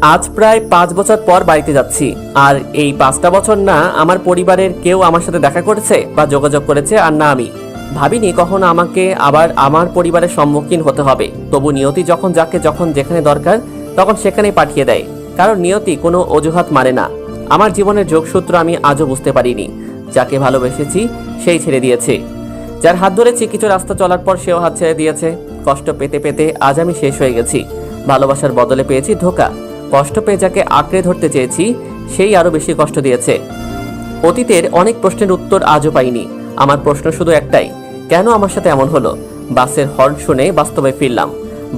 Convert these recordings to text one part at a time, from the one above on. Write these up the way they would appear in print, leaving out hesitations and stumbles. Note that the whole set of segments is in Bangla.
আজ প্রায় 5 বছর পর বাড়িতে যাচ্ছি, আর এই 5টা বছর না আমার পরিবারের কেউ আমার সাথে দেখা করেছে বা যোগাযোগ করেছে, আর না আমি। ভাবিনি কখনো আমাকে আবার আমার পরিবারের সম্মুখীন হতে হবে। তবু নিয়তি যখন যাকে যখন যেখানে দরকার তখন সেখানেই পাঠিয়ে দেয়, কারণ নিয়তি কোনো অজুহাত মানে না। আমার জীবনের যোগসূত্র আমি আজও বুঝতে পারিনি। যাকে ভালোবেসেছি সেই ছেড়ে দিয়েছে, যার হাত ধরেছি কিছু রাস্তা চলার পর সেও হাত ছেড়ে দিয়েছে। কষ্ট পেতে পেতে আজ আমি শেষ হয়ে গেছি। ভালোবাসার বদলে পেয়েছি ধোঁকা। কষ্ট পেয়ে যাকে আঁকড়ে ধরতে চেয়েছি সেই আরো বেশি কষ্ট দিয়েছে। অতীতের অনেক প্রশ্নের উত্তর আজও পাইনি। আমার প্রশ্ন শুধু একটাই, কেন আমার সাথে এমন হলো? বাসের হর্ন শুনে বাস্তবে ফিরলাম।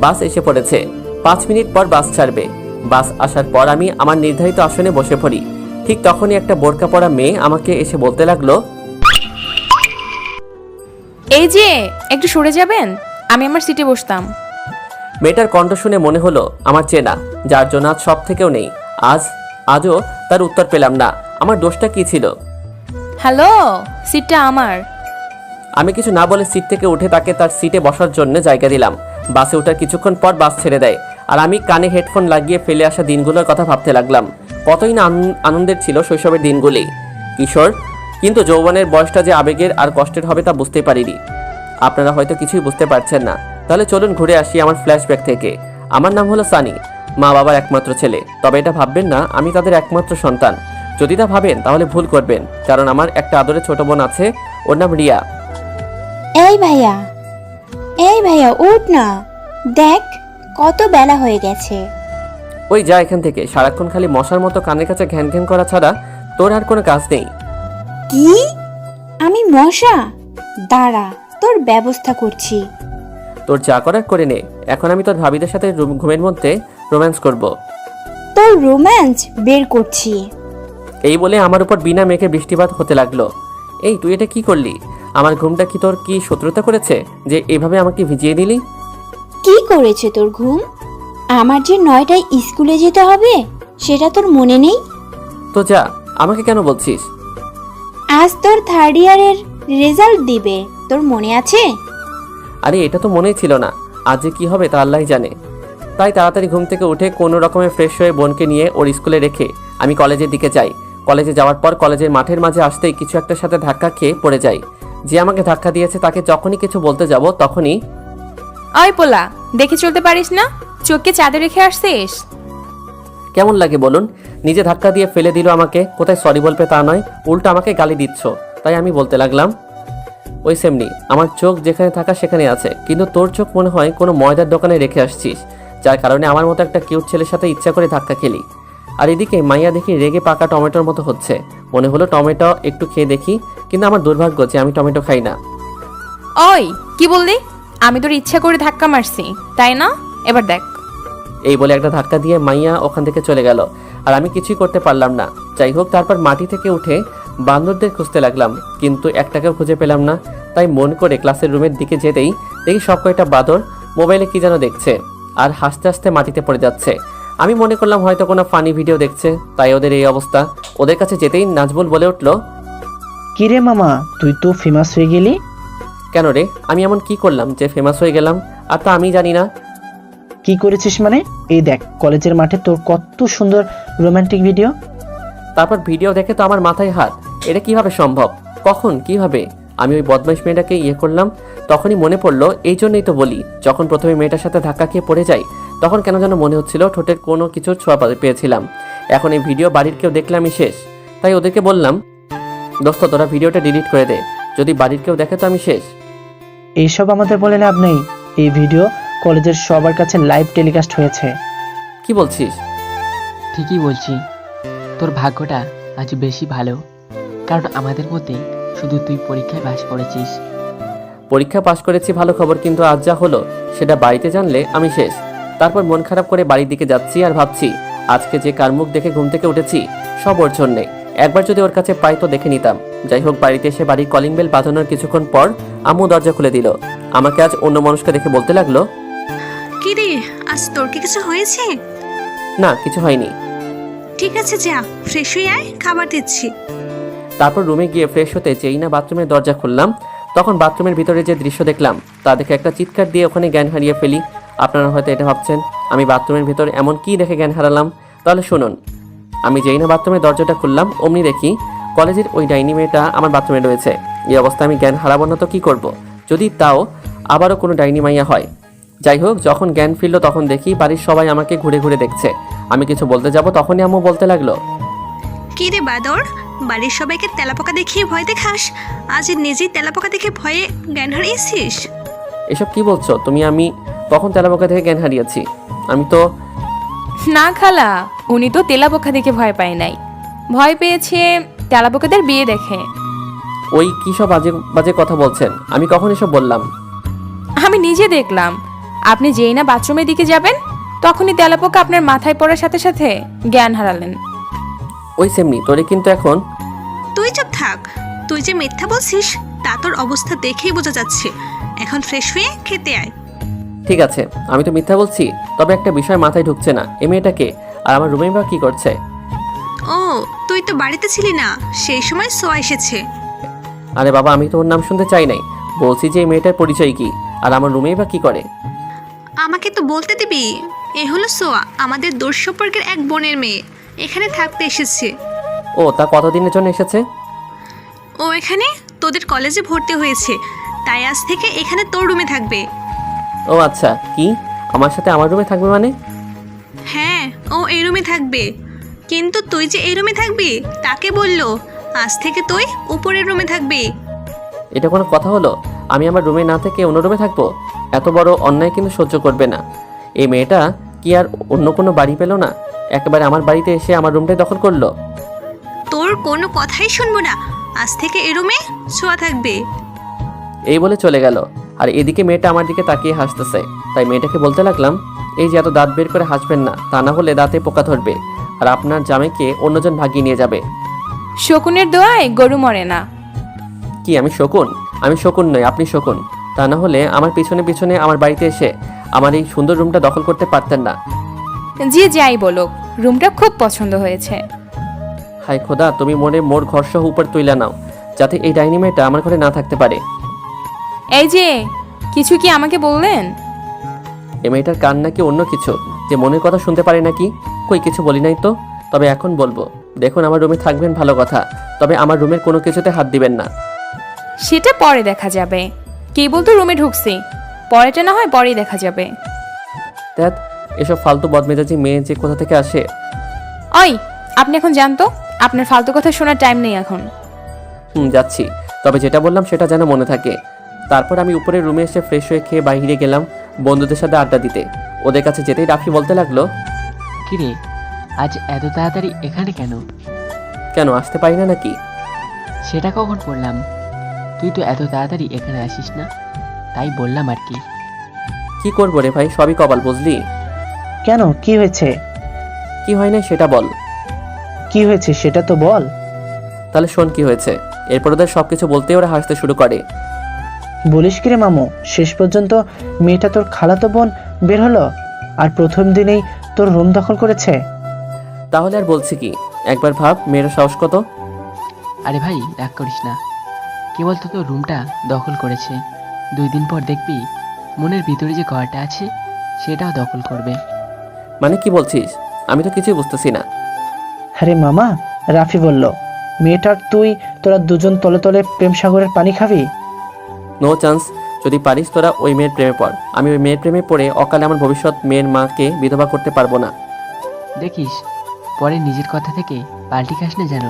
বাস এসে পড়েছে। 5 মিনিট পর বাস ছাড়বে। বাস আসার পর আমি আমার নির্ধারিত আসনে বসে পড়ি। ঠিক তখনই একটা বোরকা পরা মেয়ে আমাকে এসে বলতে লাগলো, এই যে একটু সরে যাবেন, আমি আমার সিটে বসতাম। মেয়েটার কণ্ঠ শুনে মনে হলো আমার চেনা, যার জন্য আজ সব থেকেও নেই। আজও তার উত্তর পেলাম না। আমার দোষটা কি ছিল? হ্যালো, সিটটা আমার। আমি কিছু না বলে সিট থেকে উঠে তাকে তার সিটে বসার জন্য জায়গা দিলাম। বাসে ওঠার কিছুক্ষণ পর বাস ছেড়ে দেয়, আর আমি কানে হেডফোন লাগিয়ে ফেলে আসা দিনগুলোর কথা ভাবতে লাগলাম। কতই না আনন্দের ছিল শৈশবের দিনগুলি, কিশোর। কিন্তু যৌবনের বয়সটা যে আবেগের আর কষ্টের হবে তা বুঝতেই পারিনি। আপনারা হয়তো কিছুই বুঝতে পারছেন না। তাহলে চলুন ঘুরে আসি আমার ফ্ল্যাশব্যাক থেকে। আমার নাম হলো সানি, মা বাবার একমাত্র ছেলে। তবে এটা ভাববেন না আমি তাদের একমাত্র সন্তান। যদি তা ভাবেন তাহলে ভুল করবেন, কারণ আমার একটা আদরের ছোট বোন আছে, ওর নাম রিয়া। এই ভাইয়া, এই ভাইয়া উঠ না, দেখ কত বেলা হয়ে গেছে। ওই যা এখান থেকে, সারাক্ষণ খালি মশার মতো কানের কাছে ঘ্যান ঘ্যান করা ছাড়া তোর আর কোনো কাজ নেই। কি? আমি মশা? দাঁড়া, তোর ব্যবস্থা করছি। তোর যা করার করে নে। এখন আমি তোর ভাবিদের সাথে ঘুমের মধ্যে রোম্যান্স করব। তোর রোম্যান্স বের করছি। এই বলে আমার উপর বিনা মেঘে বৃষ্টিপাত হতে লাগলো। এই তুই এটা কি করলি? আমার ঘুমটা কি তোর কি শত্রুতা করেছে যে এভাবে আমাকে ভিজিয়ে দিলি? কি করেছে তোর ঘুম? আমার যে 9টায় স্কুলে যেতে হবে সেটা তোর মনে নেই? তো যা, আমাকে কেন বলছিস? আজ তোর 3rd ইয়ারের রেজাল্ট দিবে, তোর মনে আছে? আরে এটা তো মনেই ছিল না। আজ যে কি হবে তা আল্লাহই জানে। তাই তাড়াতাড়ি ঘুম থেকে উঠে কোনো রকমে ফ্রেশ হয়ে বোনকে নিয়ে ওর স্কুলে রেখে আমি কলেজের দিকে যাই। কলেজে যাওয়ার পর কলেজের মাঠের মাঝে আসতেই কিছু একটার সাথে ধাক্কা খেয়ে পড়ে যাই। যে আমাকে ধাক্কা দিয়েছে তাকে যখনই কিছু বলতে যাব তখনই, ওই পোলা, দেখে চলতে পারিস না? চোখকে চাঁদে রেখে আসছিস? কেমন লাগে বলুন? নিজে ধাক্কা দিয়ে ফেলে দিল আমাকে। কোথায় সরি বলবে তা নয়, উল্টো আমাকে গালি দিচ্ছ। তাই আমি বলতে লাগলাম, ওই সেমনি আমার চোখ যেখানে থাকা সেখানে আছে, কিন্তু তোর চোখ মনে হয় কোনো ময়দার দোকানে রেখে আসছিস, যার কারণে আমার মতো একটা কিউট ছেলের সাথে ইচ্ছা করে ধাক্কা খেলি। আর এদিকে মাইয়া দেখি রেগে পাকা টমেটোর মতো হচ্ছে। মনে হলো টমেটো একটু খেয়ে দেখি, কিন্তু আমার দুর্ভাগ্য যে আমি টমেটো খাই না। ওই কি বললি? আমি তোর ইচ্ছা করে ধাক্কা মারছি, তাই না? এবার দেখ। এই বলে একটা ধাক্কা দিয়ে মাইয়া ওখান থেকে চলে গেল, আর আমি কিছুই করতে পারলাম না। যাই হোক, তারপর মাটি থেকে উঠে বান্দরদের খুঁজতে লাগলাম, কিন্তু একটাকেও খুঁজে পেলাম না। তাই মন করে ক্লাসের রুমের দিকে যেতেই দেখি সব কয়টা বাঁদর মোবাইলে কি যেন দেখছে, আর হাসতে হাসতে মাটিতে পড়ে যাচ্ছে। আমি মনে করলাম হয়তো কোনো ফানি ভিডিও দেখছে, তাই ওদের এই অবস্থা। ওদের কাছে যেতেই নাজবুল বলে উঠলো, কিরে মামা, তুই তো ফেমাস হয়ে গেলি। কেন রে, আমি এমন কি করলাম যে ফেমাস হয়ে গেলাম? আর তা আমি জানি না। কি করেছিস মানে? এই দেখ, কলেজের মাঠে তোর কত সুন্দর রোমান্টিক ভিডিও। তারপর ভিডিও দেখে তো আমার মাথায় হাত। এটা কিভাবে সম্ভব? কখন, কিভাবে আমি ওই বদমাইশ মেয়েটাকে করলাম? তখনই মনে পড়লো, এই জন্যই তো বলি, যখন প্রথমে মেয়েটার সাথে ধাক্কা খেয়ে পড়ে যাই তখন কেন যেন মনে হচ্ছিল ঠোঁটের কোনো কিছুর ছোঁয়া পেয়েছিলাম। এখন এই ভিডিও বাড়ির কেউ দেখলে আমি শেষ। তাই ওদেরকে বললাম, দোস্ত তোরা ভিডিওটা ডিলিট করে দে, যদি বাড়ির কেউ দেখে তো আমি শেষ। এইসব আমাদের বলে লাভ নেই। এই ভিডিও কলেজের সবার কাছে লাইভ টেলিকাস্ট হয়েছে। কি বলছিস? ঠিকই বলছি, তোর ভাগ্যটা আজ বেশি ভালো, কারণ আমাদের মধ্যে শুধু তুই পরীক্ষায় পাশ করেছিস। পরীক্ষা পাশ করেছি ভালো খবর, কিন্তু আজ যা হলো সেটা বাড়িতে জানলে আমি শেষ। তারপর মন খারাপ করে বাড়ির দিকে যাচ্ছি, আর ভাবছি আজকে যে কার মুখ দেখে ঘুম থেকে উঠেছি সব ওর জন্যে। একবার যদি ওর কাছে পাই তো দেখে নিতাম। যাই হোক, বাড়িতে এসে বাড়ির কলিং বেল বাজানোর কিছুক্ষণ পর আম্মু দরজা খুলে দিল। আমাকে আজ অন্য মানুষকে দেখে বলতে লাগলো, কি রে, আজ তোর কি কিছু হয়েছে? না, কিছু হয়নি। ঠিক আছে, যা ফ্রেশ হয়ে আয়, খাবার দিচ্ছি। তারপর রুমে গিয়ে ফ্রেশ হতে যেই না বাথরুমের দরজা খুললাম, তখন বাথরুমের ভিতরে যে দৃশ্য দেখলাম তা দেখে একটা চিৎকার দিয়ে ওখানে জ্ঞান হারিয়ে ফেলি। আপনারা হয়তো এটা ভাবছেন আমি বাথরুমের ভিতরে এমন কি দেখে জ্ঞান হারালাম। তাহলে শুনুন, আমি যেই না বাথরুমের দরজাটা খুললাম অমনি দেখি কলেজের ওই ডাইনি মেয়েটা আমার বাথরুমে রয়েছে। এই অবস্থায় আমি জ্ঞান হারাবো না তো কি করব? যদি তাও আবারও কোনো ডাইনি মাইয়া হয়। যাই হোক, যখন জ্ঞান ফিরল তখন দেখি বাড়ির সবাই আমাকে ঘুরে ঘুরে দেখছে। আমি কিছু বলতে যাব তখনই আম্মু বলতে লাগলো, কি রে বাদর, বাড়ির সবাইকে তেলাপোকা দেখিয়ে ভয় দেখাস, আজ নিজেই তেলাপোকা দেখে ভয়ে জ্ঞান হারিয়েছিস? এসব কি বলছো তুমি? আমি কখন তেলাপোকা থেকে জ্ঞান হারিয়েছি? আমি তো না খালা, উনি তো তেলাপোকা দেখে ভয় পায় নাই, ভয় পেয়েছে তেলাপোকাদের বিয়ে দেখে। ওই কী সব বাজে বাজে কথা বলছেন? আমি কখন এসব বললাম? আমি নিজে দেখলাম, আপনি যেই না বাথরুমের দিকে যাবেন তখনই তেলাপোকা আপনার মাথায় পড়ার সাথে সাথে জ্ঞান হারালেন। ওই সেমনি তোরে কিন্তু এখন। তুই চুপ থাক, তুই যে মিথ্যা বলছিস তা তোর অবস্থা দেখেই বোঝা যাচ্ছে। এখন ফ্রেশ হয়ে খেতে আয়। ঠিক আছে, আমি তো মিথ্যা বলছি, তবে একটা বিষয় মাথায় ঢুকছে না। এই মেয়েটাকে আর আমার রুমে বা কি করছে? ও, তুই তো বাড়িতে ছিলি না, সেই সময় সোয়া এসেছে। আরে বাবা, আমি তো ওর নাম শুনতে চাই নাই। বলছি যে এই মেয়েটার পরিচয় কি, আর আমার রুমেই বা কি করে? আমাকে তো বলতে দিবি। এ হলো সোয়া, আমাদের দূর সম্পর্কের এক বোনের মেয়ে, এখানে থাকতে এসেছে। ও, তা কতদিনের জন্য এসেছে? ও এখানে তোদের কলেজে ভর্তি হয়েছে, তাই আজ থেকে এখানে তোর রুমে থাকবে। ও আচ্ছা, কি আমার সাথে আমার রুমে থাকবে মানে? হ্যাঁ, ও এই রুমে থাকবে। কিন্তু তুই যে এই রুমে থাকবি তাকে বললো আজ থেকে তুই উপরের রুমে থাকবি। এটা কোনো কথা হলো? আমি আমার রুমে না থেকে অন্য রুমে থাকবো? এত বড় অন্যায় কিন্তু সহ্য করবে না। এই মেয়েটা কি আর অন্য কোনো বাড়ি পেল না? একেবারে আমার বাড়িতে এসে আমার রুমটাই দখল করলো। তোর কোনো কথাই শুনবো না, আজ থেকে এই রুমে শোয়া থাকবে। এই বলে চলে গেল। আর এদিকে মেয়েটা আমার দিকে তাকিয়ে হাসতেছে। তাই মেয়েটাকে বলতে লাগলাম, এই যে এত দাঁত বের করে হাসবেন না, তা না হলে দাঁতে পোকা ধরবে আর আপনার জামাইকে অন্যজন ভাগিয়ে নিয়ে যাবে। শকুনের দোয়ায় গরু মরে না। কি আমি শকুন? আমি শকুন নই, আপনি শকুন। তা না হলে আমার পিছনে পিছনে আমার বাড়িতে এসে আমার এই সুন্দর রুমটা দখল করতে পারতেন না। যে যাই বলুক, রুমটা খুব পছন্দ হয়েছে। হাই খোদা, তুমি মনে মোর ঘর সহ উপর তুইলা নাও, যাতে এই ডাইনি মেয়েটা আমার ঘরে না থাকতে পারে। এই যে, কিছু কি আমাকে বললেন? এই মেয়েটার কান নাকি অন্য কিছু, যে মনের কথা শুনতে পারে নাকি? কই কিছু বলি নাই তো। তবে এখন বলবো, দেখুন আমার রুমে থাকবেন ভালো কথা, তবে আমার রুমের কোনো কিছুতে হাত দিবেন না। সেটা পরে দেখা যাবে। কেবল তো রুমে ঢুকছি, পরেটা না হয় পরেই দেখা যাবে। দেখ, এসব ফালতু বদমেজাজি মেয়ে যে কোথা থেকে আসে। ওই, আপনি এখন জানতো, আপনার ফালতু কথা শোনার টাইম নেই এখন। যাচ্ছি, তবে যেটা বললাম সেটা যেন মনে থাকে। তারপর আমি উপরের রুমে এসে ফ্রেশ হয়ে খেয়ে বাইরে গেলাম বন্ধুদের সাথে আড্ডা দিতে। ওদের কাছে যেতেই রাফি বলতে লাগলো, কিরে, আজ এত তাড়াতাড়ি এখানে কেন? কেন আসতে পারি না নাকি? সেটা কখন বললাম? তুই তো এত তাড়াতাড়ি এখানে আসিস না, তাই বললাম আর কি। কি করবো রে ভাই, সবই কপাল বুঝলি। কেন, কি হয়েছে? কি হয় না সেটা বল। কি হয়েছে সেটা তো বল। তাহলে শোন কি হয়েছে। এরপর ওদের সবকিছু বলতেই ওরা হাসতে শুরু করে। বলিস কি রে মামু, শেষ পর্যন্ত মেয়েটা তোর খালাতো বোন বের হলো আর প্রথম দিনেই তোর রুম দখল করেছে? তাহলে আর বলছি কি, একবার ভাব মেয়েরা সাহস কত। আরে ভাই, রাগ করিস না। কেবল তো তোর রুমটা দখল করেছে, 2 দিন পর দেখবি মনের ভিতরে যে ঘরটা আছে সেটাও দখল করবে। মানে কি বলছিস? আমি তো কিছুই বুঝতেছি না। আরে মামা, রাফি বলল মেয়েটার তোরা দুজন তলে তলে প্রেম সাগরের পানি খাবি। No chance. যদি পারিস তোরা ওই মেয়ের প্রেমে পড়। আমি ওই মেয়ের প্রেমে পড়ে অকালে আমার ভবিষ্যৎ মেয়ের মাকে বিধবা করতে পারবো না। দেখিস, পরে নিজের কথা থেকে পাল্টি খাস না যেন।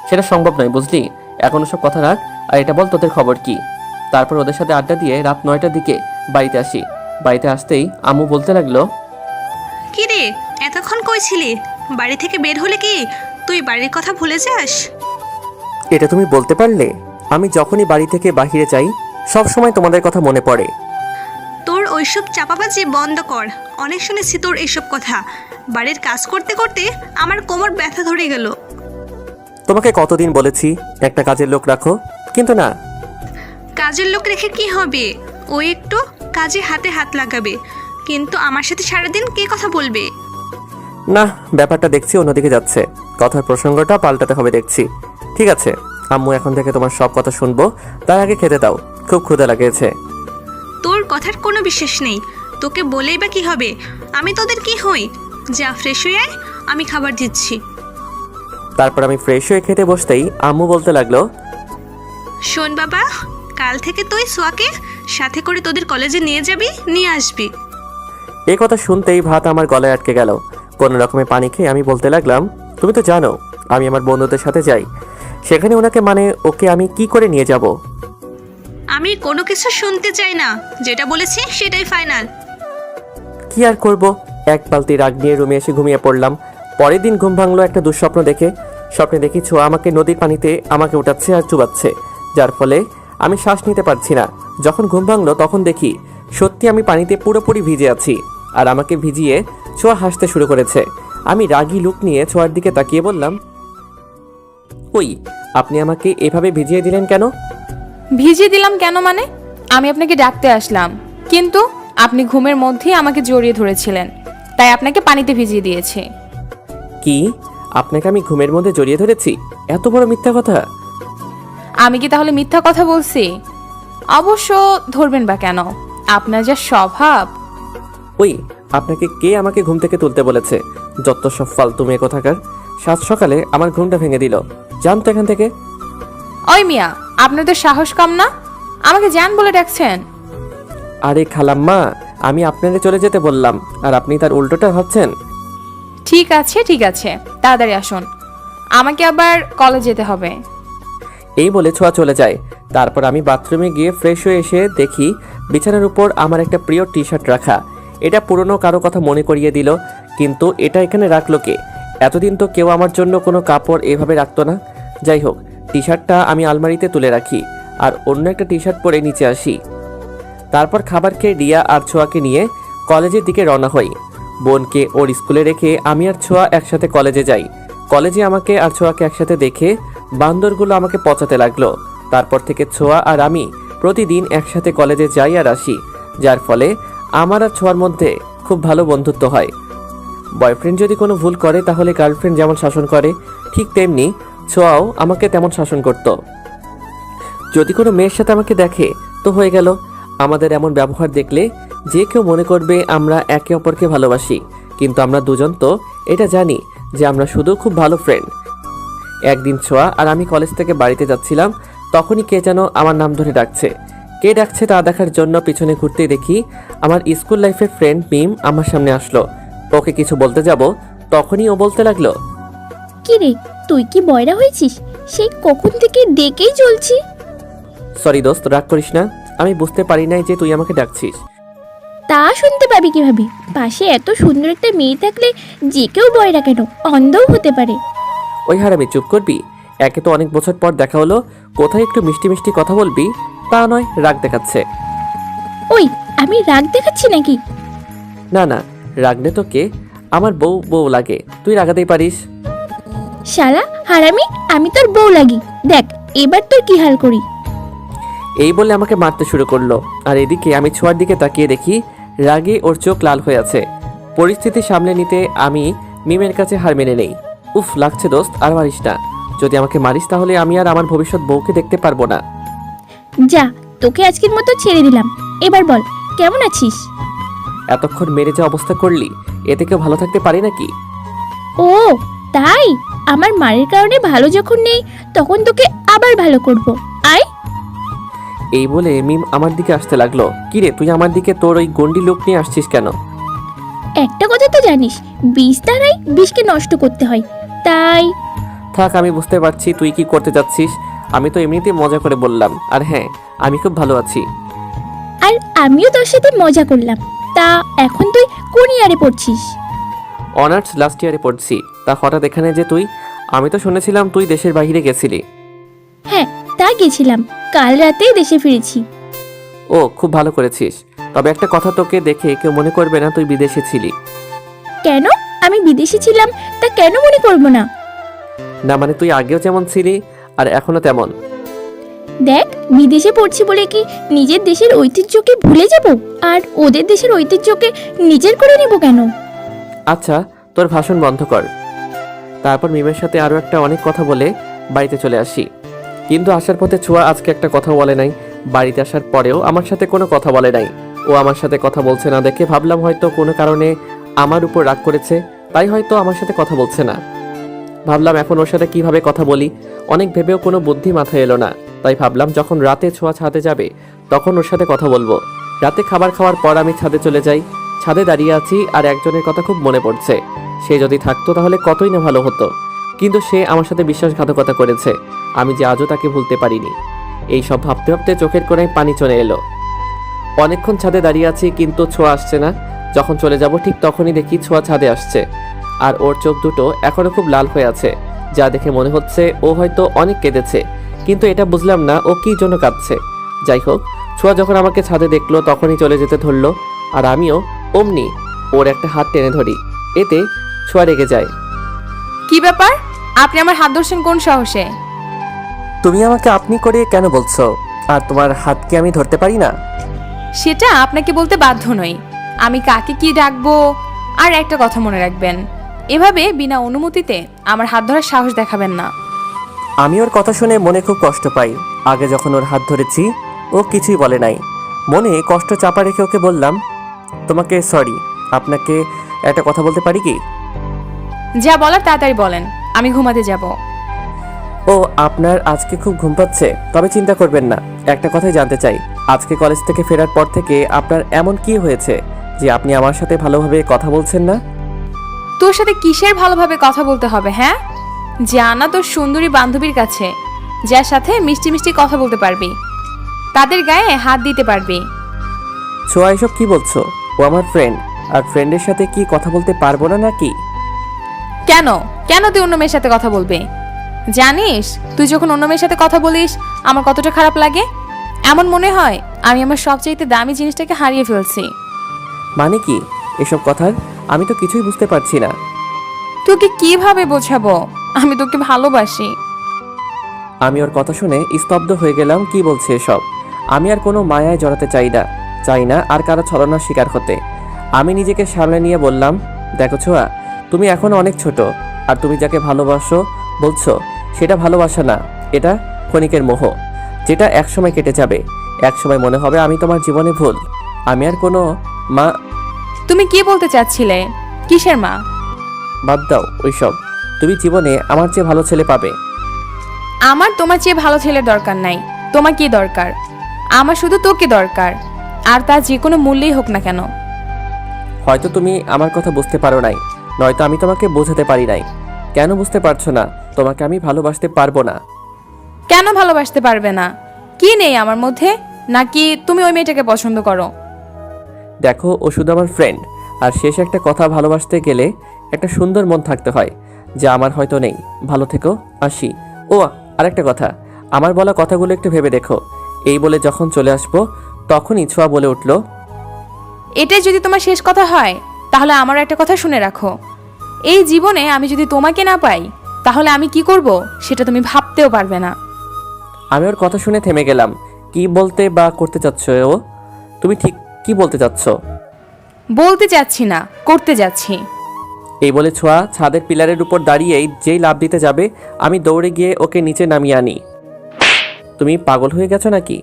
সেটা সম্ভব নয় বুঝলি। এখন ওসব কথা রাখ, আর এটা বল তোদের খবর কি। তারপর ওদের সাথে আড্ডা দিয়ে রাত 9টার দিকে বাড়িতে আসি। বাড়িতে আসতেই আম্মু বলতে লাগলো, কি রে, এতক্ষণ কই ছিলি? বাড়ি থেকে বের হলে কি তুই বাড়ির কথা ভুলে যাস? এটা তুমি বলতে পারলে? আমি যখনই বাড়ি থেকে বাহিরে যাই সব সময় তোমাদের কথা মনে পড়ে। তোর ওইসব চাপাবাজি বন্ধ কর। অনেক শুনেছি তোর এইসব কথা। বাড়ির কাজ করতে করতে আমার কোমর ব্যথা ধরে গেল। তোমাকে কতদিন বলেছি একটা কাজের লোক রাখো, কিন্তু না। কাজের লোক রেখে কি হবে? ও একটু কাজে হাতে হাত লাগাবে, কিন্তু আমার সাথে সারাদিন কে কথা বলবে? না, ব্যাপারটা দেখছি অন্যদিকে যাচ্ছে। কথার প্রসঙ্গটা পাল্টাতে হবে দেখছি। ঠিক আছে আম্মু, এখন থেকে তোমার সব কথা শুনবো। তার আগে খেতে দাও, খুব ক্ষুধা লাগিয়েছে। তোর কথার কোনো বিশ্বাস নেই। তোকে বলেই বা কি হবে? আমি তোদের কি হই? যা ফ্রেশ হয়ে আয়, আমি খাবার দিচ্ছি। তারপর আমি ফ্রেশ হয়ে খেতে বসতেই আম্মু বলতে লাগলো, শোন বাবা, কাল থেকে তুই সোয়াকে সাথে করে তোদের কলেজে নিয়ে আসবি। এই কথা শুনতেই ভাত আমার গলায় আটকে গেল। কোনো রকমে পানি খেয়ে আমি বলতে লাগলাম, তুমি তো জানো আমি আমার বন্ধুদের সাথে যাই, সেখানে ওনাকে মানে ওকে আমি কি করে নিয়ে যাব? আমি কোনো কিছু শুনতে চাই না, যেটা বলেছি সেটাই ফাইনাল। কি আর করব, এক বালতি রাগ নিয়ে রুমে এসে ঘুমিয়ে পড়লাম। পরের দিন ঘুম ভাঙলো একটা দুঃস্বপ্ন দেখে। স্বপ্নে দেখি ছোঁয়া আমাকে নদীর পানিতে আমাকে উঠাচ্ছে আর চুবাচ্ছে, যার ফলে আমি শ্বাস নিতে পারছি না। যখন ঘুম ভাঙলো তখন দেখি সত্যি আমি পানিতে পুরোপুরি ভিজে আছি, আর আমাকে ভিজিয়ে ছোঁয়া হাসতে শুরু করেছে। আমি রাগী লুক নিয়ে ছোঁয়ার দিকে তাকিয়ে বললাম, ওই আপনি আমাকে এভাবে ভিজিয়ে দিলেন কেন? ভিজিয়ে দিলাম কেন মানে? আমি আপনাকে ডাকতে আসলাম, কিন্তু আপনি ঘুমের মধ্যেই আমাকে জড়িয়ে ধরেছিলেন, তাই আপনাকে পানিতে ভিজিয়ে দিয়েছি। কি, আপনাকে আমি ঘুমের মধ্যে জড়িয়ে ধরেছি? এত বড় মিথ্যা কথা! আমি কি তাহলে মিথ্যা কথা বলছি? অবশ্য ধরবেন বা কেন, আপনার যা স্বভাব। ওই আপনাকে কে আমাকে ঘুম থেকে তুলতে বলেছে? যত সব ফালতু মেয়ে কোথাকার, সাত সকালে আমার ঘুমটা ভেঙে দিল। জান তো এখান থেকে। ওই মিয়া, আপনাদের সাহস কম না? আমাকে জান বলে ডাকছেন? আরে খালাম্মা, আমি আপনারে চলে যেতে বললাম, আর আপনি তার উল্টোটা ভাবছেন। ঠিক আছে ঠিক আছে, তাড়াতাড়ি আসুন, আমাকে আবার কলেজ যেতে হবে। এই বলে ছোঁয়া চলে যায়। তারপর আমি বাথরুমে গিয়ে ফ্রেশ হয়ে এসে দেখি বিছানার উপর আমার একটা প্রিয় টি শার্ট রাখা। এটা পুরনো কারো কথা মনে করিয়ে দিল, কিন্তু এটা এখানে রাখলো কে? এতদিন তো কেউ আমার জন্য কোনো কাপড় এভাবে রাখতো না। যাই হোক, টি শার্টটা আমি আলমারিতে তুলে রাখি আর অন্য একটা টি শার্ট পরে নিচে আসি। তারপর খাবার খেয়ে রিয়া আর ছোঁয়াকে নিয়ে কলেজের দিকে রওনা হই। বোনকে ওর স্কুলে রেখে আমি আর ছোঁয়া একসাথে কলেজে যাই। কলেজে আমাকে আর ছোঁয়াকে একসাথে দেখে বান্দরগুলো আমাকে পচাতে লাগলো। তারপর থেকে ছোঁয়া আর আমি প্রতিদিন একসাথে কলেজে যাই আর আসি, যার ফলে আমার আর ছোঁয়ার মধ্যে খুব ভালো বন্ধুত্ব হয়। বয়ফ্রেন্ড যদি কোনো ভুল করে তাহলে গার্লফ্রেন্ড যেমন শাসন করে, ঠিক তেমনি ছোঁয়াও আমাকে তেমন শাসন করত। যদি কোনো মেয়ের সাথে আমাকে দেখে তো হয়ে গেল। আমাদের এমন ব্যবহার দেখলে যে কেউ মনে করবে আমরা একে অপরকে ভালোবাসি, কিন্তু আমরা দুজন তো এটা জানি যে আমরা শুধু খুব ভালো ফ্রেন্ড। একদিন ছোঁয়া আর আমি কলেজ থেকে বাড়িতে যাচ্ছিলাম, তখনই কে যেন আমার নাম ধরে ডাকছে। কে ডাকছে তা দেখার জন্য পিছনে ঘুরতেই দেখি আমার স্কুল লাইফের ফ্রেন্ড মিম আমার সামনে আসলো। ওকে কিছু বলতে যাব, তখনই ও বলতে লাগলো, কি রে, তুই কি বয়রা হয়েছিস? সেই কখন থেকে ডেকেই চলছি। সরি দোস্ত, রাগ করিস না, আমি বুঝতে পারি নাই যে তুই আমাকে ডাকছিস। তা শুনতে পাবি কিভাবে? পাশে এত সুন্দর একটা মেয়ে থাকলে যে কেউ বয়রা কেন, অন্ধও হতে পারে। ওই হারামি, চুপ করবি? একে তো অনেক বছর পর দেখা হলো, কোথায় একটু মিষ্টি মিষ্টি কথা বলবি, তা নয় রাগ দেখাচ্ছে। ওই, আমি রাগ দেখাচ্ছি নাকি? না না, রাগলে তোকে আমার বউ বউ লাগে, তুই রাগাতেই পারিস। শালা হারামি, আমি তোর বউ লাগি, দেখ এবার তোর কি হাল করি। এই বলে আমাকে মারতে শুরু করলো। আর এদিকে আমি ছোঁয়ার দিকে তাকিয়ে দেখি রাগে ওর চোখ লাল হয়ে আছে। পরিস্থিতি সামলে নিতে আমি মিমের কাছে হার মেনে নেই। উফ লাগছে দোস্ত, আর মারিস না। যদি আমাকে মারিস তাহলে আমি আর আমার ভবিষ্যৎ বউকে দেখতে পারবো না। যা, তোকে আজকের মতো ছেড়ে দিলাম। এবার বল, কেমন আছিস? এতক্ষণ মেরে যা অবস্থা করলি, এতে কেউ ভালো থাকতে পারে নাকি? ও তাই, আমার মায়ের কারণে ভালো যখন নেই তখন তোকে আবার ভালো করব। আয়। এই বলে মিম আমার দিকে আসতে লাগলো। কিরে, তুই আমার দিকে তোর ওই গন্ডি লোক নিয়ে আসছিস কেন? একটা কথা তো জানিস, বিষ দ্বারাই বিষকে নষ্ট করতে হয়, তাই। থাক, আমি বুঝতে পারছি তুই কি করতে যাচ্ছিস। আমি তো এমনিতে মজা করে বললাম। আর হ্যাঁ, আমি খুব ভালো আছি। আর আমিও তোর সাথে মজা করলাম। তা এখন তুই কোন ইয়ারে পড়ছিস? অনার্স লাস্ট ইয়ারে পড়ছি। তা হঠাৎ এখানে যে তুই? আমি তো শুনেছিলাম তুই দেশের বাইরে গেছিলি। হ্যাঁ, তা গেছিলাম, কাল রাতেই দেশে ফিরেছি। ও, খুব ভালো করেছিস। তবে একটা কথা, তোকে দেখে কেউ মনে করবে না তুই বিদেশে ছিলি। কেন? আমি বিদেশে ছিলাম, তা কেন মনে করবো না? না মানে তুই আগেও যেমন ছিলি আর এখনো তেমন। দেখ, বিদেশে পড়ছি বলে কি নিজের দেশের ঐতিহ্যকে ভুলে যাব আর ওদের দেশের ঐতিহ্যকে নিজের করে নেব কেন? আচ্ছা, তোর ভাষণ বন্ধ কর। তারপর মিমের সাথে আরও একটা অনেক কথা বলে বাড়িতে চলে আসি। কিন্তু আসার পথে ছোঁয়া আজকে একটা কথা বলে নাই। বাড়িতে আসার পরেও আমার সাথে কোনো কথা বলে নাই। ও আমার সাথে কথা বলছে না দেখে ভাবলাম হয়তো কোনো কারণে আমার উপর রাগ করেছে, তাই হয়তো আমার সাথে কথা বলছে না। ভাবলাম এখন ওর সাথে কিভাবে কথা বলি, অনেক ভেবেও কোনো বুদ্ধি মাথায় এলো না। তাই ভাবলাম যখন রাতে ছোঁয়া ছাদে যাবে তখন ওর সাথে কথা বলবো। রাতে খাবার খাওয়ার পর আমি ছাদে চলে যাই। ছাদে দাঁড়িয়ে আছি আর একজনের কথা খুব মনে পড়ছে। সে যদি থাকতো তাহলে কতই না ভালো হতো, কিন্তু সে আমার সাথে বিশ্বাসঘাতকতা করেছে। আমি যে আজও তাকে ভুলতে পারিনি। এই সব ভাবতে ভাবতে চোখের কোণায় পানি চলে এলো। অনেকক্ষণ ছাদে দাঁড়িয়ে আছি কিন্তু ছোঁয়া আসছে না। যখন চলে যাব ঠিক তখনই দেখি ছোঁয়া ছাদে আসছে, আর ওর চোখ দুটো এখনো খুব লাল হয়ে আছে, যা দেখে মনে হচ্ছে ও হয়তো অনেক কেঁদেছে, কিন্তু এটা বুঝলাম না ও কী জন্য কাঁদছে। যাই হোক, ছোঁয়া যখন আমাকে ছাদে দেখলো তখনই চলে যেতে ধরলো, আর আমিও অমনি ওর একটা হাত টেনে ধরি। এতে ছোঁয়া রেগে যায়। কি ব্যাপার? আপনি আমার হাত ধরছেন কোন সাহসে? তুমি আমাকে আপনি করে কেন বলছো? আর তোমার হাত কি আমি ধরতে পারি না? সেটা আপনাকে বলতে বাধ্য নই। আমি কাকে কি ডাকবো। আর একটা কথা মনে রাখবেন, এভাবে বিনা অনুমতিতে আমার হাত ধরার সাহস দেখাবেন না। আমি ওর কথা শুনে মনে খুব কষ্ট পাই। আগে যখন ওর হাত ধরেছি ও কিছুই বলে নাই। মনে কষ্ট চাপা রেখে ওকে বললাম, তোমাকে সরি, আপনাকে একটা কথা বলতে পারি কি? যা বলার তাড়াতাড়ি বলেন, আমি ঘুমাতে যাব। ও আপনার আজকে খুব ঘুম পাচ্ছে? তবে চিন্তা করবেন না, একটা কথাই জানতে চাই, আজকে কলেজ থেকে ফেরার পর থেকে আপনার এমন কি হয়েছে যে আপনি আমার সাথে ভালোভাবে কথা বলছেন না? তোর সাথে কিসের ভালোভাবে কথা বলতে হবে? হ্যাঁ, জানা তোর সুন্দরী বান্ধবীর কাছে, যার সাথে মিষ্টি মিষ্টি কথা বলতে পারবি, তাদের গায়ে হাত দিতে পারবি। ছোঁয়া এসব কি বলছো? ও আমার ফ্রেন্ড, আর ফ্রেন্ডের সাথে কি কথা বলতে পারবো না নাকি? কেন কেন তুই অন্য মেয়ের সাথে কথা বলবি? জানিস তুই যখন অন্য মেয়ের সাথে কথা বলিস আমার কতটা খারাপ লাগে। এমন মনে হয় আমি আমার সবচাইতে দামি জিনিসটাকে হারিয়ে ফেলছি। মানে কি এসব কথার? আমি তো কিছুই বুঝতে পারছি না। তোকে কিভাবে বোঝাবো আমি তোকে ভালোবাসি? আমি ওর কথা শুনে স্তব্ধ হয়ে গেলাম। কি বলছে এসব? আমি আর কোনো মায়ায় জড়াতে চাই না আর কারো ছলনার শিকার হতে। আমি নিজেকে সামলে নিয়ে বললাম, দেখো ছোঁয়া, তুমি এখনো অনেক ছোট, আর তুমি যাকে ভালোবাসো বলছো সেটা ভালোবাসা না, এটা ক্ষণিকের মোহ, যেটা একসময় কেটে যাবে। একসময় মনে হবে আমি তোমার জীবনে ভুল। আমি আর কোনো মা। তুমি কি বলতে চাচ্ছিলে? কিসের মা? বাদ দাও ওইসব। তুমি জীবনে আমার চেয়ে ভালো ছেলে পাবে। আমার তোমার চেয়ে ভালো ছেলের দরকার নাই। তোমার কি দরকার? আমার শুধু তোকে দরকার, আর তা যে কোনো মূল্যেই হোক না কেন। হয়তো তুমি আমার কথা বুঝতে পারো নাই, নয়তো আমি তোমাকে বোঝাতে পারি নাই। কেন বুঝতে পারছো না? তোমাকে আমি ভালোবাসতে পারবো না। কেন ভালোবাসতে পারবে না? কি নেই আমার মধ্যে? নাকি তুমি ওই মেয়েটাকে পছন্দ করো? দেখো, ও শুধু আমার ফ্রেন্ড, আর শেষ একটা কথা, ভালোবাসতে গেলে একটা সুন্দর মন থাকতে হয়, যা আমার হয়তো নেই। ভালো থেকো, আসি। ও আরেকটা কথা, আমার বলা কথাগুলো একটু ভেবে দেখো। এই বলে যখন চলে আসবো তখনই ছোঁয়া বলে উঠল, এটাই যদি তোমার শেষ কথা হয় তাহলে আমার একটা কথা শুনে রাখো, এই জীবনে আমি যদি তোমাকে না পাই তাহলে আমি কি করব সেটা তুমি ভাবতেও পারবে না। আমি ওর কথা শুনে থেমে গেলাম। কি বলতে বা করতে চাচ্ছ ও? তুমি ঠিক কি বলতে চাচ্ছ? বলতে চাচ্ছি না, করতে যাচ্ছি। এই বলে ছোঁয়া ছাদের পিলারের উপর দাঁড়িয়েই যেই লাফ দিতে যাবে, আমি দৌড়ে গিয়ে ওকে নিচে নামিয়ে আনি। তুমি পাগল হয়ে গেছো নাকি?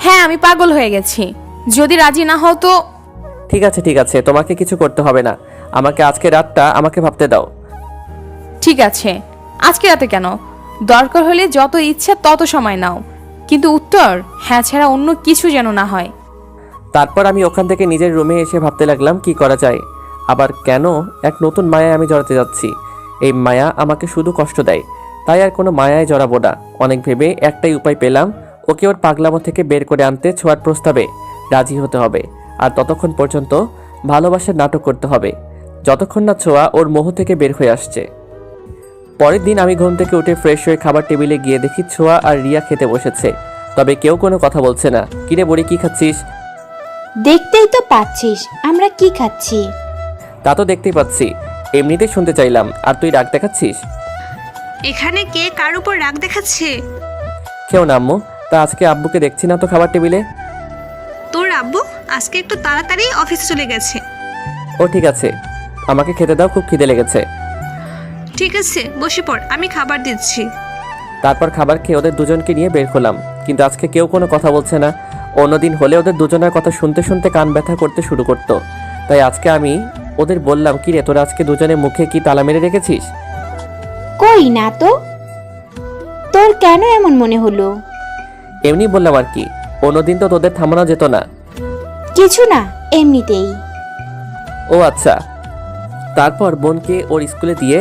হ্যাঁ, আমি পাগল হয়ে গেছি। যদি রাজি না হও তো। ঠিক আছে, তোমাকে কিছু করতে হবে না। আমাকে আজকে রাতটা আমাকে ভাবতে দাও। ঠিক আছে, আজকে রাতে কেন? দরকার হলে যত ইচ্ছা তত সময় নাও, কিন্তু উত্তর হ্যাঁ ছাড়া অন্য কিছু যেন না হয়। তারপর আমি ওখান থেকে নিজের রুমে এসে ভাবতে লাগলাম কি করা যায়। আবার কেন এক নতুন মায়ায় আমি জড়াতে যাচ্ছি? এই মায়া আমাকে শুধু কষ্ট দেয়, তাই আর কোনো মায়ায় জড়াবো না। অনেক ভেবে একটাই উপায় পেলাম, ওকে ওর পাগলামো থেকে বের করে আনতে ছোঁয়ার প্রস্তাবে রাজি হতে হবে। আর ততক্ষণ পর্যন্ত ভালোবাসার নাটক করতে হবে, যতক্ষণ না ছোঁয়া ওর মোহ থেকে বের হয়ে আসছে। পরের দিন আমি ঘুম থেকে উঠে ফ্রেশ হয়ে খাবার টেবিলে গিয়ে দেখি ছোঁয়া আর রিয়া খেতে বসেছে, তবে কেউ কোনো কথা বলছে না। কিরে বুড়ি, কি খাচ্ছিস? দেখতেই তো পাচ্ছিস আমরা কি খাচ্ছি। তা তো দেখতেই পাচ্ছি, এমনিতেই শুনতে চাইলাম। আর তুই রাগ দেখাচ্ছিস? এখানে কে কার উপর রাগ দেখাচ্ছে? কেউ না আম্মু। তা আজকে আব্বুকে দেখছি না তো খাবার টেবিলে। তোর আব্বু আজকে একটু তাড়াতাড়ি অফিসে চলে গেছে। ও ঠিক আছে, আমাকে খেতে দাও, খুব খিদে লেগেছে। ঠিক আছে, বসে পড়, আমি খাবার দিচ্ছি। তারপর খাবার খেয়ে ওদের দুজনকে নিয়ে বের হলাম, কিন্তু আজকে কেউ কোনো কথা বলছে না। অন্যদিন হলে ওদের দুজনের কথা শুনতে শুনতে কান ব্যথা করতে শুরু করতো, তাই আজকে আমি ওদের বললাম, কি রে তোরা আজকে দুজনে মুখে কি তালা মেরে রেখেছিস? কই না তো, তোর কেন এমন মনে হলো? এমনি বললাম আর কি, অন্যদিন তো তোদের থামানো যেত না। কিছু না, এমনিতেই। ও আচ্ছা। তারপর বোনকে ওর স্কুলে দিয়ে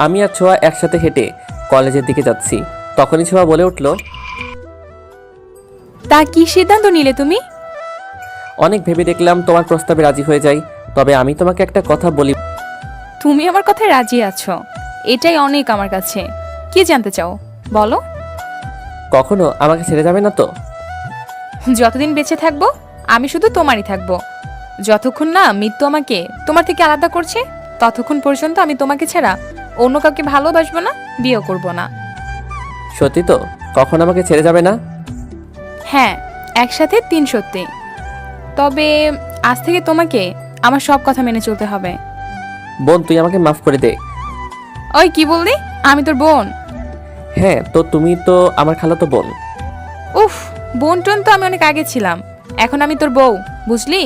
আমি আর ছোঁয়া একসাথে হেঁটে কলেজের দিকে যাচ্ছি। তখনই ছোঁয়া বলে উঠল, তা কি সিদ্ধান্ত নিলে তুমি? অনেক ভেবে দেখলাম তোমার প্রস্তাবে রাজি হয়ে যাই। তবে আমি তোমাকে একটা কথা বলি। তুমি আমার কথায় রাজি আছো, এটাই অনেক আমার কাছে। কি জানতে চাও বলো। কখনো আমাকে ছেড়ে যাবে না তো? যতদিন বেঁচে থাকবো আমি শুধু তোমারই থাকবো। যতক্ষণ না মৃত্যু আমাকে তোমার থেকে আলাদা করছে, ততক্ষণ পর্যন্ত আমি তোমাকে ছাড়া অন্য কাউকে ভালোবাসবো না, বিয়ে করব না। সত্যি তো? কখনো আমাকে ছেড়ে যাবে না? হ্যাঁ, একসাথে 3 সত্যি। তবে আজ থেকে তোমাকে আমার সব কথা মেনে চলতে হবে। বোন, তুই আমাকে মাফ করে দে। ওই কি বললি? আমি তোর বোন? হ্যাঁ, তো তুমি তো আমার খালাতো বোন। উফ, বোন টোন তো আমি অনেক আগে ছিলাম, এখন আমি তোর বউ, বুঝলি?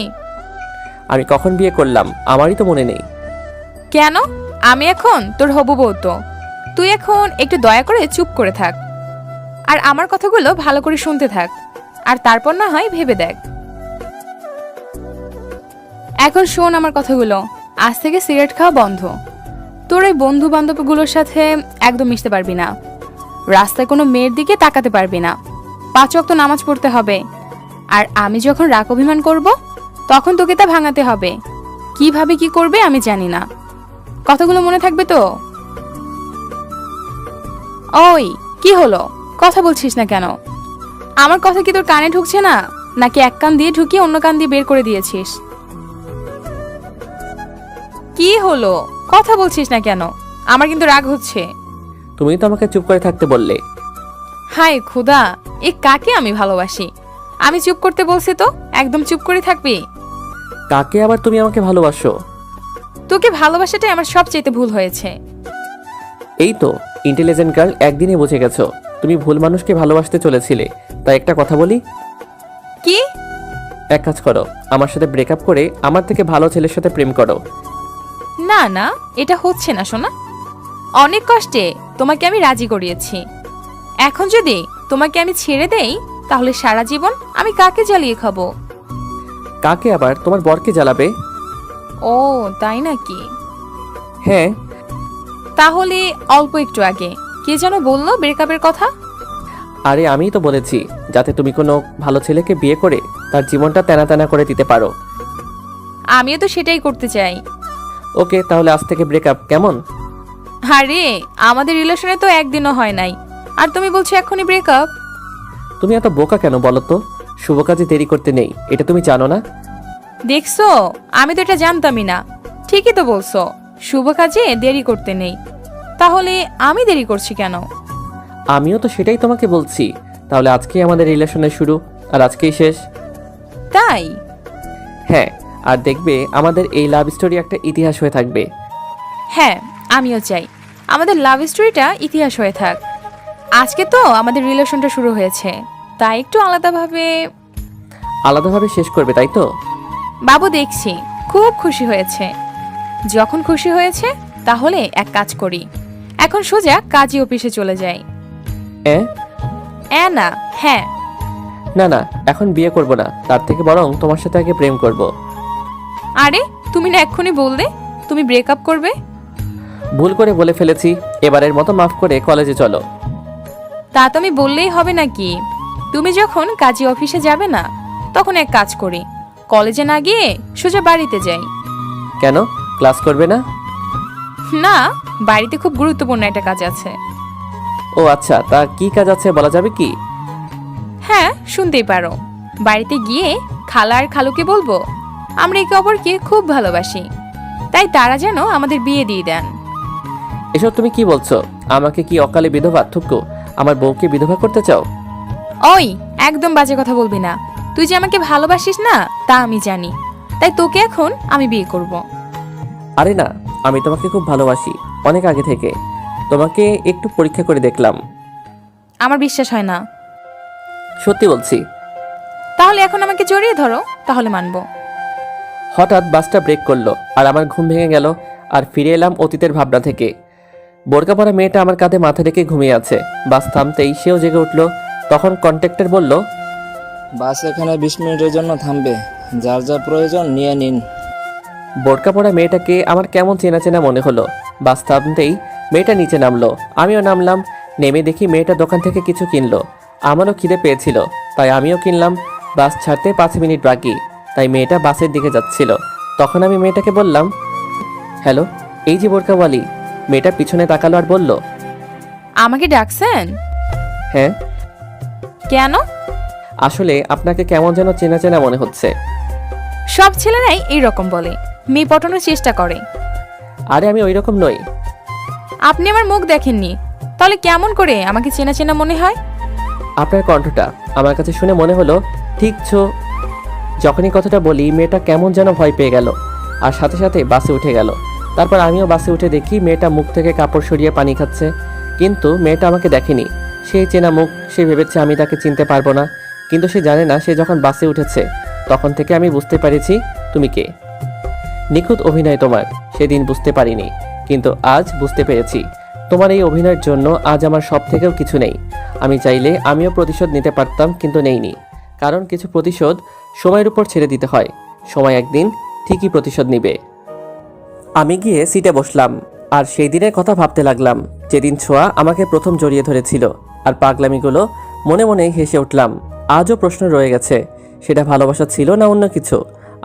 আমি কখন বিয়ে করলাম আমারই তো মনে নেই। কেন? আমি এখন তোর হবু বউ তো। তুই এখন একটু দয়া করে চুপ করে থাক, আর আমার কথাগুলো ভালো করে শুনতে থাক, আর তারপর না হয় ভেবে দেখ। এখন শোন আমার কথাগুলো। আজ থেকে সিগারেট খাওয়া বন্ধ। তোর ওই বন্ধু বান্ধবগুলোর সাথে একদম মিশতে পারবি না। রাস্তায় কোনো মেয়ের দিকে তাকাতে পারবি না। 5 ওয়াক্ত নামাজ পড়তে হবে। আর আমি যখন রাগ অভিমান করব, তখন তোকে তা ভাঙাতে হবে। কিভাবে কি করবে আমি জানি না। কথাগুলো মনে থাকবে তো? ওই কি হলো, কথা বলছিস না কেন? আমার কথা কি তোর কানে ঢুকছে না, নাকি এক কান দিয়ে ঢুকিয়ে অন্য কান দিয়ে বের করে দিয়েছিস? কি হলো, কথা বলছিস না কেন? আমার কিন্তু রাগ হচ্ছে। তুমি তো আমাকে চুপ করে থাকতে বললে। হায় খোদা, এ কাকে আমি ভালোবাসি? আমি চুপ করতে বলছি তো একদম চুপ করে থাকবি? কাকে আবার তুমি আমাকে ভালোবাসো? তোকে ভালোবাসাটাই আমার সবচেয়ে ভুল হয়েছে। এই তো ইন্টেলিজেন্ট গার্ল, একদিনই বুঝে গেছো তুমি ভুল মানুষকে ভালোবাসতে চলেছিলে। তাই একটা কথা বলি, কি? এক কাজ করো, আমার সাথে ব্রেকআপ করে আমার থেকে ভালো ছেলের সাথে প্রেম করো। না না, এটা হচ্ছে না সোনা। অনেক কষ্টে তোমাকে আমি রাজি করিয়েছি। এখন যদি তোমাকে আমি ছেড়ে দেই, তাহলে সারা জীবন আমি কাকে জ্বালিয়ে খাবো? কাকে আবার? তোমার বরকে জ্বালাবে। ও তাই নাকি? হ্যাঁ। তাহলে অল্প একটু আগে কে যেন বললো ব্রেকআপের কথা? আরে আমিই তো বলেছি, যাতে তুমি কোনো ভালো ছেলেকে বিয়ে করে তার জীবনটা তেনা তেনা করে দিতে পারো। আমিও তো সেটাই করতে চাই। ওকে, তাহলে আজ থেকে ব্রেকআপ, কেমন? আরে আমাদের রিলেশনে তো একদিনও হয় নাই, আর তুমি বলছো এখনই ব্রেকআপ? তুমি এত বোকা কেন বলো তো? শুভ কাজে দেরি করতে নেই, এটা তুমি জানো না? দেখছো, আমি তো এটা জানতামই না। ঠিকই তো বলছো, শুভ কাজে দেরি করতে নেই। তাহলে আমি দেরি করছি কেন? আমিও তো সেটাই তোমাকে বলছি। তাহলে আজকেই আমাদের রিলেশনের শুরু, আর আজকেই শেষ। তাই? হ্যাঁ, আর দেখবে আমাদের এই লাভ স্টোরি একটা ইতিহাস হয়ে থাকবে। হ্যাঁ, আমিও চাই আমাদের লাভ স্টোরিটা ইতিহাস হয়ে থাক। আজকে তো আমাদের রিলেশনটা শুরু হয়েছে, তাই একটু আলাদাভাবে শেষ করবে, তাই তো? বাবু দেখছি খুব খুশি হয়েছে। যখন খুশি হয়েছে, তাহলে এক কাজ করি, এখন সোজা কাজী অফিসে চলে যাই। না, হ্যাঁ। না না, এখন বিয়ে করব না, তার থেকে বরং তোমার সাথে আগে প্রেম করব। আরে তুমি না এক্ষুনি বললে তুমি ব্রেকআপ করবে? ভুল করে বলে ফেলেছি, এবারের মতো মাফ করে কলেজে চলো। তা তুমি বললেই হবে নাকি? তুমি যখন কাজী অফিসে যাবে না, তখন এক কাজ করি, কলেজে না গিয়ে সোজা বাড়িতে যাই। কেন, ক্লাস করবে না? না, বাড়িতে খুব গুরুত্বপূর্ণ একটা কাজ আছে। ও আচ্ছা, তা কি কাজ আছে বলা যাবে কি? হ্যাঁ, শুনতেই পারো। বাড়িতে গিয়ে খালা আর খালুকে বলবো আমরা একে অপরকে খুব ভালোবাসি, তাই তারা যেন আমাদের বিয়ে দিয়ে দেন। এসব তুমি কি বলছো? আমাকে কি অকালে বিধবা থুকো আমার বউকে বিধবা করতে চাও? ওই একদম বাজে কথা বলবি না। তুই যে আমাকে ভালোবাসিস না তা আমি জানি, তাই তোকে এখন আমি বিয়ে করব। আরে না, আমি তোমাকে খুব ভালোবাসি, অনেক আগে থেকে। তোমাকে একটু পরীক্ষা করে দেখলাম। আমার বিশ্বাস হয় না। সত্যি বলছি। তাহলে এখন আমাকে জড়িয়ে ধরো, তাহলে মানবো। হঠাৎ বাসটা ব্রেক করলো আর আমার ঘুম ভেঙে গেল। আর ফিরে এলাম অতীতের ভাবনা থেকে। বোরকা পরা মেয়েটা আমার কাঁধে মাথা রেখে ঘুমিয়ে আছে। বাস থামতেই সেও জেগে উঠলো। তখন কন্ট্রাক্টর বলল, বাস এখানে 20 মিনিটের জন্য থামবে, যার যা প্রয়োজন নিয়ে নিন। বোরকা পরা মেয়েটাকে আমার কেমন চেনা চেনা মনে হলো। বাস থামতেই মেয়েটা নিচে নামলো, আমিও নামলাম। নেমে দেখি মেয়েটা দোকান থেকে কিছু কিনলো। আমারও খিদে পেয়েছিল, তাই আমিও কিনলাম। বাস ছাড়তে 5 মিনিট বাকি, তাই মেয়েটা বাসের দিকে যাচ্ছিল। তখন আমি মেয়েটাকে বললাম, হ্যালো, এই যে বোরকাওয়ালি। মেয়েটা পিছনে তাকালো আর বলল, আমাকে ডাকছেন? হ্যাঁ, কেন? আসলে আপনাকে কেমন যেন চেনা চেনা মনে হচ্ছে। সব ছেলেরাই এইরকম বলে, মেয়ে পটানোর চেষ্টা করে। আরে আমি ওই রকম নই। আপনি আমার মুখ দেখেননি, তাহলে কেমন করে আমাকে চেনা চেনা মনে হয়? আপনার কণ্ঠটা আমার কাছে শুনে মনে হলো ঠিক ছো। যখনই কথাটা বলি মেয়েটা কেমন যেন ভয় পেয়ে গেল আর সাথে সাথে বাসে উঠে গেল। তারপর আমিও বাসে উঠে দেখি মেয়েটা মুখ থেকে কাপড় সরিয়ে পানি খাচ্ছে। কিন্তু মেয়েটা আমাকে দেখেনি। সেই চেনা মুখ, সে ভেবেছে আমি তাকে চিনতে পারবো না। কিন্তু সে জানে না সে যখন বাসে উঠেছে তখন থেকে আমি বুঝতে পেরেছি তুমি কে। নিখুঁত অভিনয় তোমার, সেদিন বুঝতে পারিনি, কিন্তু আজ বুঝতে পেরেছি। তোমার এই অভিনয়ের জন্য আজ আমার সব থেকেও কিছু নেই। আমি চাইলে আমিও প্রতিশোধ নিতে পারতাম, কিন্তু নেইনি। কারণ কিছু প্রতিশোধ সময়ের উপর ছেড়ে দিতে হয়। সময় একদিন ঠিকই প্রতিশোধ নিবে। আমি গিয়ে সিটে বসলাম আর সেই দিনের কথা ভাবতে লাগলাম, যেদিন ছোঁয়া আমাকে প্রথম জড়িয়ে ধরেছিল। আর পাগলামিগুলো মনে মনে হেসে উঠলাম। আজও প্রশ্ন রয়ে গেছে, সেটা ভালোবাসা ছিল না অন্য কিছু।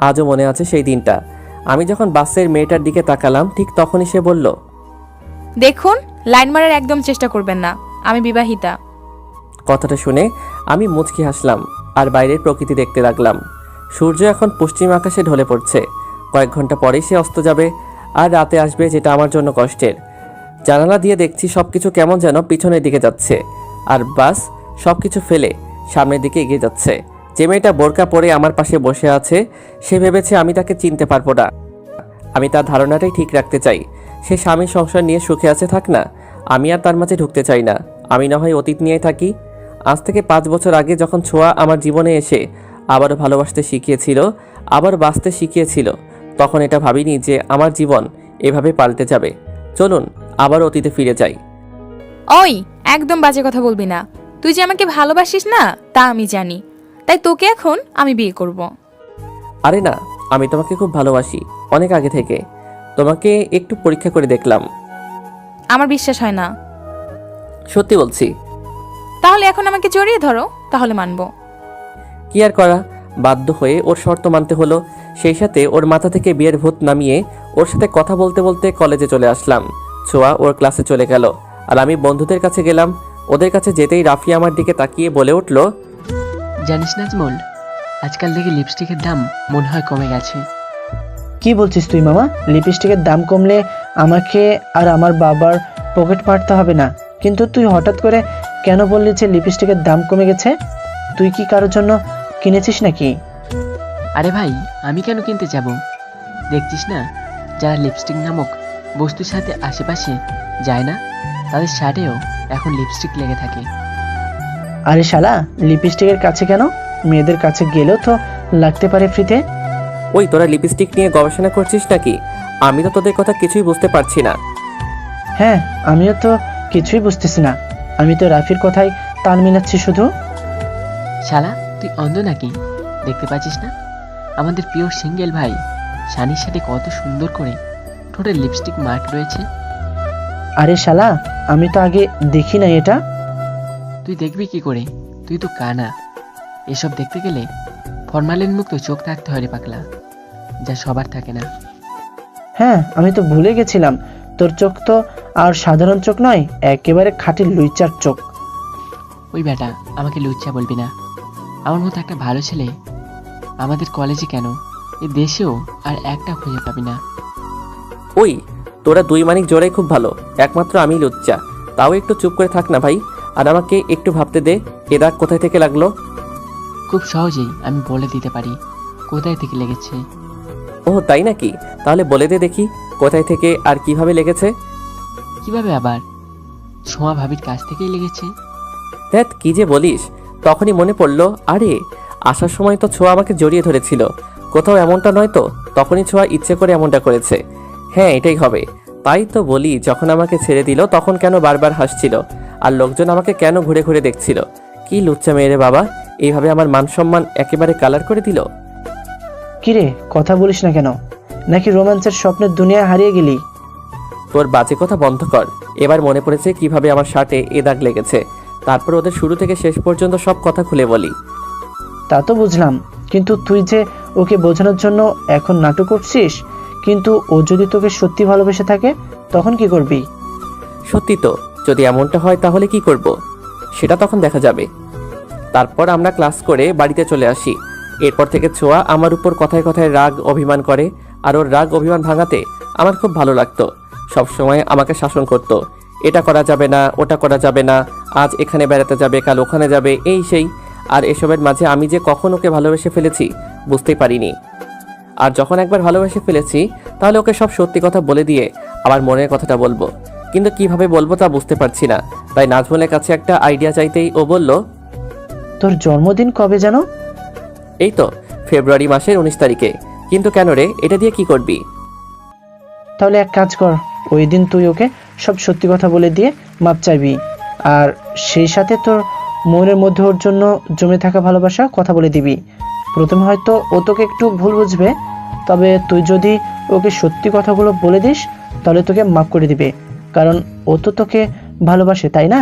আজও মনে আছে সেই দিনটা। আমি যখন বাসের মেয়েটার দিকে তাকালাম ঠিক তখনই সে বলল, দেখুন, লাইন মারার একদম চেষ্টা করবেন না, আমি বিবাহিতা। কথাটা শুনে আমি মুচকি হাসলাম আর বাইরের প্রকৃতি দেখতে লাগলাম। সূর্য এখন পশ্চিম আকাশে ঢলে পড়ছে। কয়েক ঘন্টা পরেই সে অস্ত যাবে আর রাতে আসবে, যেটা আমার জন্য কষ্টের। জানালা দিয়ে দেখছি সবকিছু কেমন যেন পিছনের দিকে যাচ্ছে আর বাস সবকিছু ফেলে সামনের দিকে এগিয়ে যাচ্ছে। যে মেয়েটা বোরকা পরে আমার পাশে বসে আছে সে ভেবেছে আমি তাকে চিনতে পারবো না। আমি তার ধারণাটাই ঠিক রাখতে চাই। সে স্বামী সংসার নিয়ে সুখে আছে, থাক না। আমি আর তার মাঝে ঢুকতে চাই না। আমি না হয় অতীত নিয়ে থাকি। আজ থেকে 5 বছর আগে যখন ছোঁয়া আমার জীবনে এসে আবারও ভালোবাসতে শিখিয়েছিল, আবার বাঁচতে শিখিয়েছিল, তখন এটা ভাবিনি যে আমার জীবন এভাবে পাল্টে যাবে। চলুন আবার অতীতে ফিরে যাই। ওই, একদম বাজে কথা বলবি না। তুই যে আমাকে ভালোবাসিস না তা আমি জানি, তাই তোকে এখন আমি বিয়ে করব। আরে না, আমি তোমাকে খুব ভালোবাসি, অনেক আগে থেকে। তোমাকে একটু পরীক্ষা করে দেখলাম। আমার বিশ্বাস হয় না। সত্যি বলছি। তাহলে এখন আমাকে জড়িয়ে ধরো, তাহলে মানবো। কি আর করা, বাধ্য হয়ে ওর শর্ত মানতে হলো। সেই সাথে ওর মাথা থেকে বিয়ের ভূত নামিয়ে ওর সাথে কথা বলতে বলতে কলেজে চলে আসলাম। ছোঁয়া ওর ক্লাসে চলে গেল আর আমি বন্ধুদের কাছে গেলাম। ওদের কাছে যেতেই রাফি আমার দিকে তাকিয়ে বলে উঠল, জানিস নাজমুল, আজকাল দেখি লিপস্টিকের দাম মনে হয় কমে গেছে। কি বলছিস তুই মামা? লিপস্টিকের দাম কমলে আমাকে আর আমার বাবার পকেট মারতে হবে না, কিন্তু তুই হঠাৎ করে কেন বললি যে লিপস্টিকের দাম কমে গেছে? তুই কি কারোর জন্য কিনেছিস নাকি? আরে ভাই, আমি কেন কিনতে যাব? দেখছিস না, যারা লিপস্টিক নামক বস্তুর সাথে আশেপাশে যায় না, তাদের শার্টেও এখন লিপস্টিক লেগে থাকে। আরে শালা, লিপস্টিকের কাছে কেন? মেয়েদের কাছে গেলেও তো লাগতে পারে ফ্রিতে। ওই তোরা লিপস্টিক নিয়ে গবেষণা করছিস নাকি? আমি তো তোদের কথা কিছুই বুঝতে পারছি না। হ্যাঁ, আমিও তো কিছুই বুঝতেছি না। আমি তো রাফির কথাই তাল মিলাচ্ছি শুধু। শালা, তুই অন্ধ নাকি? দেখতে পাচ্ছিস না আমাদের প্রিয় সিঙ্গেল ভাই শানির সাথে কত সুন্দর করে ঠোঁটের লিপস্টিক মার্ক রয়েছে? আরে শালা, আমি তো আগে দেখি না এটা। তুই দেখবি কি করে? তুই তো কানা। এসব দেখতে গেলে ফরমালিন মুক্ত চোখ থাকতে হয় রে পাগলা, যা সবার থাকে না। হ্যাঁ, আমি তো ভুলে গেছিলাম, তোর চোখ তো আর সাধারণ চোখ নয়, একেবারে খাঁটি লুইচার চোখ। ওই বেটা, আমাকে লুচ্চা বলবি না। আমার মতো একটা ভালো ছেলে আমাদের কলেজে কেন, এ দেশেও আর একটা খুঁজে পাবি না। ওই তোরা দুই মানিক জোড়াই খুব ভালো, একমাত্র আমি লুচ্চা। তাও একটু চুপ করে থাক না ভাই, আর আমাকে একটু ভাবতে দে, এ দাগ কোথায় থেকে লাগলো। খুব সহজেই আমি বলে দিতে পারি কোথায় থেকে লেগেছে। ও তাই নাকি? তাহলে বলে দে দেখি কোথায় থেকে আর কিভাবে লেগেছে। কিভাবে আবার? ছোঁয়া ভাবির কাছ থেকেই লেগেছে। ধ্যাত, কি যে বলিস! তখনই মনে পড়লো, আরে আসার সময় তো ছোঁয়া আমাকে জড়িয়ে ধরেছিল। কোথাও এমনটা নয় তো? তখনই ছোঁয়া ইচ্ছে করে এমনটা করেছে। হ্যাঁ, এটাই হবে। তাই তো বলি, যখন আমাকে ছেড়ে দিল তখন কেন বারবার হাসছিল, আর লোকজন আমাকে কেন ঘুরে ঘুরে দেখছিল। কি লুচ্চা মেয়ে রে বাবা, এইভাবে আমার মান সম্মান একেবারে কালার করে দিল। কিরে, কথা বলিস না কেন? নাকি রোম্যান্সের স্বপ্নের দুনিয়ায় হারিয়ে গেলি? তোর বাজে কথা বন্ধ কর। এবার মনে পড়েছে কিভাবে আমার শার্টে এ দাগ লেগেছে। তারপর ওদের শুরু থেকে শেষ পর্যন্ত সব কথা খুলে বলি। তা তো বুঝলাম, কিন্তু তুই যে ওকে বোঝানোর জন্য এখন নাটক করছিস, কিন্তু ও যদি তোকে সত্যি ভালোবেসে থাকে তখন কি করবি? সত্যি তো, যদি এমনটা হয় তাহলে কি করব সেটা তখন দেখা যাবে। তারপর আমরা ক্লাস করে বাড়িতে চলে আসি। এরপর থেকে ছোঁয়া আমার উপর কথায় কথায় রাগ অভিমান করে, আর ওর রাগ অভিমান ভাঙাতে আমার খুব ভালো লাগতো। সবসময় আমাকে শাসন করত, এটা করা যাবে না, ওটা করা যাবে না, আজ এখানে বেড়াতে যাবে, কাল ওখানে যাবে, এই সেই। আর এসবের মাঝে আমি যে কখন ওকে ভালোবেসে ফেলেছি বুঝতেই পারিনি। আর যখন একবার ভালোবেসে ফেলেছি তাহলে ওকে সব সত্যি কথা বলে দিয়ে আবার মনের কথাটা বলবো, কিন্তু কিভাবে বলবো তা বুঝতে পারছি না। তাই নাজমুলের কাছে একটা আইডিয়া চাইতেই ও বলল, তোর জন্মদিন কবে যেন? এই তো ফেব্রুয়ারি মাসের 19 তারিখে। কিন্তু কেন রে, এটা দিয়ে কি করবি? তাহলে এক কাজ কর, ওই দিন তুই ওকে সব সত্যি কথা বলে দিয়ে মাপ চাইবি, আর সেই সাথে তোর মনের মধ্যে ওর জন্য জমে থাকা ভালোবাসা কথা বলে দিবি। প্রথমে হয়তো ও তোকে একটু ভুল বুঝবে, তবে তুই যদি ওকে সত্যি কথাগুলো বলে দিস তাহলে তোকে মাফ করে দিবে, কারণ ও তো তোকে ভালোবাসে, তাই না?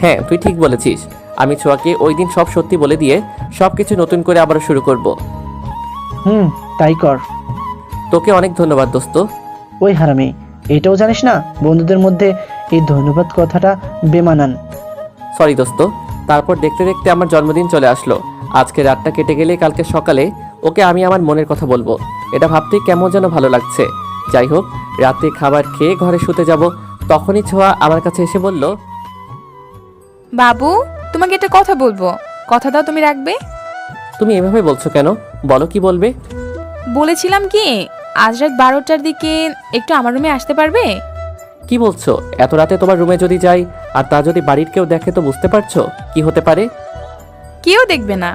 হ্যাঁ, তুই ঠিক বলেছিস। আমি ছোঁয়াকে ওই দিন সব সত্যি বলে দিয়ে সবকিছু নতুন করে আবার শুরু করব। তাই কর। তোকে অনেক ধন্যবাদ দোস্ত। ওই হারামি, এটাও জানিস না বন্ধুদের মধ্যে এই ধন্যবাদ কথাটা বেমানান। সরি দোস্ত। তারপর দেখতে দেখতে আমার জন্মদিন চলে আসলো। আজকে রাতটা কেটে গেলে কালকে সকালে ওকে আমি আমার মনের কথা বলবো। এটা ভাবতেই কেমন যেন ভালো লাগছে। যাই হোক, রাতে খাবার খেয়ে ঘরে শুতে যাব, তখনই ছোঁয়া আমার কাছে এসে বলল, বাবু, তোমাকে একটা কথা বলবো, কথা দাও তুমি রাখবে? তুমি এভাবে বলছো কেন? বলো, কি বলবে? বলেছিলাম কি, আজ রাত 12টার দিকে একটু আমার রুমে আসতে পারবে? কি বলছো? এত রাতে তোমার রুমে যদি যাই আর তা যদি বাড়ির কেউ দেখে তো বুঝতে পারছো কি হতে পারে। কেউ দেখবে না।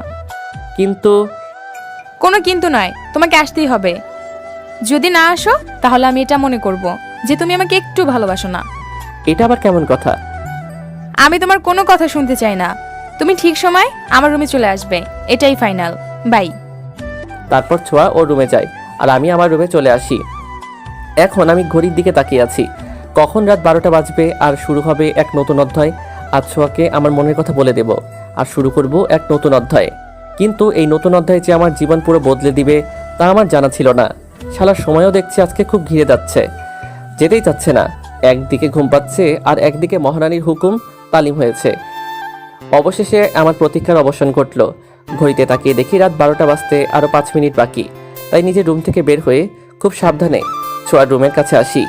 কিন্তু কোনো কিন্তু নয়, তোমাকে আসতেই হবে। যদি না আসো তাহলে আমি এটা মনে করব যে তুমি আমাকে একটু ভালোবাসো না। এটা আবার কেমন কথা? আমি তোমার কোনো কথা শুনতে চাই না। তুমি ঠিক সময় আমার রুমে চলে আসবে, এটাই ফাইনাল। বাই। তারপর ছোঁয়া ওর রুমে যায় আর আমি আমার রুমে চলে আসি। এখন আমি ঘড়ির দিকে তাকিয়ে আছি, কখন রাত 12টা বাজবে আর শুরু হবে এক নতুন অধ্যায়। আজ ছোঁয়াকে আমার মনের কথা বলে দেব আর শুরু করব এক নতুন অধ্যায়। কিন্তু এই নতুন অধ্যায় যে আমার জীবন পুরো বদলে দিবে তা আমার জানা ছিল না। শালার সময়ও দেখছি আজকে খুব ঘিরে যাচ্ছে, যেতেই চাচ্ছে না। একদিকে ঘুম পাচ্ছে আর একদিকে মহারানীর হুকুম তালিম হয়েছে। অবশেষে আমার প্রতীক্ষার অবসান ঘটল। ঘড়িতে তাকিয়ে দেখি রাত 12টা বাজতে আরও 5 মিনিট বাকি। তাই নিজের রুম থেকে বের হয়ে খুব সাবধানে ছোঁয়ার রুমের কাছে আসি।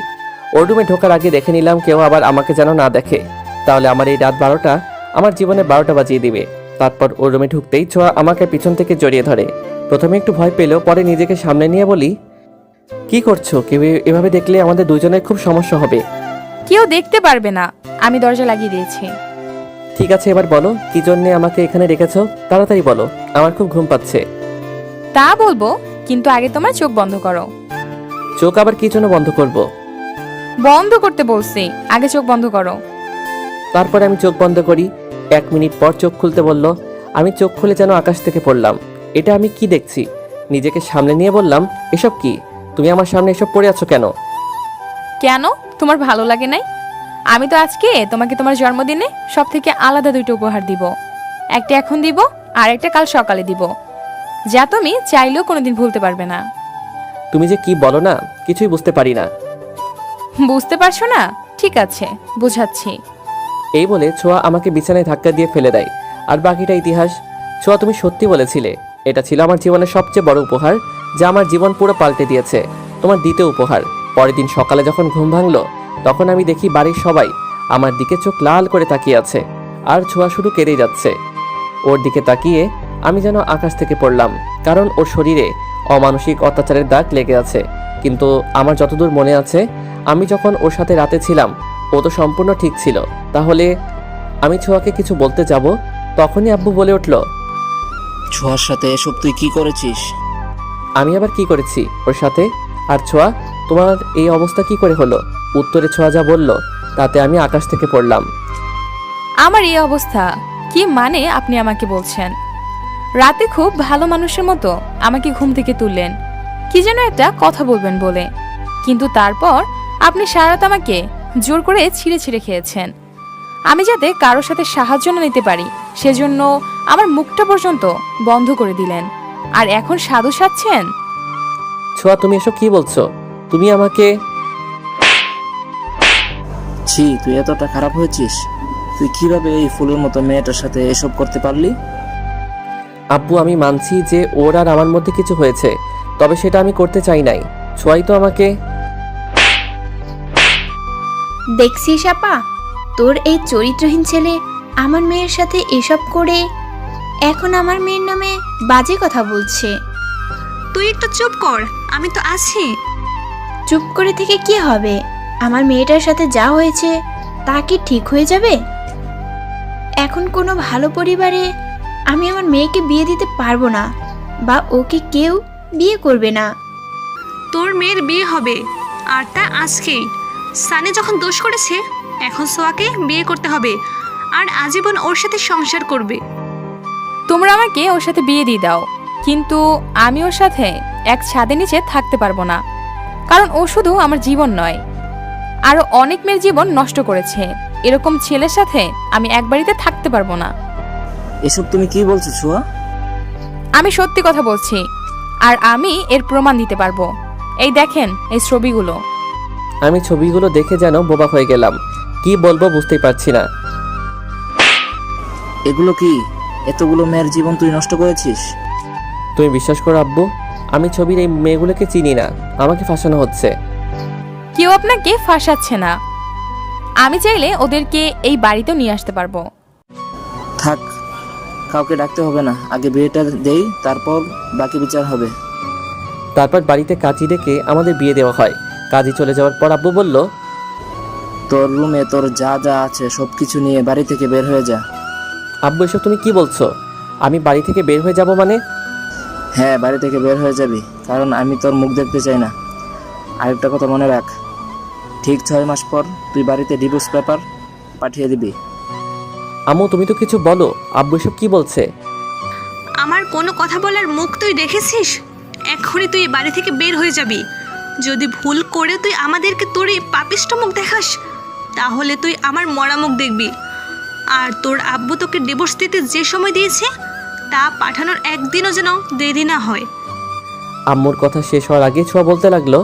ওর রুমে ঢোকার আগে দেখে নিলাম কেউ আবার আমাকে যেন না দেখে, তাহলে আমার এই রাত 12টা আমার জীবনে 12টা বাজিয়ে দিবে। তারপর ওর রুমে ঢুকতেই ছোঁয়া আমাকে পিছন থেকে জড়িয়ে ধরে। প্রথমে একটু ভয় পেলেও পরে নিজেকে সামনে নিয়ে বলি, কি করছো? কেউ এভাবে দেখলে আমাদের দুজনের খুব সমস্যা হবে। কেউ দেখতে পারবে না, আমি দরজা লাগিয়ে দিয়েছি। ঠিক আছে, এবার বলো কি জন্য আমাকে এখানে রেখেছো? তাড়াতাড়ি বলো, আমার খুব ঘুম পাচ্ছে। তা বলবো, কিন্তু আগে তোমার চোখ বন্ধ করো। চোখ আবার কি জন্য বন্ধ করব? বন্ধ করতে বলছি, আগে চোখ বন্ধ করো। তারপরে আমি চোখ বন্ধ করি। 1 মিনিট পর চোখ খুলতে বলল। আমি চোখ খুলে যেন আকাশ থেকে পড়লাম। এটা আমি কি দেখছি? নিজেকে সামনে নিয়ে বললাম, এসব কি? তুমি আমার সামনে এসব পড়ে আছো কেন? কেন, তোমার ভালো লাগে নাই? আমি তো আজকে তোমাকে তোমার জন্মদিনে সব থেকে আলাদা 2টা উপহার দিব। একটা এখন দিব আর একটা কাল সকালে দিব, যা তুমি চাইলেও কোনোদিন ভুলতে পারবে না। তুমি যে কি বলো না, কিছুই বুঝতে পারি না। বুঝতে পারছো না? ঠিক আছে, বুঝাচ্ছি। এই বলে ছোঁয়া আমাকে বিছানায় ধাক্কা দিয়ে ফেলে দেয়। আর বাকিটা ইতিহাস। ছোঁয়া, তুমি সত্যি বলেছিলে। এটা ছিল আমার জীবনের সবচেয়ে বড় উপহার, যা আমার জীবন পুরো পাল্টে দিয়েছে। তোমার দ্বিতীয় উপহার। পরের দিন সকালে যখন ঘুম ভাঙলো তখন আমি দেখি বাড়ির সবাই আমার দিকে চোখ লাল করে তাকিয়ে আছে, আর ছোঁয়া শুধু কেঁদেই যাচ্ছে। ওর দিকে তাকিয়ে আমি যেন আকাশ থেকে পড়লাম, কারণ ওর শরীরে অমানসিক অত্যাচারের দাগ লেগে আছে। কিন্তু আমার যতদূর মনে আছে, আমি যখন ওর সাথে রাতে ছিলাম ও তো সম্পূর্ণ ঠিক ছিল। তাহলে আমি ছোঁয়াকে কিছু বলতে যাব, তখনই আব্বু বলে উঠল, ছোঁয়ার সাথে এসব তুই কি করেছিস? আমি আবার কি করেছি ওর সাথে? আর ছোঁয়া, তোমার এই অবস্থা কি করে হলো? উত্তরে ছোঁয়া যা বলল তাতে আমি আকাশ থেকে পড়লাম। আমার এই অবস্থা কি মানে আপনি আমাকে বলছেন? রাতে খুব ভালো মানুষের মতো আমাকে ঘুম থেকে তুললেন, কি যেন একটা কথা বলবেন বলে, কিন্তু তারপর আপনি সারা রাত আমাকে জোর করে ছিঁড়ে ছিঁড়ে খেয়েছেন। আমি যাতে কারোর সাথে সাহায্য না নিতে পারি সেজন্য আমার মুখটা পর্যন্ত বন্ধ করে দিলেন, আর এখন সাধু সাজছেন। ছোঁয়া, তুমি এসব কি বলছো? তুমি আমাকে... ছি, তুই এতটা খারাপ হয়েছিস? তুই কিভাবে এই ফুলের মতো মেয়েটার সাথে এসব করতে পারলি? আব্বু, আমি মানছি যে ওর আর আমার মধ্যে কিছু হয়েছে, তবে সেটা আমি করতে চাই নাই। ছোঁয়াই তো আমাকে... দেখছিস আপা, তোর এই চরিত্রহীন ছেলে আমার মেয়ের সাথে এসব করে এখন আমার মেয়ের নামে বাজে কথা বলছে। তুই একটু চুপ কর, আমি তো আছি। চুপ করে থেকে কি হবে? আমার মেয়েটার সাথে যা হয়েছে তা কি ঠিক হয়ে যাবে? এখন কোনো ভালো পরিবারে আমি আমার মেয়েকে বিয়ে দিতে পারবো না, বা ওকে কেউ বিয়ে করবে না। তোর মেয়ের বিয়ে হবে, আর তা আজকেই। সানি যখন দোষ করেছে, এখন সোয়াকে বিয়ে করতে হবে আর আজীবন ওর সাথে সংসার করবে। তোমরা আমাকে ওর সাথে বিয়ে দিয়ে দাও, কিন্তু আমি ওর সাথে এক ছাদের নিচে থাকতে পারবো না, কারণ ও শুধু আমার জীবন নয়, আরো অনেক মেয়ের জীবন নষ্ট করেছে। এরকম ছেলের সাথে আমি এক বাড়িতে থাকতে পারবো না। এসব তুমি কি বলছো ছোঁয়া? আমি সত্যি কথা বলছি, আর আমি এর প্রমাণ দিতে পারবো। এই দেখেন এই ছবিগুলো। আমি ছবিগুলো দেখে যেন বোবা হয়ে গেলাম, কি বলবো বুঝতেই পারছি না। এগুলো কি? এতগুলো মেয়ের জীবন তুই নষ্ট করেছিস? তুমি বিশ্বাস করো আব্বু, আমি ছবির এই মেয়েগুলোকে চিনি না, আমাকে ফাঁসানো হচ্ছে। কেউ আপনাকে ফাঁসাচ্ছে না। আমি চাইলে ওদেরকে এই বাড়িতেও নিয়ে আসতে পারবো। থাক, কাউকে ডাকতে হবে না, আগে বিয়েটা দেই, তারপর বাকি বিচার হবে। তারপর বাড়িতে কাজী ডেকে আমাদের বিয়ে দেওয়া হয়। কাজী চলে যাওয়ার পর আব্বু বলল, তোর রুমে তোর যা যা আছে সব কিছু নিয়ে বাড়ি থেকে বের হয়ে যা। আব্বু, এসব তুমি কি বলছো? আমি বাড়ি থেকে বের হয়ে যাব মানে? হ্যাঁ, বাড়ি থেকে বের হয়ে যাবি, কারণ আমি তোর মুখ দেখতে চাই না। আরেকটা কথা মনে রাখ, ঠিক 6 মাস পর তুই বাড়িতে ডিভোর্স পেপার পাঠিয়ে দিবি। আম্মু, তুমি তো কিছু বলো। আব্বু এসব কি বলছে? আমার কোনো কথা বলার মুখ তুই দেখেছিস? এক্ষুনি তুই বাড়ি থেকে বের হয়ে যাবি। যদি ভুল করে তুই আমাদেরকে তোর এই পাপিষ্ট মুখ দেখাস, তাহলে তুই আমার মরা মুখ দেখবি। আর তোর আব্বু তোকে ডিভোর্স দিতে যে সময় দিয়েছে তা পাঠানোর একদিনও যেন দেরি না হয়। আম্মুর কথা শেষ হওয়ার আগে ছোঁয়া বলতে লাগলো,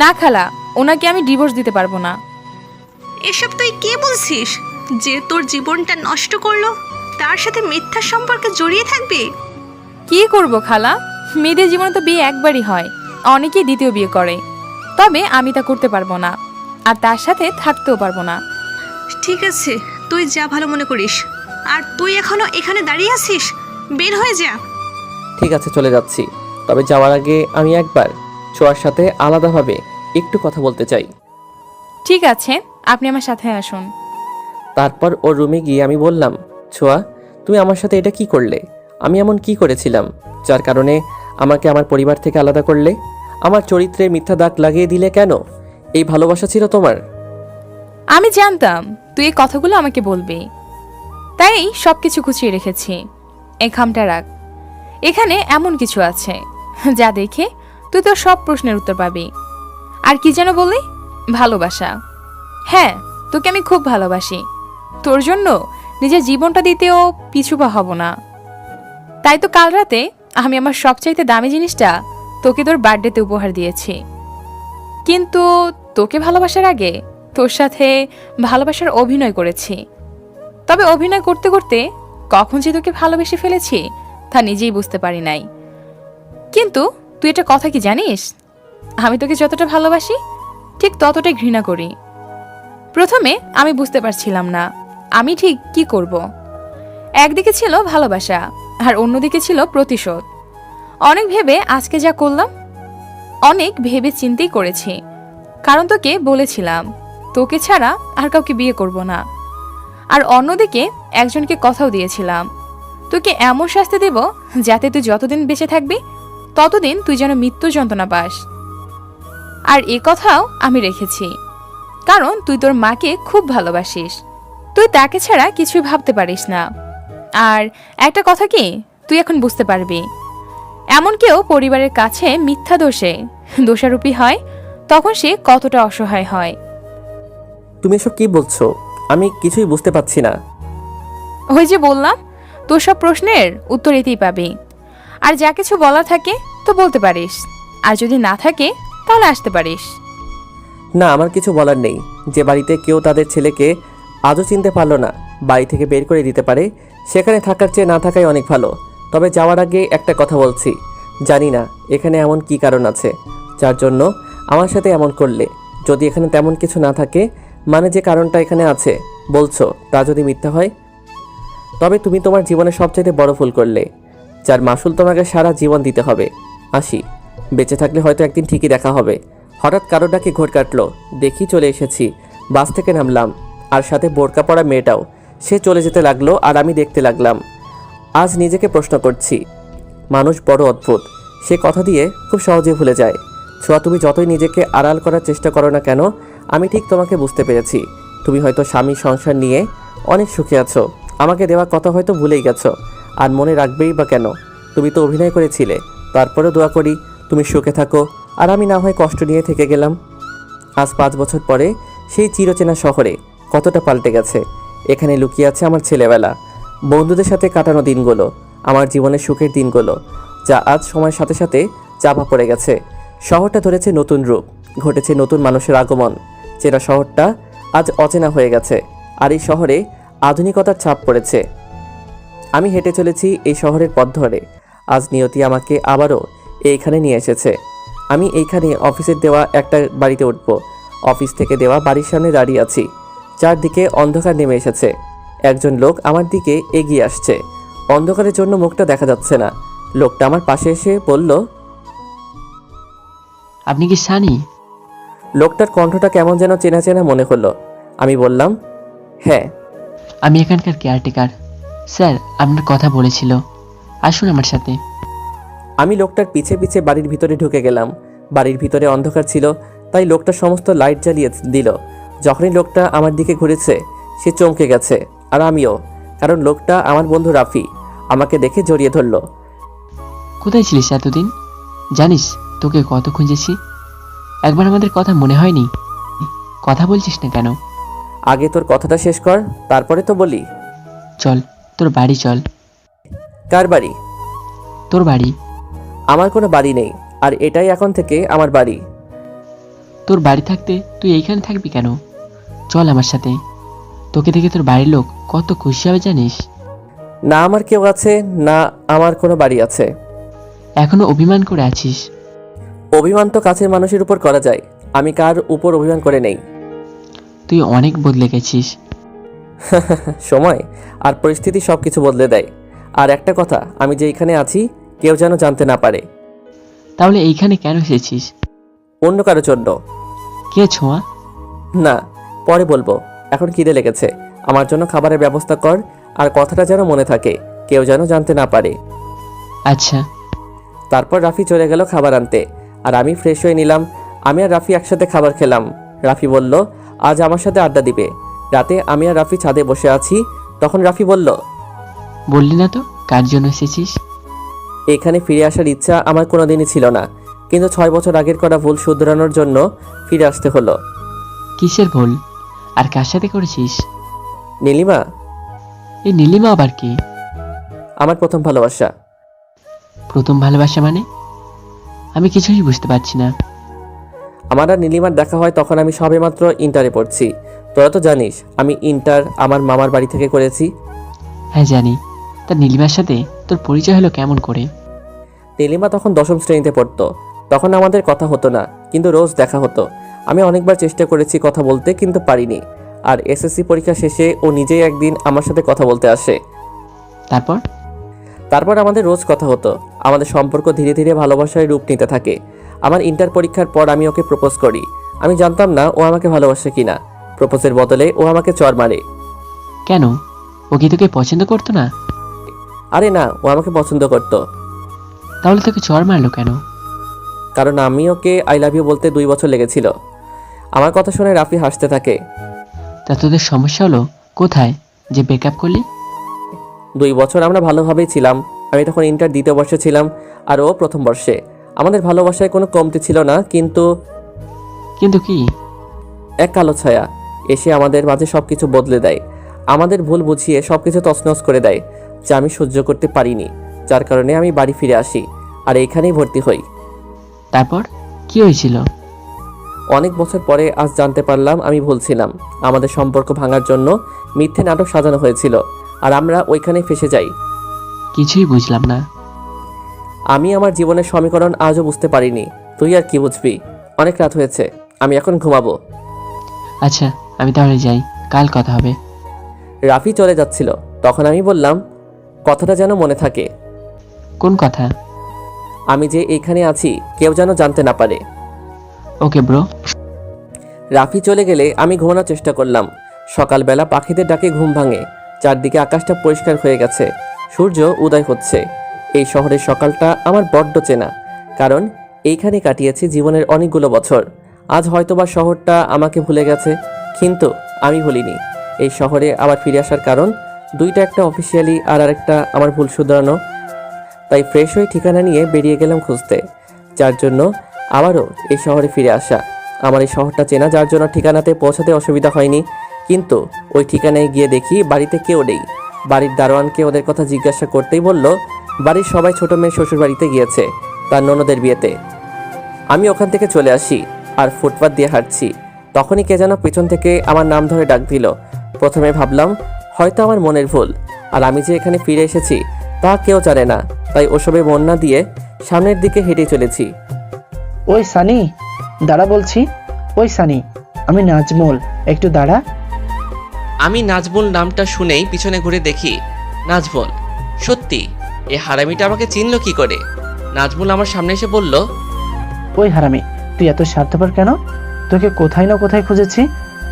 না খালা, ওনাকে আমি ডিভোর্স দিতে পারবো না। এসব তুই কে বলছিস? যে তোর জীবনটা নষ্ট করলো তার সাথে মিথ্যা সম্পর্কে জড়িয়ে থাকবি? কি করব খালা, মেয়েদের জীবনে তো বিয়ে একবারই হয়, অনেকেই দ্বিতীয় বিয়ে করে, তবে আমি তা করতে পারবো না, আর তার সাথে থাকতেও পারবো না। ঠিক আছে, তুই যা ভালো মনে করিস। আর তুই এখনো এখানে দাঁড়িয়ে আছিস? বের হয়ে যা। ঠিক আছে, চলে যাচ্ছি। তবে যাওয়ার আগে আমি একবার ছোঁয়ার সাথে আলাদাভাবে একটু কথা বলতে চাই। ঠিক আছে, আপনি আমার সাথে আসুন। তারপর ওর রুমে গিয়ে আমি বললাম, ছোঁয়া, তুমি আমার সাথে এটা কি করলে? আমি এমন কি করেছিলাম যার কারণে আমাকে আমার পরিবার থেকে আলাদা করলে? আমার চরিত্রে মিথ্যা দাগ লাগিয়ে দিলে কেন? এই ভালোবাসা ছিল তোমার? আমি জানতাম তুই এই কথাগুলো আমাকে বলবি, তাই সবকিছু গুছিয়ে রেখেছি। এই খামটা রাখ, এখানে এমন কিছু আছে যা দেখে তুই তোর সব প্রশ্নের উত্তর পাবি। আর কি যেন বললি? ভালোবাসা। হ্যাঁ, তোকে আমি খুব ভালোবাসি, তোর জন্য নিজের জীবনটা দিতেও পিছুপা হব না। তাই তো কাল রাতে আমি আমার সবচাইতে দামি জিনিসটা তোকে তোর বার্থডেতে উপহার দিয়েছি। কিন্তু তোকে ভালোবাসার আগে তোর সাথে ভালোবাসার অভিনয় করেছি, তবে অভিনয় করতে করতে কখন যে তোকে ভালোবেসে ফেলেছি তা নিজেই বুঝতে পারি নাই। কিন্তু তুই একটা কথা কি জানিস? আমি তোকে যতটা ভালোবাসি ঠিক ততটাই ঘৃণা করি। প্রথমে আমি বুঝতে পারছিলাম না আমি ঠিক কি করব। একদিকে ছিল ভালোবাসা আর অন্যদিকে ছিল প্রতিশোধ। অনেক ভেবে আজকে যা করলাম, অনেক ভেবে চিন্তেই করেছি, কারণ তোকে বলেছিলাম তোকে ছাড়া আর কাউকে বিয়ে করব না। আর অন্যদিকে একজনকে কথাও দিয়েছিলাম তোকে এমন শাস্তি দেব যাতে তুই যতদিন বেঁচে থাকবি ততদিন তুই যেন মৃত্যু যন্ত্রণা পাস। আর এ কথাও আমি রেখেছি, কারণ তুই তোর মাকে খুব ভালোবাসিস, তুই তাকে ছাড়া কিছুই ভাবতে পারিস না। আর একটা কথা কি, তুই এখন বুঝতে পারবি, এমন কেউ পরিবারের কাছে মিথ্যা দোষে দোষারোপী হয়, তখন সে কতটা অসহায় হয়। তুমি এসব কি বলছো? আমি কিছুই বুঝতে পারছি না। ওই যে বললাম, তোর সব প্রশ্নের উত্তর এতেই পাবি। আর যা কিছু বলার থাকে তো বলতে পারিস, আর যদি না থাকে তাহলে আসতে পারিস। না, আমার কিছু বলার নেই। যে বাড়িতে কেউ তাদের ছেলেকে আজও চিনতে পারলো না, বাড়ি থেকে বের করে দিতে পারে, সেখানে থাকার চেয়ে না থাকাই অনেক ভালো। তবে যাওয়ার আগে একটা কথা বলছি, জানি না এখানে এমন কি কারণ আছে যার জন্য আমার সাথে এমন করলে। যদি এখানে তেমন কিছু না থাকে, মানে যে কারণটা এখানে আছে বলছো তা যদি মিথ্যা হয়, তবে তুমি তোমার জীবনে সবচাইতে বড় ভুল করলে, যার মাসুল তোমাকে সারা জীবন দিতে হবে। আসি, বেঁচে থাকলে হয়তো একদিন ঠিকই দেখা হবে। হঠাৎ কারো ডাকে ঘোর কাটলো, দেখি চলে এসেছি। বাস থেকে নামলাম, আর সাথে বোরকা পরা মেয়েটাও। সে চলে যেতে লাগলো আর আমি দেখতে লাগলাম। আজ নিজেকে প্রশ্ন করছি, মানুষ বড় অদ্ভুত, সে কথা দিয়ে খুব সহজে ভুলে যায়। ছোঁয়া, তুমি যতই নিজেকে আড়াল করার চেষ্টা করো না কেন, আমি ঠিক তোমাকে বুঝতে পেরেছি। তুমি হয়তো স্বামী সংসার নিয়ে অনেক সুখে আছো, আমাকে দেওয়া কথা হয়তো ভুলেই গেছো। আর মনে রাখবেই বা কেন? তুমি তো অভিনয় করেছিলে। তারপরেও দোয়া করি তুমি সুখে থাকো, আর আমি না হয় কষ্ট নিয়ে থেকে গেলাম। আজ 5 বছর পরে সেই চিরচেনা শহরে কতটা পাল্টে গেছে। এখানে লুকিয়ে আছে আমার ছেলেবেলা, বন্ধুদের সাথে কাটানো দিনগুলো, আমার জীবনের সুখের দিনগুলো, যা আজ সময়ের সাথে সাথে চাপা পড়ে গেছে। শহরটা ধরেছে নতুন রূপ, ঘটেছে নতুন মানুষের আগমন। চেনা শহরটা আজ অচেনা হয়ে গেছে, আর এই শহরে আধুনিকতার ছাপ পড়েছে। আমি হেঁটে চলেছি এই শহরের পথ ধরে। আজ নিয়তি আমাকে আবারও এইখানে নিয়ে এসেছে। আমি এইখানে অফিসের দেওয়া একটা বাড়িতে উঠব। অফিস থেকে দেওয়া বাড়ির সামনে দাঁড়িয়ে আছি। চারদিকে অন্ধকার নেমে এসেছে। একজন লোক আমার দিকে এগিয়ে আসছে। অন্ধকারের জন্য মুখটা দেখা যাচ্ছে না। লোকটা আমার পাশে এসে বলল, আপনি কি সানি? লোকটার কণ্ঠটা কেমন যেন চেনা চেনা মনে হলো। আমি বললাম, হ্যাঁ। আমি এখানকার কেয়ারটেকার। স্যার আপনার কথা বলেছিল, আসুন আমার সাথে। আমি লোকটার পিছে পিছে বাড়ির ভিতরে ঢুকে গেলাম। বাড়ির ভিতরে অন্ধকার ছিল, তাই লোকটা সমস্ত লাইট জ্বালিয়ে দিল। যখনই লোকটা আমার দিকে ঘুরেছে, সে চমকে গেছে, আর আমিও, কারণ লোকটা আমার বন্ধু রাফি। আমাকে দেখে জড়িয়ে ধরল। কোথায় ছিলিস এতদিন? জানিস তোকে কত খুঁজেছি, একবার আমাদের কথা মনে হয়নি? কথা বলছিস না কেন? আগে তোর কথাটা শেষ কর, তারপরে তো বলি। চল তোর বাড়ি চল। কার বাড়ি? তোর বাড়ি। আমার কোনো বাড়ি নেই, আর এটাই এখন থেকে আমার বাড়ি। তোর বাড়ি থাকতে তুই এইখানে থাকবি কেন? চল আমার সাথে, তোকে দেখে তোর বাড়ির লোক কত খুশি হবে জানিস? না আমার কেউ আছে, না আমার কোনো বাড়ি আছে। এখনো অভিমান করে আছিস? অভিমান তো কাছের মানুষের উপর করা যায়, আমি কার উপর অভিমান করে নেই। তুই অনেক বদলে গেছিস। সময় আর পরিস্থিতি সব কিছু বদলে দেয়। আর একটা কথা, আমি যে এখানে আছি কেউ যেন জানতে না পারে। তাহলে এইখানে কেন এসেছিস? অন্য কারোর জন্য। কে ছোঁয়া? না, পরে বলবো, এখন খিদে লেগেছে। আমার জন্য খাবারের ব্যবস্থা কর, আর কথাটা যেন মনে থাকে, কেউ যেন জানতে না পারে। আচ্ছা। তারপর রাফি চলে গেল খাবার আনতে, আর আমি ফ্রেশ হয়ে নিলাম। আমি আর রাফি একসাথে খাবার খেলাম। রাফি বলল আজ আমার সাথে আড্ডা দিবে। রাতে আমি আর রাফি ছাদে বসে আছি, তখন রাফি বলল, বললি না তো কার জন্য এসেছিস? এখানে ফিরে আসার ইচ্ছা আমার কোনোদিনই ছিল না, কিন্তু 6 বছর আগের করা ভুল শুধরানোর জন্য ফিরে আসতে হলো। কিসের ভুল, আর কার সাথে করেছিস? নীলিমা। এই নীলিমা আবার কি? আমার প্রথম ভালোবাসা। প্রথম ভালোবাসা মানে? আমি কিছুই বুঝতে পারছি না। আমার আর নীলিমার দেখা হয় তখন আমি সবেমাত্র ইন্টারে পড়ছি। তোরা তো জানিস আমি ইন্টার আমার মামার বাড়ি থেকে করেছি। হ্যাঁ জানি। তা নীলিমার সাথে তোর পরিচয় হলো কেমন করে? নীলিমা তখন 10ম শ্রেণীতে পড়তো। তখন আমাদের কথা হতো না, কিন্তু রোজ দেখা হতো। আমি অনেকবার চেষ্টা করেছি কথা বলতে, কিন্তু পারিনি। আর এসএসসি পরীক্ষা শেষে ও নিজেই একদিন আমার সাথে কথা বলতে আসে। তারপর আমাদের রোজ কথা হতো। আমাদের সম্পর্ক ধীরে ধীরে ভালোবাসায় রূপ নিতে থাকে। আমার ইন্টার পরীক্ষার পর আমি ওকে প্রপোজ করি। আমি জানতাম না ও আমাকে ভালোবাসে কিনা। প্রপোজের বদলে ও আমাকে চড় মারে। কেন? ও কি তোকে পছন্দ করতো না? আরে না, ও আমাকে পছন্দ করতো। তাহলে তোকে চর মারলো কেন? কারণ আমি ওকে আই লাভ ইউ বলতে 2 বছর লেগেছিল। আমার কথা শুনে রাফি হাসতে থাকে। তা তোদের সমস্যা হলো কোথায় যে ব্রেকআপ করলি? 2 বছর আমরা ভালোভাবেই ছিলাম। আমি তখন ইন্টার 2য় বর্ষে ছিলাম আর ও 1ম বর্ষে। আমাদের ভালোবাসায় কোনো কমতি ছিল না, কিন্তু কিন্তু কি? এক কালো ছায়া এসে আমাদের মাঝে সবকিছু বদলে দেয়। আমাদের ভুল বুঝিয়ে সবকিছু তছনছ করে দেয়, যা আমি সহ্য করতে পারিনি। যার কারণে আমি বাড়ি ফিরে আসি আর এইখানেই ভর্তি হই। তারপর কি হয়েছিল? অনেক বছর পরে আজ জানতে পারলাম আমি ভুল ছিলাম। আমাদের সম্পর্ক ভাঙার জন্য মিথ্যে নাটক সাজানো হয়েছিল আর আমরা ওইখানেই ফেসে যাই। কিছুই বুঝলাম না। আমি আমার জীবনের সমীকরণ আজও বুঝতে পারিনি। তুই আর কি বুঝবি? অনেক রাত হয়েছে, আমি এখন ঘুমাবো। আচ্ছা আমি তাহলে যাই, কাল কথা হবে। রাফি চলে যাচ্ছিল, তখন আমি বললাম, কথাটা যেন মনে থাকে। কোন কথা? আমি যে এইখানে আছি কেউ যেন জানতে না পারে। Okay bro. রাফি চলে গেলে আমি ঘুমানোর চেষ্টা করলাম। সকালবেলা পাখিদের ডাকে ঘুম ভাঙে। চারদিকে আকাশটা পরিষ্কার হয়ে গেছে, সূর্য উদয় হচ্ছে। এই শহরের সকালটা আমার বড্ড চেনা, কারণ এইখানে কাটিয়েছি জীবনের অনেকগুলো বছর। আজ হয়তোবা শহরটা আমাকে ভুলে গেছে, কিন্তু আমি ভুলিনি। এই শহরে আবার ফিরে আসার কারণ দুইটা, একটা অফিসিয়ালি আর আরেকটা আমার ভুল শুধরানো। তাই ফ্রেশ হয়ে ঠিকানা নিয়ে বেরিয়ে গেলাম খুঁজতে, যার জন্য আবারও এই শহরে ফিরে আসা। আমার এই শহরটা চেনা, যার জন্য ঠিকানাতে পৌঁছাতে অসুবিধা হয়নি। কিন্তু ওই ঠিকানায় গিয়ে দেখি বাড়িতে কেউ নেই। বাড়ির দারোয়ানকে ওদের কথা জিজ্ঞাসা করতেই বলল, বাড়ির সবাই ছোট মেয়ে শ্বশুর বাড়িতে গিয়েছে তার ননদের বিয়েতে। আমি ওখান থেকে চলে আসি আর ফুটপাত দিয়ে হাঁটছি। তখনই কে যেন পেছন থেকে আমার নাম ধরে ডাক দিল। প্রথমে ভাবলাম হয়তো আমার মনের ভুল, আর আমি যে এখানে ফিরে এসেছি তা কেউ জানে না। তাই ওসবে মন না দিয়ে সামনের দিকে হেঁটে চলেছি। ওই সানি, দাঁড়া বলছি। ওই সানি, আমি নাজমুল, একটু দাঁড়া। আমি নাজমুল নামটা শুনেই পিছনে ঘুরে দেখি নাজমুল। সত্যি এ হারামিটা আমাকে চিনল কি করে? নাজমুল আমার সামনে এসে বলল, ওই হারামি, তুই এত স্বার্থপর কেন? তোকে কোথায় না কোথায় খুঁজেছি,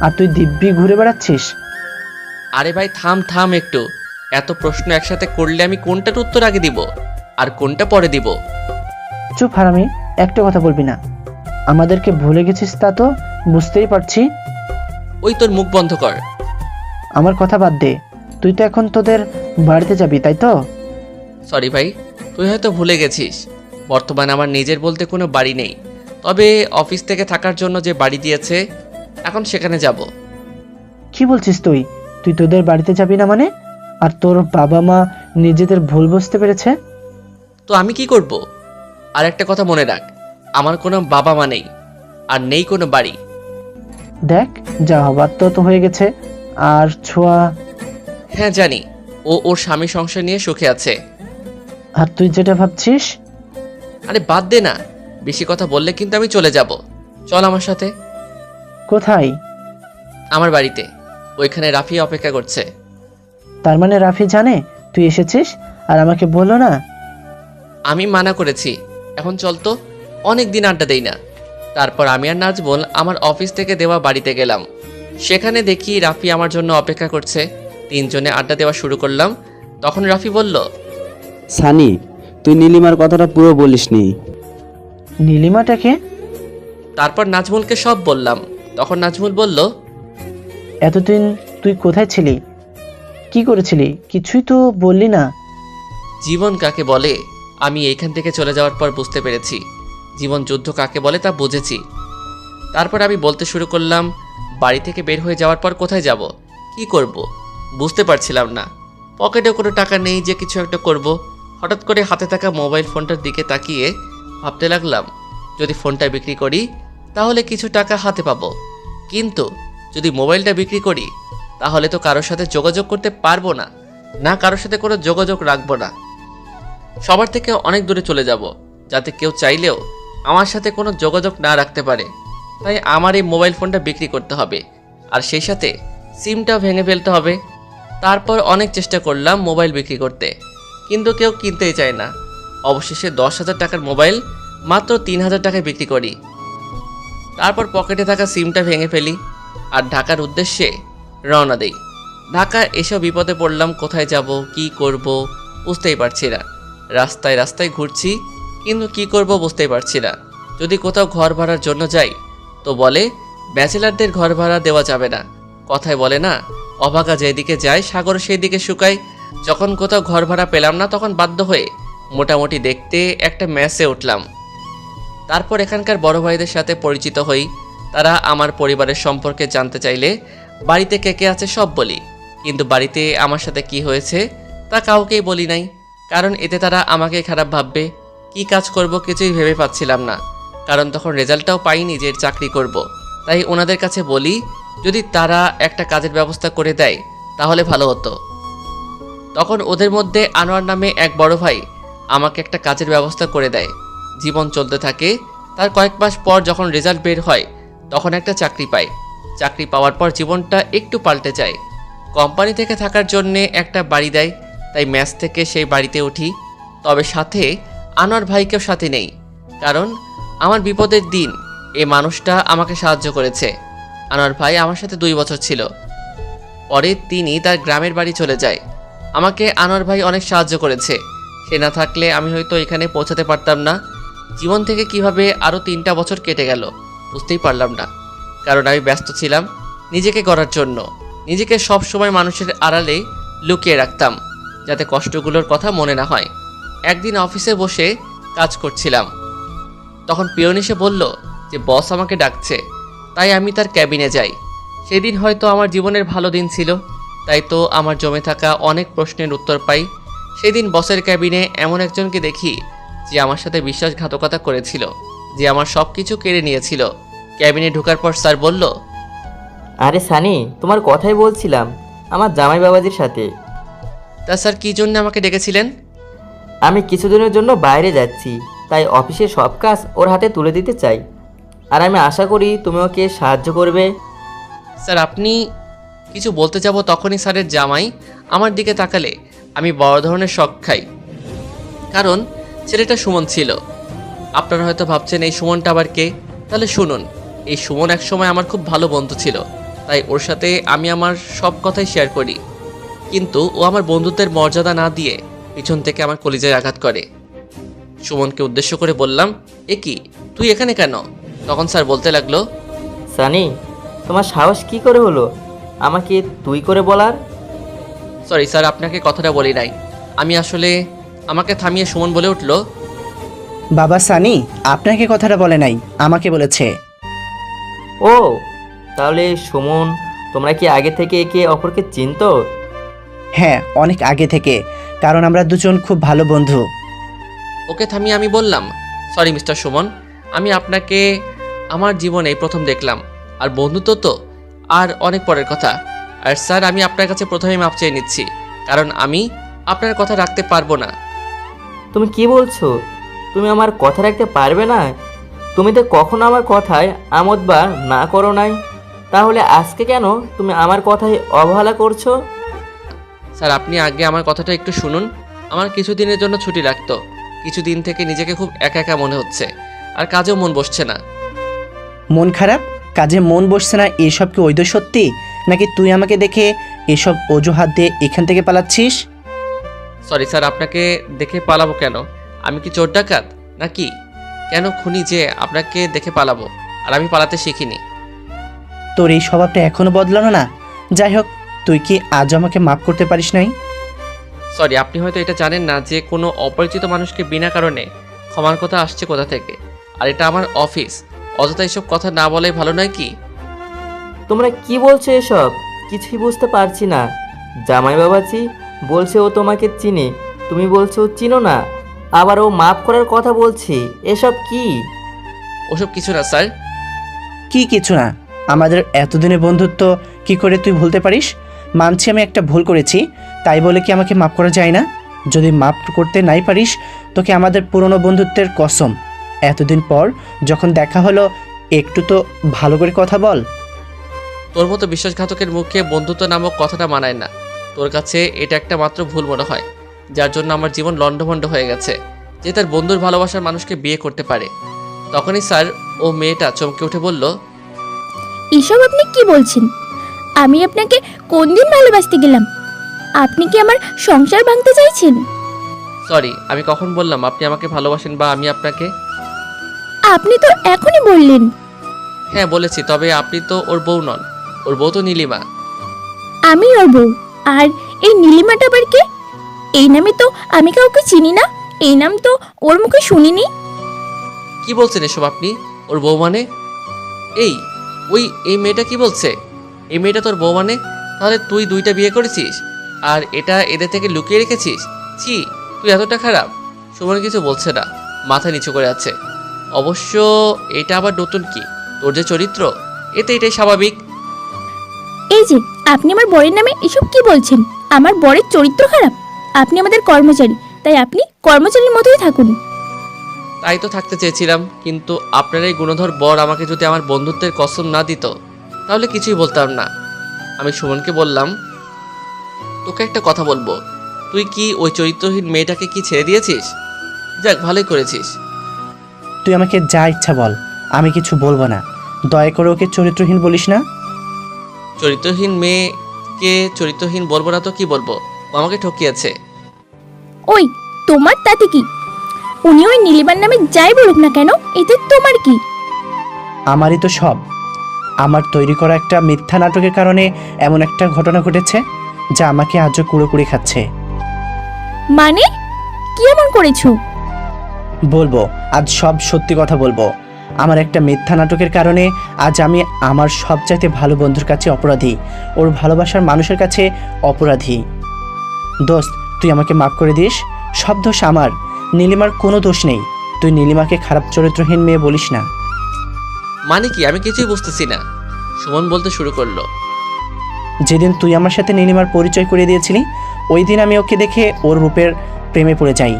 আর তুই দিব্যি ঘুরে বেড়াচ্ছিস। আরে ভাই থাম থাম একটু। এত প্রশ্ন একসাথে করলে আমি কোনটার উত্তর আগে দিব আর কোনটা পরে দিব? চুপ হারামি, একটা কথা বলবি না। আমাদেরকে ভুলে গেছিস তা তো বুঝতেই পারছি। ওই তোর মুখ বন্ধ কর। আমার কথা বাদ দে, তুই তো এখন তোদের বাড়িতে যাবি, তাই তো? সরি ভাই, তুই হয়তো ভুলে গেছিস, বর্তমানে আমার নিজের বলতে কোনো বাড়ি নেই। তবে অফিস থেকে থাকার জন্য যে বাড়ি দিয়েছে, এখন সেখানে যাব। কি বলছিস তুই? তুই তোদের বাড়িতে যাবি না মানে? আর তোর বাবা মা নিজেদের ভুল বুঝতে পেরেছে? তো আমি কি করব? আর একটা কথা মনে রাখ, আমার কোনো বাবা মা নেই আর নেই কোনো বাড়ি। দেখ, যা হবার তো হয়ে গেছে। আর ছোঁয়া? হ্যাঁ জানি, ও ওর স্বামী সংসার নিয়ে সুখে আছে। আর তুই যেটা ভাবছিস? আরে বাদ দে না, বেশি কথা বললে কিন্তু আমি চলে যাব। চল আমার সাথে। কোথায়? আমার বাড়িতে, ওইখানে রাফি অপেক্ষা করছে। তার মানে রাফি জানে তুই এসেছিস আর আমাকে বললো না? আমি মানা করেছি, এখন চল তো, অনেক দিন আড্ডা দেই না। তারপর আমি আর নাজমুল আমার অফিস থেকে দেওয়া বাড়িতে গেলাম। সেখানে দেখি রাফি আমার জন্য অপেক্ষা করছে। তিনজনে আড্ডা দেওয়া শুরু করলাম। তখন রাফি বলল, সানি, তুই নীলিমার কথাটা পুরো বলিসনি। নীলিমাটাকে? তারপর নাজমুলকে সব বললাম। তখন নাজমুল বলল, এতদিন তুই কোথায় ছিলি? কি করেছিলি? কিছুই তো বললি না। জীবন কাকে বলে আমি এইখান থেকে চলে যাওয়ার পর বুঝতে পেরেছি। জীবন যুদ্ধ কাকে বলে তা বুঝেছি। তারপর আমি বলতে শুরু করলাম, বাড়ি থেকে বের হয়ে যাওয়ার পর কোথায় যাব, কি করব, বুঝতে পারছিলাম না। পকেটে কোনো টাকা নেই যে কিছু একটা করব। হঠাৎ করে হাতে থাকা মোবাইল ফোনটার দিকে তাকিয়ে ভাবতে লাগলাম, যদি ফোনটা বিক্রি করি তাহলে কিছু টাকা হাতে পাবো, কিন্তু যদি মোবাইলটা বিক্রি করি তাহলে তো কারোর সাথে যোগাযোগ করতে পারবো না, না কারোর সাথে কোনো যোগাযোগ রাখবো না। সবার থেকে অনেক দূরে চলে যাব, যাতে কেউ চাইলেও আমার সাথে কোনো যোগাযোগ না রাখতে পারে। তাই আমার এই মোবাইল ফোনটা বিক্রি করতে হবে, আর সেই সাথে সিমটা ভেঙে ফেলতে হবে। তারপর অনেক চেষ্টা করলাম মোবাইল বিক্রি করতে, কিন্তু কেউ কিনতেই চায় না। অবশেষে 10,000 টাকার মোবাইল মাত্র 3,000 টাকায় বিক্রি করি। তারপর পকেটে থাকা সিমটা ভেঙে ফেলি আর ঢাকার উদ্দেশ্যে রওনা দেই। ঢাকা এসব বিপদে পড়লাম, কোথায় যাব কি করব বুঝতেই পারছি না। রাস্তায় রাস্তায় ঘুরছি, কিন্তু কি করব বুঝতেই পারছি না। যদি কোথাও ঘর ভাড়ার জন্য যাই তো বলে ব্যাচেলারদের ঘর ভাড়া দেওয়া যাবে না। কথায় বলে না, অভাগা যেদিকে যায় সাগর সেই দিকে শুকায়। যখন কোথাও ঘর ভাড়া পেলাম না তখন বাধ্য হয়ে মোটামুটি দেখতে একটা মেসে উঠলাম। তারপর এখানকার বড় ভাইদের সাথে পরিচিত হই। তারা আমার পরিবারের সম্পর্কে জানতে চাইলে বাড়িতে কে কে আছে সব বলি, কিন্তু বাড়িতে আমার সাথে কি হয়েছে তা কাউকেই বলি নাই, কারণ এতে তারা আমাকে খারাপ ভাববে। কি কাজ করব কিছুই ভেবে পাচ্ছিলাম না, কারণ তখন রেজাল্টটাও পাইনি যে চাকরি করব। তাই ওনাদের কাছে বলি যদি তারা একটা কাজের ব্যবস্থা করে দেয় তাহলে ভালো হতো। তখন ওদের মধ্যে আনোয়ার নামে এক বড় ভাই আমাকে একটা কাজের ব্যবস্থা করে দেয়। জীবন চলতে থাকে। তার কয়েক মাস পর যখন রেজাল্ট বের হয় তখন একটা চাকরি পাই। চাকরি পাওয়ার পর জীবনটা একটু পাল্টে যায়। কোম্পানি থেকে থাকার জন্যে একটা বাড়ি দেয়, তাই ম্যাচ থেকে সেই বাড়িতে উঠি। তবে সাথে আনোয়ার ভাইকেও সাথে নেই, কারণ আমার বিপদের দিন এই মানুষটা আমাকে সাহায্য করেছে। আনোয়ার ভাই আমার সাথে 2 বছর ছিল, পরে তিনি তার গ্রামের বাড়ি চলে যায়। আমাকে আনোয়ার ভাই অনেক সাহায্য করেছে। সে না থাকলে আমি হয়তো এখানে পৌঁছাতে পারতাম না। জীবন থেকে কিভাবে আরও 3টা বছর কেটে গেল বুঝতেই পারলাম না, কারণ আমি ব্যস্ত ছিলাম নিজেকে গড়ার জন্য। নিজেকে সব সময় মানুষের আড়ালে লুকিয়ে রাখতাম যাতে কষ্টগুলোর কথা মনে না হয়। একদিন অফিসে বসে কাজ করছিলাম, তখন পিয়ন এসে বলল যে বস আমাকে ডাকছে, তাই আমি তার ক্যাবিনে যাই। সেদিন হয়তো আমার জীবনের ভালো দিন ছিল, তাই তো আমার জমে থাকা অনেক প্রশ্নের উত্তর পাই। সেদিন বসের ক্যাবিনে এমন একজনকে দেখি যে আমার সাথে বিশ্বাসঘাতকতা করেছিল, যে আমার সব কিছু কেড়ে নিয়েছিল। ক্যাবিনে ঢোকার পর স্যার বলল, আরে সানি, তোমার কথাই বলছিলাম আমার জামাই বাবাজির সাথে। তা স্যার কী জন্য আমাকে ডেকেছিলেন? আমি কিছুদিনের জন্য বাইরে যাচ্ছি, তাই অফিসের সব কাজ ওর হাতে তুলে দিতে চাই, আর আমি আশা করি তুমি ওকে সাহায্য করবে। স্যার আপনি কিছু বলতে যাব তখনই স্যারের জামাই আমার দিকে তাকালে আমি বড় ধরনের শক খাই, কারণ ছেলেটা সুমন ছিল। আপনারা হয়তো ভাবছেন এই সুমনটা আবার কে, তাহলে শুনুন। এই সুমন একসময় আমার খুব ভালো বন্ধু ছিল, তাই ওর সাথে আমি আমার সব কথাই শেয়ার করি। কিন্তু ও আমার বন্ধুত্বের মর্যাদা না দিয়ে পিছন থেকে আমার কলিজায় আঘাত করে। সুমনকে উদ্দেশ্য করে বললাম, এ কি, তুই এখানে কেন? তখন স্যার বলতে লাগলো, সানি, তোমার সাহস কি করে হলো আমাকে তুই করে বলার? সরি স্যার, আপনাকে কথাটা বলি নাই। আমি আসলে, আমাকে থামিয়ে সুমন বলে উঠল, বাবা সানি আপনাকে কথাটা বলে নাই, আমাকে বলেছে। ও, তাহলে সুমন, তোমরা কি আগে থেকে একে অপরকে চিনতো? হ্যাঁ, অনেক আগে থেকে, কারণ আমরা দুজন খুব ভালো বন্ধু। ওকে থামিয়ে আমি বললাম, সরি মিস্টার সুমন, আমি আপনাকে আমার জীবনে প্রথম দেখলাম, আর বন্ধুত্ব তো আর অনেক পরের কথা। আর স্যার আমি আপনার কাছে প্রথমেই মাপ চেয়ে নিচ্ছি, কারণ আমি আপনার কথা রাখতে পারবো না। তুমি কি বলছো? তুমি আমার কথা রাখতে পারবে না? তুমি তো কখনো আমার কথায় আমোদ বা না করো নাই, তাহলে আজকে কেন তুমি আমার কথায় অবহেলা করছো? স্যার আপনি আগে আমার কথাটা একটু শুনুন। আমার কিছুদিনের জন্য ছুটি রাখতো। কিছুদিন থেকে নিজেকে খুব একা একা মনে হচ্ছে, আর কাজেও মন বসছে না। মন খারাপ, কাজে মন বসছে না, এসব কি ওইদ সত্যি, নাকি তুই আমাকে দেখে এসব অজুহাত দিয়ে এখান থেকে পালাচ্ছিস? সরি স্যার, আপনাকে দেখে পালাবো কেন? আমি কি চোর ডাকাত নাকি? কেন খুনি যে আপনাকে দেখে পালাবো? আর আমি পালাতে শিখিনি। তোর এই স্বভাবটা এখনো বদলানো না। যাই হোক, তুই কি আজ আমাকে মাফ করতে পারিস নাই? সরি, আপনি হয়তো এটা জানেন না যে কোনো অপরিচিত মানুষকে বিনা কারণে ক্ষমার কথা আসছে কোথা থেকে। আর এটা আমার অফিস, অযথা এসব কথা না বলাই ভালো নয় কি? তোমরা কি বলছো এসব? কিছুই বুঝতে পারছি না। জামাই বাবাজি বলছে ও তোমাকে চিনে, তুমি বলছো চিনো না, আবার ও মাফ করার কথা বলছি। এসব কি? ওসব কিছু না স্যার। কি কিছু না? আমাদের এতদিনের বন্ধুত্ব কি করে তুই ভুলতে পারিস? মানছি আমি একটা ভুল করেছি, তাই বলে কি আমাকে মাফ করা যায় না? যদি মাফ করতে নাই পারিস, তোকে আমাদের পুরনো বন্ধুত্বের কসম, এতদিন পর যখন দেখা হলো একটু তো ভালো করে কথা বল। তোর মতো বিশ্বাসঘাতকের মুখে বন্ধুত্ব নামক কথাটা মানায় না। তোর কাছে এটা একটা মাত্র ভুল মনে হয়, যার জন্য আমার জীবন লণ্ডভণ্ড হয়ে গেছে। যে তার বন্ধুর ভালোবাসার মানুষকে বিয়ে করতে পারে। তখনই স্যার ও মেয়েটা চমকে উঠে বলল, এসব আপনি কি বলছেন? আমি আপনাকে কোন দিন ভালোবাসতে গেলাম? আপনি কি আমার সংসার ভাঙতে চাইছেন? সরি, আমি কখন বললাম আপনি আমাকে ভালোবাসেন বা আমি আপনাকে? আপনি তো এখনই বললেন। হ্যাঁ বলেছি, তবে আপনি তো ওর বউ নন, ওর বউ তো নীলিমা। আমি ওর বউ। আর এই নীলিমাটা আবার কে? এই নামে তো আমি কাউকে চিনি না, এই নাম তো ওর মুখে শুনিনি। কি বলছেন এসব আপনি? ওর বউ মানে? এই এই মেয়েটা কি বলছে? এই মেয়েটা তোর বউ মানে? তাহলে তুই 2টা বিয়ে করেছিস আর এটা এদের থেকে লুকিয়ে রেখেছিস? ছি, তুই এতটা খারাপ। সুমন কিছু বলছে না, মাথা নিচু করে আছে। অবশ্য এটা আবার নতুন কি? তোর যে চরিত্র, এটাই স্বাভাবিক। এই যে আপনি আমার বরের নামে এসব কি বলছেন? আমার বরের চরিত্র খারাপ? আপনি আমাদের কর্মচারী, তাই আপনি কর্মচারীর মতোই থাকুন। তাই তো থাকতে চেয়েছিলাম, কিন্তু আপনার এই গুণধর বর আমাকে যদি আমার বন্ধুত্বের কসম না দিত তাহলে কিছুই বলতাম না। আমি সুমনকে বললাম, তোকে একটা কথা বলবো, তুই কি ওই চরিত্রহীন মেয়েটাকে কি ছেড়ে দিয়েছিস? যাক, ভালোই করেছিস। তুই আমাকে যা ইচ্ছা বল, আমি কিছু বলবো না। দয়া করে ওকে চরিত্রহীন বলিস না। চরিত্রহীন মেয়েকে চরিত্রহীন বলবো না তো কি বলবো? ও আমাকে ঠকিয়েছে। ওই তোমার তাতে কি? উনি ওই নীলিমার নামে যাই বলুক না কেন, এতে তোমার কি? আমারই তো সব। আমার তৈরি করা একটা মিথ্যা নাটকের কারণে এমন একটা ঘটনা ঘটেছে যা আমাকে আজও কুড়ে খাচ্ছে। মানে কি এমন করেছো? বলবো, আজ সব সত্যি কথা বলবো। আমার একটা মিথ্যা নাটকের কারণে আজ আমি আমার সবচাইতে ভালো বন্ধুর কাছে অপরাধী, ওর ভালোবাসার মানুষের কাছে অপরাধী। দোস্ত, তুই আমাকে মাফ করে দিস। সব দোষ আমার, নীলিমার কোনো দোষ নেই। তুই নীলিমাকে খারাপ চরিত্রহীন মেয়ে বলিস না। মানে কি? আমি কিছুই বুঝতেছি না। সুমন বলতে শুরু করলো, যেদিন তুই আমার সাথে নীলিমার পরিচয় করিয়ে দিয়েছিলি, ওই দিন আমি ওকে দেখে ওর রূপের প্রেমে পড়ে যাই।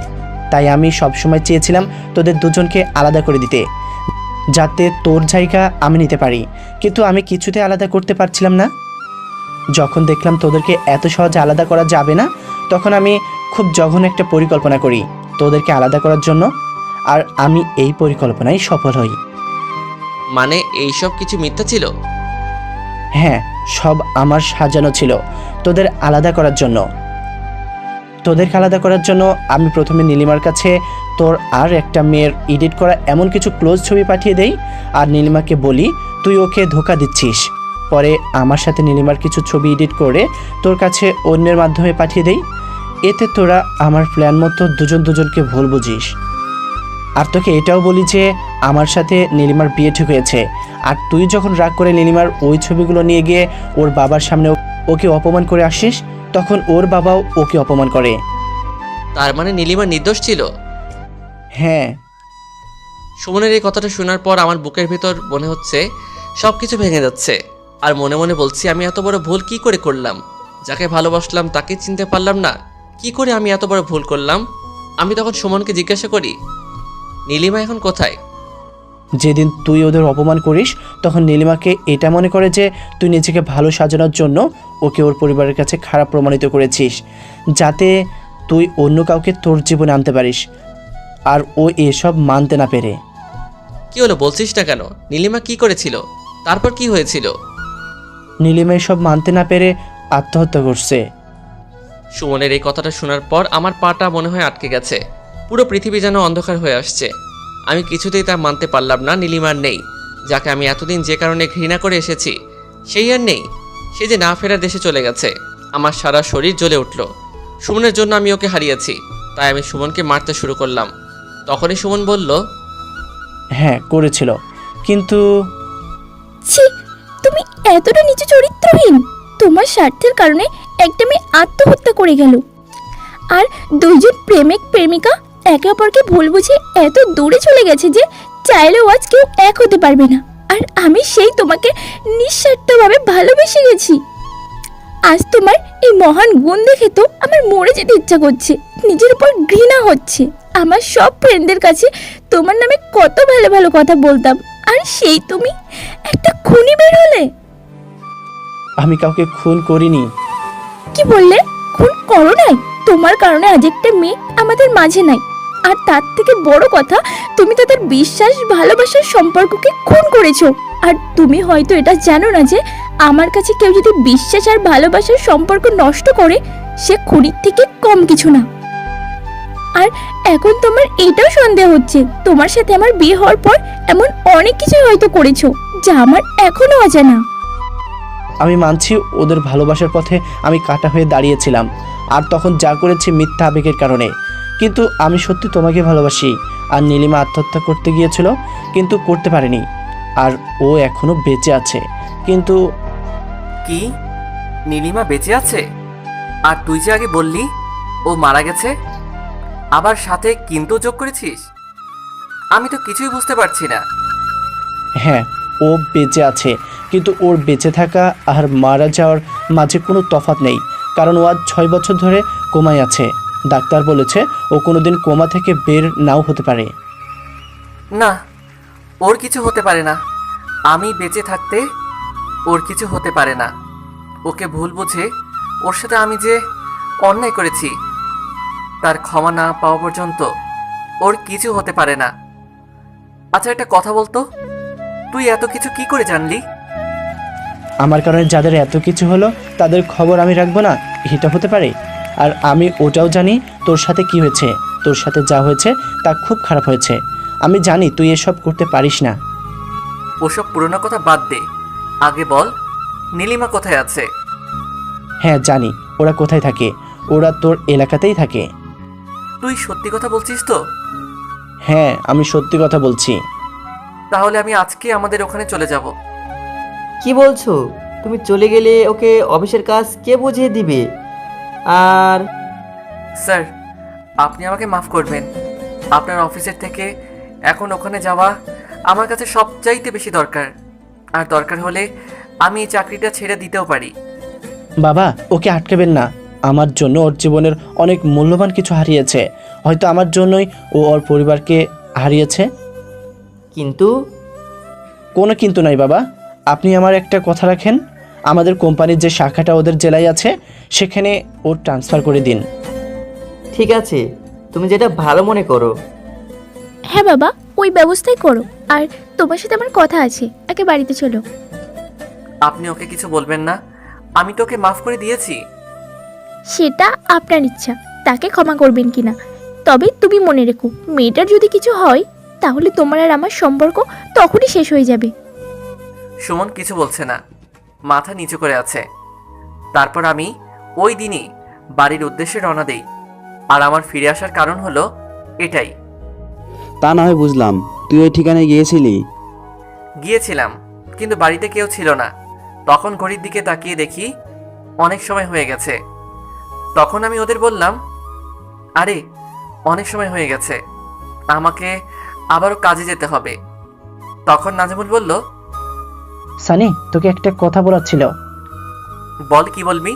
তাই আমি সবসময় চেয়েছিলাম তোদের দুজনকে আলাদা করে দিতে, যাতে তোর জায়গা আমি নিতে পারি। কিন্তু আমি কিছুতে আলাদা করতে পারছিলাম না। যখন দেখলাম তোদেরকে এত সহজে আলাদা করা যাবে না, তখন আমি খুব জঘন্য একটা পরিকল্পনা করি তোদেরকে আলাদা করার জন্য। আর আমি এই পরিকল্পনায় সফল হই। মানে এইসব কিছু মিথ্যা ছিল? হ্যাঁ, সব আমার সাজানো ছিল তোদের আলাদা করার জন্য। তোদেরকে আলাদা করার জন্য আমি প্রথমে নীলিমার কাছে তোর আর একটা মেয়ের এডিট করা এমন কিছু ক্লোজ ছবি পাঠিয়ে দেই, আর নীলিমাকে বলি তুই ওকে ধোঁকা দিচ্ছিস। পরে আমার সাথে নীলিমার কিছু ছবি এডিট করে তোর কাছে অন্যের মাধ্যমে পাঠিয়ে দেই। এতে তোরা আমার প্ল্যান মতো দুজনকে ভুল বুঝিস। আর তোকে এটাও বলি যে আমার সাথে নীলিমার বিয়ে ঠিক হয়েছে। আর তুই যখন রাগ করে নীলিমার ওই ছবিগুলো নিয়ে গিয়ে ওর বাবার সামনে ওকে অপমান করে আসিস, তখন ওর বাবাও ওকে অপমান করে। তার মানে নীলিমা নির্দোষ ছিল? হ্যাঁ। সুমনের এই কথাটা শোনার পর আমার বুকের ভিতর মনে হচ্ছে সব কিছু ভেঙে যাচ্ছে। আর মনে মনে বলছি, আমি এত বড় ভুল কি করে করলাম? যাকে ভালোবাসলাম তাকে চিনতে পারলাম না। কি করে আমি এত বড় ভুল করলাম? আমি তখন সুমনকে জিজ্ঞাসা করি, নীলিমা এখন কোথায়? যেদিন তুই ওদের অপমান করিস, তখন নীলিমাকে এটা মনে করে যে তুই নিজেকে ভালো সাজানোর জন্য ওকে ওর পরিবারের কাছে খারাপ প্রমাণিত করেছিস, যাতে তুই অন্য কাউকে তোর জীবনে আনতে পারিস। আর ও এসব মানতে না পেরে। কি হলো বলছিস না কেন? নীলিমা কি করেছিল? তারপর কি হয়েছিল? নীলিমা এসব মানতে না পেরে আত্মহত্যা করছে। সুমনের এই কথাটা শোনার পর আমার পাটা মনে হয় আটকে গেছে। পুরো পৃথিবী যেন অন্ধকার হয়ে আসছে। আমি কিছুতেই তা মানতে পারলাম না। নীলিমার নেই, যাকে আমি এতদিন যে কারণে ঘৃণা করে এসেছি, সেই আর নেই। সে যে না ফেরার দেশে চলে গেছে। আমার সারা শরীর জ্বলে উঠল। সুমনের জন্য আমি ওকে হারিয়েছি, তাই আমি সুমনকে মারতে শুরু করলাম। তখনই সুমন বলল, হ্যাঁ করেছিল, কিন্তু ছি, তুমি এতটা নিচু চরিত্রহীন। তোমার স্বার্থের কারণে একটা মেয়ে আত্মহত্যা করে গেল, আর দুইজন প্রেমিক প্রেমিকা একে অপরকে ভুল বুঝে এত দূরে চলে গেছে যে চাইলেও আজ কেউ এক হতে পারবে না। আর আমি সেই তোমাকে নিঃস্বার্থভাবে ভালোবেসে গেছি। আজ তোমার এই মহান গুণ দেখে তো আমার মরে যেতে ইচ্ছা করছে। নিজের উপর ঘৃণা হচ্ছে। আমার সব ফ্রেন্ডদের কাছে তোমার নামে কত ভালো ভালো কথা বলতাম, আর সেই তুমি একটা খুনি বের হলে। আমি কাউকে খুন করিনি। কি বললে? খুন করো নাই? তোমার কারণে আজ একটা মেয়ে আমাদের মাঝে নাই। আর তার থেকে বড় কথা, তুমি তাদের বিশ্বাস ভালোবাসার সম্পর্ককে খুন করেছো। আর তুমি হয়তো এটা জানো না যে আমার কাছে কেউ যদি বিশ্বাস আর ভালোবাসার সম্পর্ক নষ্ট করে, সে খুনির থেকে কম কিছু না। আর এখন তোমার এটাও সন্দেহ হচ্ছে তোমার সাথে আমার বিয়ে হওয়ার পর এমন অনেক কিছু হয়তো করেছো যা আমার এখনো অজানা। আমি মানছি ওদের ভালোবাসার পথে আমি কাটা হয়ে দাঁড়িয়েছিলাম, আর তখন যা করেছি মিথ্যা আবেগের কারণে। কিন্তু আমি সত্যি তোমাকে ভালোবাসি। আর নীলিমা আত্মহত্যা করতে গিয়েছিল কিন্তু করতে পারেনি, আর ও এখনো বেঁচে আছে। কিন্তু কি নীলিমা বেঁচে আছে? আর তুই যে আগে বললি ও মারা গেছে, আবার সাথে কিন্তু যোগ করেছিস? আমি তো কিছুই বুঝতে পারছি না। হ্যাঁ, ও বেঁচে আছে, কিন্তু ওর বেঁচে থাকা আর মারা যাওয়ার মাঝে কোনো তফাৎ নেই, কারণ ও আজ 6 বছর ধরে কোমায় আছে। ডাক্তার বলেছে ও কোনোদিন কোমা থেকে বের নাও হতে পারে। না, ওর কিছু হতে পারে না। আমি বেঁচে থাকতে ওর কিছু হতে পারে না। ওকে ভুল বুঝে ওর সাথে আমি যে অন্যায় করেছি তার ক্ষমা না পাওয়া পর্যন্ত ওর কিছু হতে পারে না। আচ্ছা, একটা কথা বলতো, তুই এত কিছু কি করে জানলি? আমার কারণে যাদের এত কিছু হলো তাদের খবর আমি রাখবো না, এটা হতে পারে? আর আমি ওটাও জানি তোর সাথে কি হয়েছে। তোর সাথে যা হয়েছে তা খুব খারাপ হয়েছে। আমি জানি তুই এসব করতে পারিস না। ওসব পুরনো কথা বাদ দে, আগে বল নীলিমা কোথায় আছে? হ্যাঁ জানি ওরা কোথায় থাকে, ওরা তোর এলাকাতেই থাকে। তুই সত্যি কথা বলছিস তো? হ্যাঁ, আমি সত্যি কথা বলছি। তাহলে আমি আজকে আমাদের ওখানে চলে যাব। কি বলছো? তুমি চলে গেলে ওকে অফিসের কাজ কে বুঝিয়ে দিবে? আর স্যার, আপনি আমাকে মাফ করবেন। আপনার অফিসের থেকে এখন ওখানে যাওয়া আমার কাছে সবচাইতে বেশি দরকার। আর দরকার হলে আমি এই চাকরিটা ছেড়ে দিতেও পারি। বাবা, ওকে আটকাবেন না। আমার জন্য ওর জীবনের অনেক মূল্যবান কিছু হারিয়েছে। হয়তো আমার জন্যই ও ওর পরিবারকে হারিয়েছে। কিন্তু কোনো কিন্তু নাই বাবা, আপনি আমার একটা কথা রাখেন। আমাদের কোম্পানির যে শাখাটা ওদের জেলায় আছে সেখানে ওর ট্রান্সফার করে দিন। ঠিক আছে, তুমি যেটা ভালো মনে করো। হ্যাঁ বাবা, ওই ব্যবস্থাই করো। আর তোমার সাথে আমার কথা আছে, আগে বাড়িতে চলো। আপনি ওকে কিছু বলবেন না? আমি তোকে মাফ করে দিয়েছি। সেটা আপনার ইচ্ছা, তাকে ক্ষমা করবেন কিনা। তবে তুমি মনে রেখো, মেয়েটার যদি কিছু হয় তাহলে তোমার আর আমার সম্পর্ক তখনই শেষ হয়ে যাবে। সুমন কিছু বলছে না, মাথা নিচু করে আছে। তারপর আমি ওই দিনই বাড়ির উদ্দেশ্যে রওনা দেই। আর আমার ফিরে আসার কারণ হলো এটাই। তা না হয় বুঝলাম, তুই ওই ঠিকানায় গিয়েছিলি। গিয়েছিলাম, কিন্তু বাড়িতে কেউ ছিল না। তখন ঘড়ির দিকে তাকিয়ে দেখি অনেক সময় হয়ে গেছে। তখন আমি ওদের বললাম, আরে অনেক সময় হয়ে গেছে, আমাকে আবারও কাজে যেতে হবে। তখন নাজমুল বলল, সানি, তোকে একটা কথা বলার ছিল। বল, কি বলবি?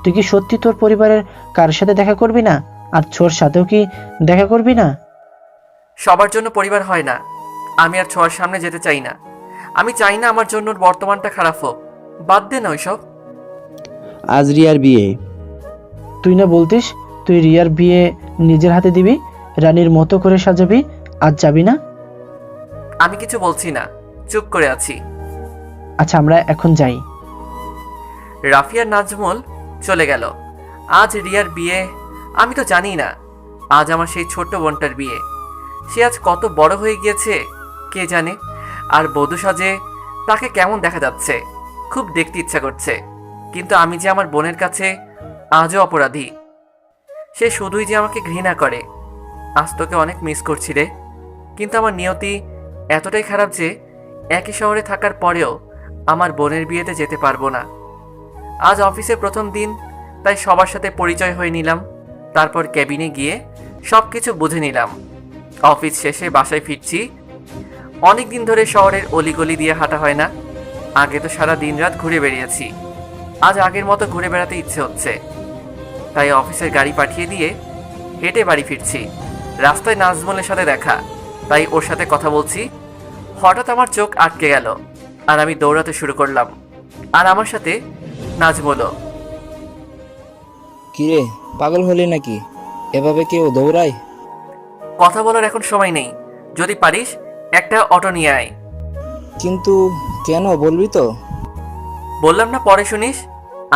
তুই কি সত্যি তোর পরিবারের কার সাথে দেখা করবি না? আর ছোর সাথেও কি দেখা করবি না? সবার জন্য পরিবার হয় না। আমি আর ছোঁয়ার সামনে যেতে চাই না। আমি চাই না আমার জন্য ওর বর্তমানটা খারাপ হোক। বাদ দে না ওইসব। আজ রিয়ার বিয়ে। তুই না বলতিস তুই রিয়ার বিয়ে নিজের হাতে দিবি, রানীর মতো করে সাজাবি, আজ যাবি না? আমি কিছু বলছি না, চুপ করে আছি। আচ্ছা, আমরা এখন যাই। রাফি আর নাজমুল চলে গেল। আজ রিয়ার বিয়ে। আমি তো জানি না আজ আমার সেই ছোট্ট বোনটার বিয়ে। সে আজ কত বড় হয়ে গিয়েছে কে জানে। আর বধূ সাজে তাকে কেমন দেখা যাচ্ছে, খুব দেখতে ইচ্ছা করছে। কিন্তু আমি যে আমার বোনের কাছে আজও অপরাধী। সে শুধুই যে আমাকে ঘৃণা করে। আজ তোকে অনেক মিস করছি রে। কিন্তু আমার নিয়তি এতটাই খারাপ যে একই শহরে থাকার পরেও আমার বোনের বিয়েতে যেতে পারবো না। আজ অফিসের প্রথম দিন, তাই সবার সাথে পরিচয় হয়ে নিলাম। তারপর ক্যাবিনে গিয়ে সব কিছু বুঝে নিলাম। অফিস শেষে বাসায় ফিরছি। অনেক দিন ধরে শহরের অলিগলি দিয়ে হাঁটা হয় না। আগে তো সারা দিন রাত ঘুরে বেরিয়েছি, আজ আগের মতো ঘুরে বেড়াতে ইচ্ছে হচ্ছে। তাই অফিসের গাড়ি পাঠিয়ে দিয়ে হেঁটে বাড়ি ফিরছি। রাস্তায় নাজমুলের সাথে দেখা, তাই ওর সাথে কথা বলছি। হঠাৎ আমার চোখ আটকে গেল আর আমি দৌড়াতে শুরু করলাম। আর আমার সাথে নাজমুলও। কিরে, পাগল হলি নাকি? এভাবে কেউ দৌড়ায়? কথা বলার এখন সময় নেই, যদি পারিস একটা অটো নিয়ে আয়। কিন্তু কেন বলবি তো? বললাম না পরে শুনিস,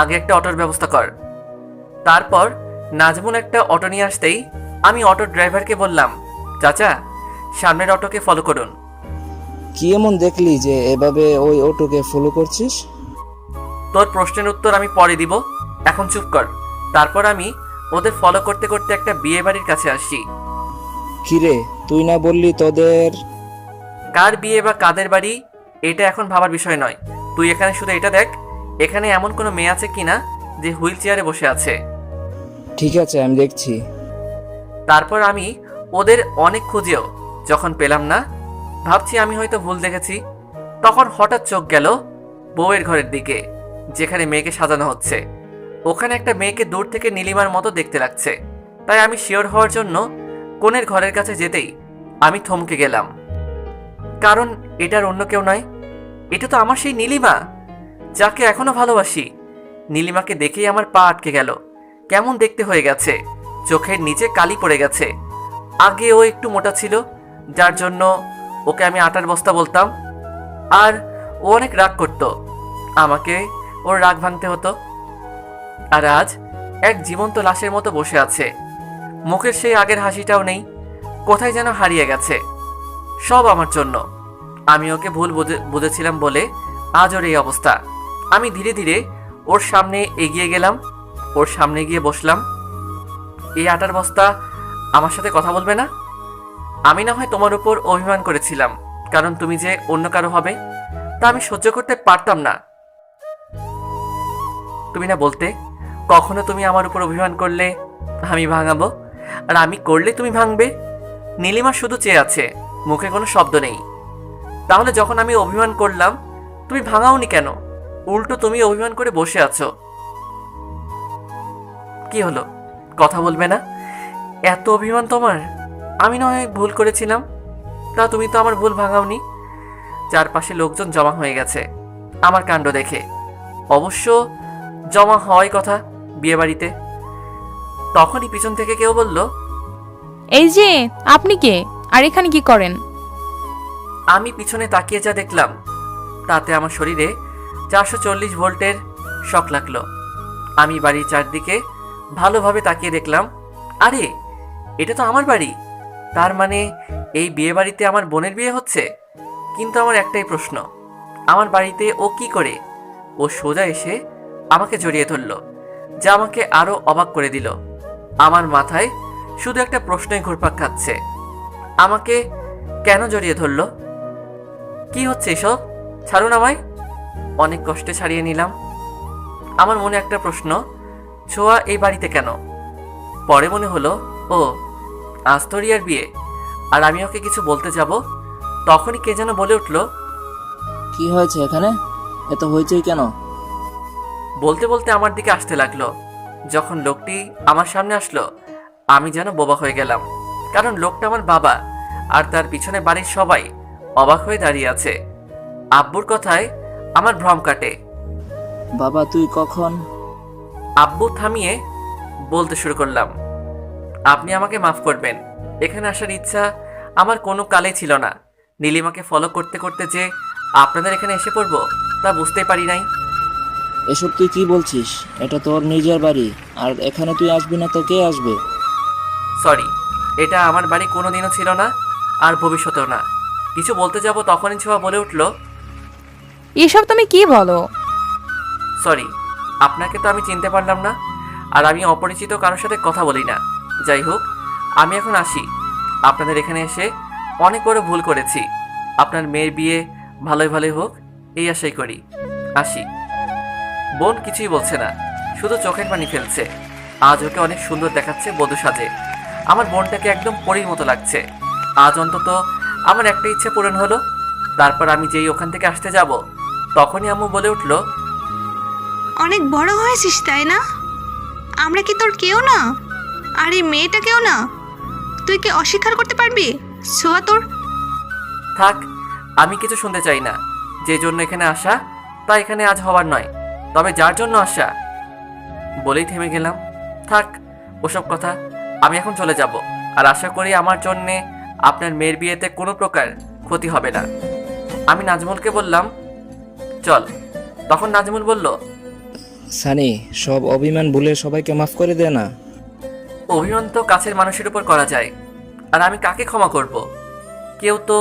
আগে একটা অটোর ব্যবস্থা কর। তারপর নাজমুল একটা অটো নিয়ে আসতেই আমি অটো ড্রাইভারকে বললাম, চাচা সামনের অটোকে ফলো করুন। কি এমন দেখলি যে এভাবে ওই অটোকে ফলো করছিস? তোর প্রশ্নের উত্তর আমি পরে দিব, এখন চুপ কর। তারপর আমি ওদের ফলো করতে করতে একটা বিয়ে বাড়ির কাছে আসি। কিরে, তুই না বললি তোদের? কার বিয়ে বা কাদের বাড়ি এটা এখন ভাবার বিষয় নয়। তুই এখানে শুধু এটা দেখ, এখানে এমন কোনো মেয়ে আছে কিনা যে হুইল চেয়ারে বসে আছে। ঠিক আছে, আমি দেখছি। তারপর আমি ওদের অনেক খুঁজেও যখন পেলাম না, ভাবছি আমি হয়তো ভুল দেখেছি, তখন হঠাৎ চোখ গেল বউয়ের ঘরের দিকে, যেখানে মেয়েকে সাজানো হচ্ছে। ওখানে একটা মেয়েকে দূর থেকে নীলিমার মতো দেখতে লাগছে। তাই আমি শিওর হওয়ার জন্য কনের ঘরের কাছে যেতেই আমি থমকে গেলাম, কারণ এটার অন্য কেউ নয়, এটা তো আমার সেই নীলিমা, যাকে এখনো ভালোবাসি। নীলিমাকে দেখেই আমার পা আটকে গেল। কেমন দেখতে হয়ে গেছে, চোখের নিচে কালি পড়ে গেছে। আগে ও একটু মোটা ছিল, যার জন্য ওকে আমি আটার বস্তা বলতাম, আর ও অনেক রাগ করত, আমাকে ওর রাগ ভাঙতে হতো। আর আজ এক জীবন্ত লাশের মতো বসে আছে, মুখের সেই আগের হাসিটাও নেই, কোথায় যেন হারিয়ে গেছে। সব আমার জন্য। আমি ওকে ভুল বুঝেছিলাম বলে আজ ওর এই অবস্থা। আমি ধীরে ধীরে ওর সামনে এগিয়ে গেলাম, ওর সামনে গিয়ে বসলাম। এই আটার বস্তা আমার সাথে কথা বলবে না? আমি না হয় তোমার উপর অভিমান করেছিলাম, কারণ তুমি যে অন্য কারো হবে তা আমি সহ্য করতে পারতাম না। তুমি না বলতে, কখনো তুমি আমার উপর অভিমান করলে আমি ভাঙাবো, আর আমি করলে তুমি ভাঙবে। নীলিমা শুধু চেয়ে আছে, মুখে কোনো শব্দ নেই। তাহলে যখন আমি অভিমান করলাম তুমি ভাঙাওনি কেন? উল্টো তুমি অভিমান করে বসে আছো। কি হলো, কথা বলবে না? এত অভিমান তোমার? আমি নয় ভুল করেছিলাম, তা তুমি তো আমার ভুল ভাঙাওনি। চারপাশে লোকজন জমা হয়ে গেছে আমার কাণ্ড দেখে। অবশ্য জমা হওয়াই কথা বিয়েবাড়িতে। তখনই পিছন থেকে কেউ বলল, এই যে আপনি কে, আর এখানে কি করেন? আমি পিছনে তাকিয়ে যা দেখলাম তাতে আমার শরীরে 440 ভোল্টের শক লাগলো। আমি বাড়ির চারদিকে ভালোভাবে তাকিয়ে দেখলাম, আরে এটা তো আমার বাড়ি। তার মানে এই বিয়ে বাড়িতে আমার বোনের বিয়ে হচ্ছে। কিন্তু আমার একটাই প্রশ্ন, আমার বাড়িতে ও কি করে? ও সোজা এসে আমাকে জড়িয়ে ধরল, যা আমাকে আরো অবাক করে দিল। আমার মাথায় শুধু একটা প্রশ্নই ঘুরপাক খাচ্ছে, আমাকে কেন জড়িয়ে ধরল? কি হচ্ছে এসব? ছাড়ুন আমায়। অনেক কষ্টে ছাড়িয়ে নিলাম। আমার মনে একটা প্রশ্ন, ছোঁয়া এই বাড়িতে কেন? পরে মনে হলো, ও আজ তো রিয়ার বিয়ে, আর আমি ওকে কিছু বলতে যাব, তখনই কে যেন বলে উঠল, কি হয়েছে এখানে? এত হইচই কেন? বলতে বলতে আমার দিকে আসতে লাগলো। যখন লোকটি আমার সামনে আসলো আমি যেন বোবা হয়ে গেলাম, কারণ লোকটা আমার বাবা, আর তার পিছনে বাড়ির সবাই অবাক হয়ে দাঁড়িয়ে আছে। আব্বুর কথায় আমার ভ্রম কাটে। বাবা, তুই কখন? আব্বু থামিয়ে বলতে শুরু করলাম, আপনি আমাকে মাফ করবেন, এখানে আসার ইচ্ছা আমার কোনো কালেই ছিল না। নীলিমাকে ফলো করতে করতে যে আপনাদের এখানে এসে পড়বো তা বুঝতেই পারি নাই। এসব তুই কি বলছিস? এটা তোর নিজের বাড়ি, আর এখানে তুই আসবি না তো কে আসবে? সরি, এটা আমার বাড়ি কোনোদিনও ছিল না, আর ভবিষ্যতেও না। কিছু বলতে যাব তখনই ছোঁয়া বলে উঠল, এসব তুমি কি বলো? সরি, আপনাকে তো আমি চিনতে পারলাম না, আর আমি অপরিচিত কারোর সাথে কথা বলি না। যাই হোক, আমি এখন আসি। আপনাদের এখানে এসে অনেক বড় ভুল করেছি। আপনার মেয়ের বিয়ে ভালোই ভালোই হোক এই আশাই করি। আসি। বোন কিছুই বলছে না, শুধু চোখের পানি ফেলছে। আজ ওকে অনেক সুন্দর দেখাচ্ছে বধূ সাজে। আমার বোনটাকে একদম পরীর মতো লাগছে। আজ অন্তত আমার একটা ইচ্ছে পূরণ হলো। তারপর আমি যেই ওখান থেকে আসতে যাব তখনই আম্মু বলে উঠল, অনেক বড় হয়েছিস তাই না? আমরা কি তোর কেউ না? আর এই মেয়েটা কেউ না? তুই কি অস্বীকার করতে পারবি ছোঁয়া তোর? থাক, আমি কিছু শুনতে চাই না। যে জন্য এখানে আসা তা এখানে আজ হবার নয়, তবে যার জন্য আসা। বলেই থেমে গেলাম। থাক ওসব কথা, আমি এখন চলে যাব। আর আশা করি আমার জন্যে আপনার মেয়ের বিয়েতে কোনো প্রকার ক্ষতি হবে না। আমি নাজমুলকে বললাম, চল। তখন নাজমুল বলল, সানি, সব অভিমান ভুলে সবাইকে মাফ করে দে না। অভিমান তো কাছের মানুষের উপর করা যায়, আর আমি কাকে ক্ষমা করব? কেউ তো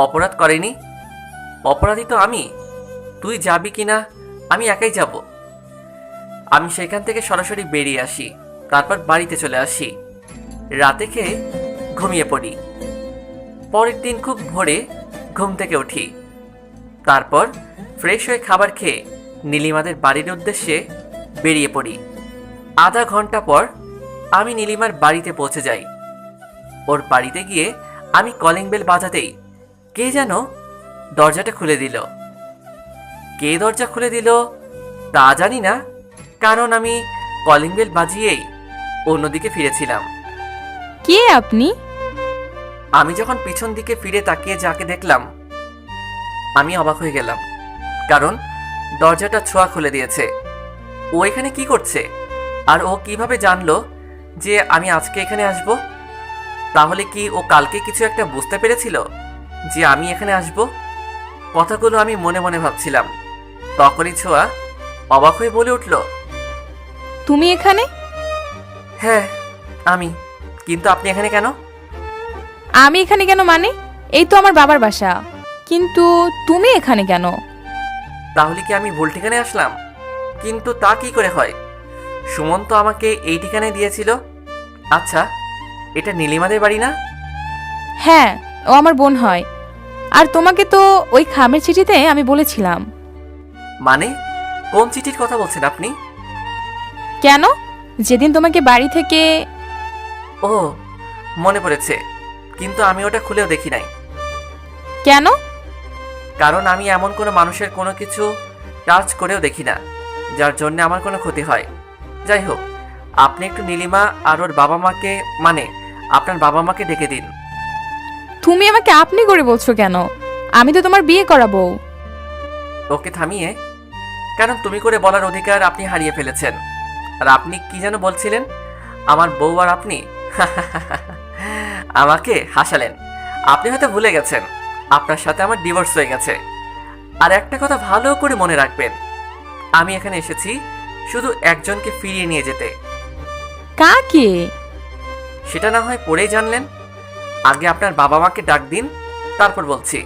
অপরাধ করেনি। অপরাধী তো আমি। তুই যাবি কিনা আমি একাই যাব। আমি সেখান থেকে সরাসরি বেরিয়ে আসি, তারপর বাড়িতে চলে আসি। রাতে খেয়ে ঘুমিয়ে পড়ি। পরের দিন খুব ভোরে ঘুম থেকে উঠি। তারপর ফ্রেশ হয়ে খাবার খেয়ে নীলিমাদের বাড়ির উদ্দেশ্যে বেরিয়ে পড়ি। আধা ঘন্টা পর আমি নীলিমার বাড়িতে পৌঁছে যাই। ওর বাড়িতে গিয়ে আমি কলিং বেল বাজাতেই কে যেন দরজাটা খুলে দিল। কে দরজা খুলে দিল তা জানি না, কারণ আমি কলিং বেল বাজিয়েই অন্যদিকে ফিরেছিলাম। কে আপনি? আমি যখন পিছন দিকে ফিরে তাকিয়ে যাকে দেখলাম, আমি অবাক হয়ে গেলাম, কারণ দরজাটা ছোঁয়া খুলে দিয়েছে। ও এখানে কি করছে? আর ও কিভাবে জানলো যে আমি আজকে এখানে আসব? তাহলে কি ও কালকে কিছু একটা বুঝতে পেরেছিল যে আমি এখানে আসব? কথাগুলো আমি মনে মনে ভাবছিলাম। তখনই ছোঁয়া অবাক হয়ে বলে উঠল, তুমি এখানে? হ্যাঁ আমি। কিন্তু আপনি এখানে কেন? আমি এখানে কেন মানে? এই তো আমার বাবার বাসা। কিন্তু তুমি এখানে কেন? তাহলে কি আমি ভুল ঠিকানায় আসলাম? কিন্তু তা কি করে হয়? সুমন তো আমাকে এই ঠিকানায় দিয়েছিল। আচ্ছা, এটা নীলিমাদের বাড়ি না? হ্যাঁ, ও আমার বোন হয়। আর তোমাকে তো ওই খামের চিঠিতে আমি বলেছিলাম। মানে কোন চিঠির কথা বলছেন আপনি? কেন? যেদিন তোমাকে বাড়ি থেকে... ও, মনে পড়েছে, কিন্তু আমি ওটা খুলেও দেখি নাই। কেন? কারণ আমি এমন কোনো মানুষের কোনো কিছু টাচ করেও দেখি না যার জন্য আমার কোনো ক্ষতি হয়। যাই হোক, আপনি একটু নীলিমা আর ওর বাবা মাকে, মানে আপনার বাবা মাকে ডেকে দিন। তুমি আমাকে আপনি করে বলছো কেন? আমি তো তোমার বিয়ে করাবো। ওকে থামিয়ে, কারণ তুমি করে বলার অধিকার আপনি হারিয়ে ফেলেছেন। আর আপনি কি যেন বলছিলেন? আমার বউ আর আপনি? আমাকে হাসালেন। আপনি হয়তো ভুলে গেছেন আপনার সাথে আমার ডিভোর্স হয়ে গেছে। আর একটা কথা ভালো করে মনে রাখবেন, আমি এখানে এসেছি শুধু একজনকে ফিরিয়ে নিয়ে যেতে। কাকে? সেটা না হয় পরেই জানলেন। আগে আপনার বাবা মাকে ডাক দিন, তারপর বলছি।